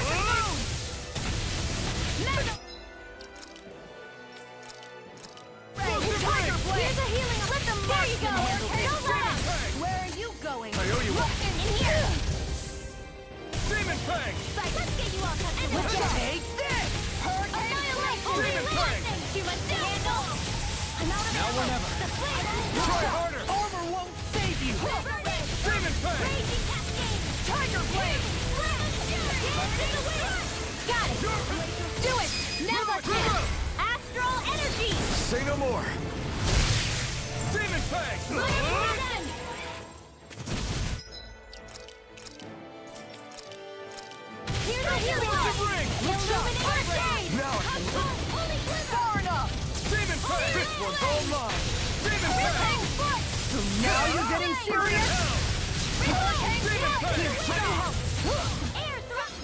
Now or never. Try harder! Armor won't save you! Demon Fang! Raging Cascade! Tiger Blade! Got it! Do it! Now let's hit! Astral Energy! Say no more. Demon Fang! Here's a healing arm! Illuminate Arcade! Now I can look. Far enough! Demon Fang! This one's all mine! Demon Fang! So now you're getting serious? Demon Fang! Air thrust!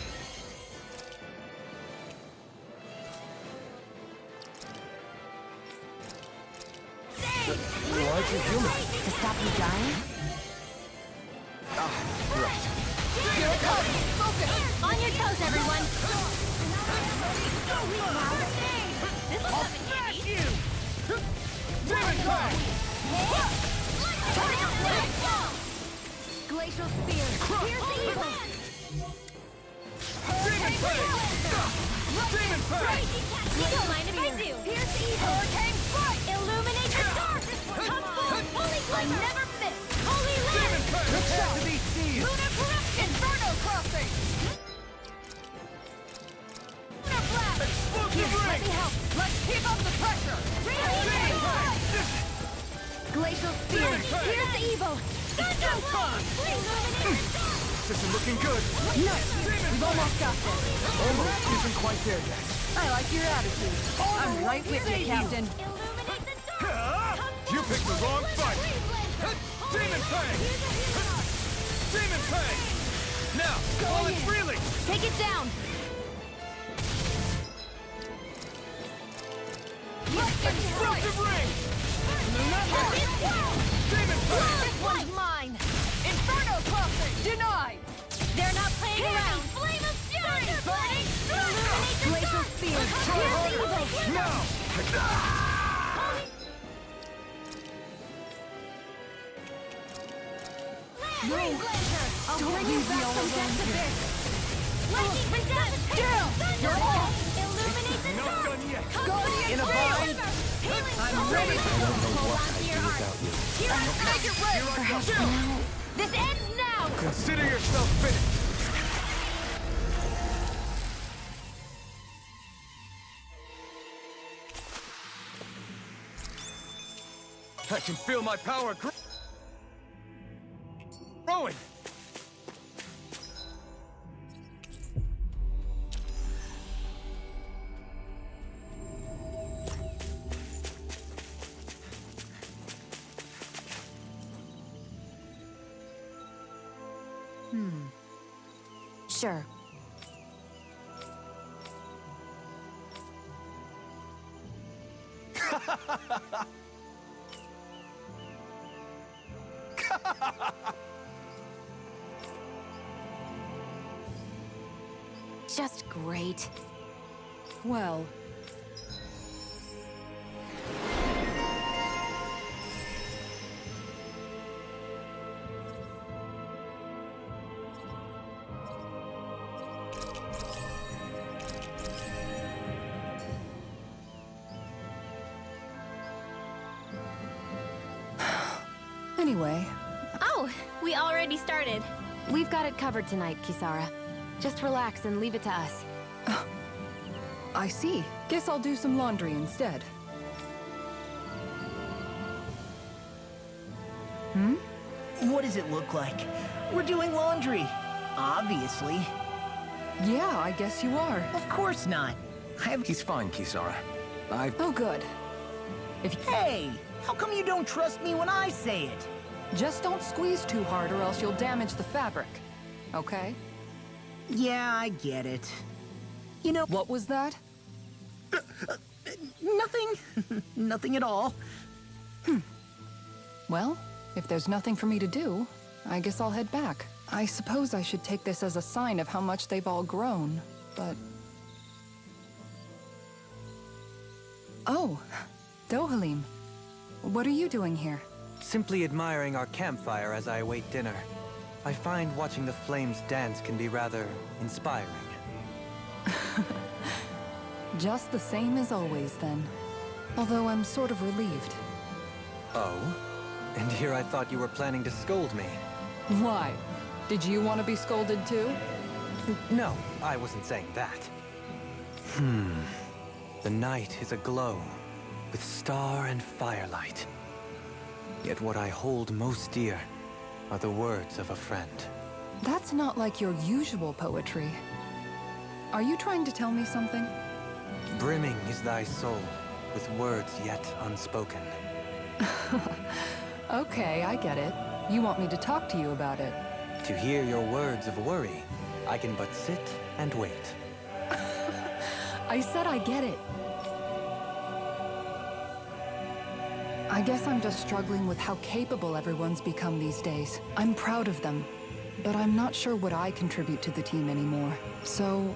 Why'd you human? To stop you dying? Right. Here it comes! Focus! On your toes, everyone! This is something handy! Demon Fang! Glacial Spear! Here's the evil! Demon Fang! Demon Fang! You don't mind if I do! Here's the evil! Hurricane Strike! Illuminate the dark! Come full! Holy I never miss! Holy Demon Land! Fang! To be seen! Lunar Corruption! Inferno Crossing! Lunar Blast! Explosive Let Ring! me help! Let's keep up the pressure! Demon Fang! Glacial Spear! Demon Fang! Here's the evil! Thunder Blast! Illuminate the dark! This isn't looking good! Nice! We've almost got this. Almost isn't quite there yet. I like your attitude. I'm right with you, Captain. Illuminate the dark! You picked the wrong fight! Demon Fang! Demon Fang! Now, call it freely! Take it down! Explosive Ring! Demon Fang! This one's mine! Inferno Crossing! Denied! They're not playing around! Flame of Fury! Burning! Illuminate the Glacial dark! Spear! Try harder! Now! Ring Glacier! I'll Don't bring you leave me back all from alone death to here. this! Lightning Resistance! Thunder Wall! Illuminate the Not dark! done yet! Guardian In a Flame! bind? Healing I'm Soul! ready. Hold on to your heart! Here I come! Here I come! This ends now! Consider yourself finished! I can feel my power growing! Sure. Just great. Well, anyway, Oh, we already started. We've got it covered tonight, Kisara. Just relax and leave it to us. I see. Guess I'll do some laundry instead. What does it look like? We're doing laundry. Obviously. Yeah, I guess you are. Of course not. I have... He's fine, Kisara. Oh, good. Hey! How come you don't trust me when I say it? Just don't squeeze too hard or else you'll damage the fabric. Okay? Yeah, I get it. You know... What was that? Nothing. Nothing at all. Well, if there's nothing for me to do, I guess I'll head back. I suppose I should take this as a sign of how much they've all grown, but... Oh, Dohalim. What are you doing here? Simply admiring our campfire as I await dinner. I find watching the flames dance can be rather inspiring. Just the same as always, then. Although I'm sort of relieved. Oh? And here I thought you were planning to scold me. Why? Did you want to be scolded too? No, I wasn't saying that. The night is aglow with star and firelight. Yet what I hold most dear are the words of a friend. That's not like your usual poetry. Are you trying to tell me something? Brimming is thy soul with words yet unspoken. Okay, I get it. You want me to talk to you about it. To hear your words of worry, I can but sit and wait. I said I get it. I guess I'm just struggling with how capable everyone's become these days. I'm proud of them, but I'm not sure what I contribute to the team anymore. So...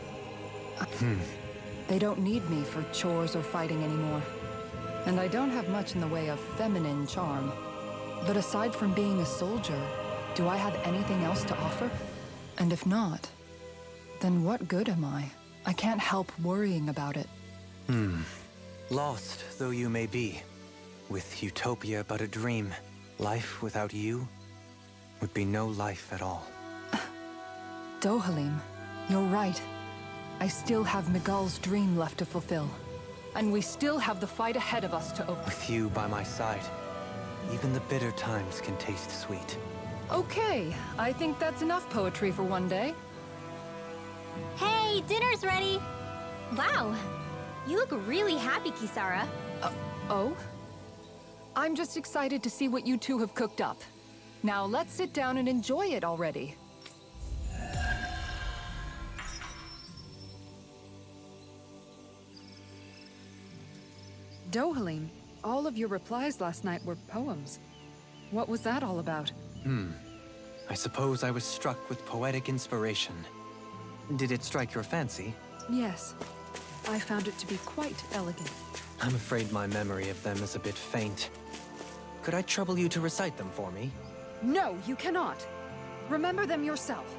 They don't need me for chores or fighting anymore. And I don't have much in the way of feminine charm. But aside from being a soldier, do I have anything else to offer? And if not, then what good am I? I can't help worrying about it. Lost though you may be, with utopia but a dream, life without you would be no life at all. Dohalim, you're right. I still have Miguel's dream left to fulfill. And we still have the fight ahead of us to open. With you by my side, even the bitter times can taste sweet. Okay, I think that's enough poetry for one day. Hey, dinner's ready! Wow, you look really happy, Kisara. Oh? I'm just excited to see what you two have cooked up. Now let's sit down and enjoy it already. Dohalim, all of your replies last night were poems. What was that all about? I suppose I was struck with poetic inspiration. Did it strike your fancy? Yes. I found it to be quite elegant. I'm afraid my memory of them is a bit faint. Could I trouble you to recite them for me? No, you cannot. Remember them yourself.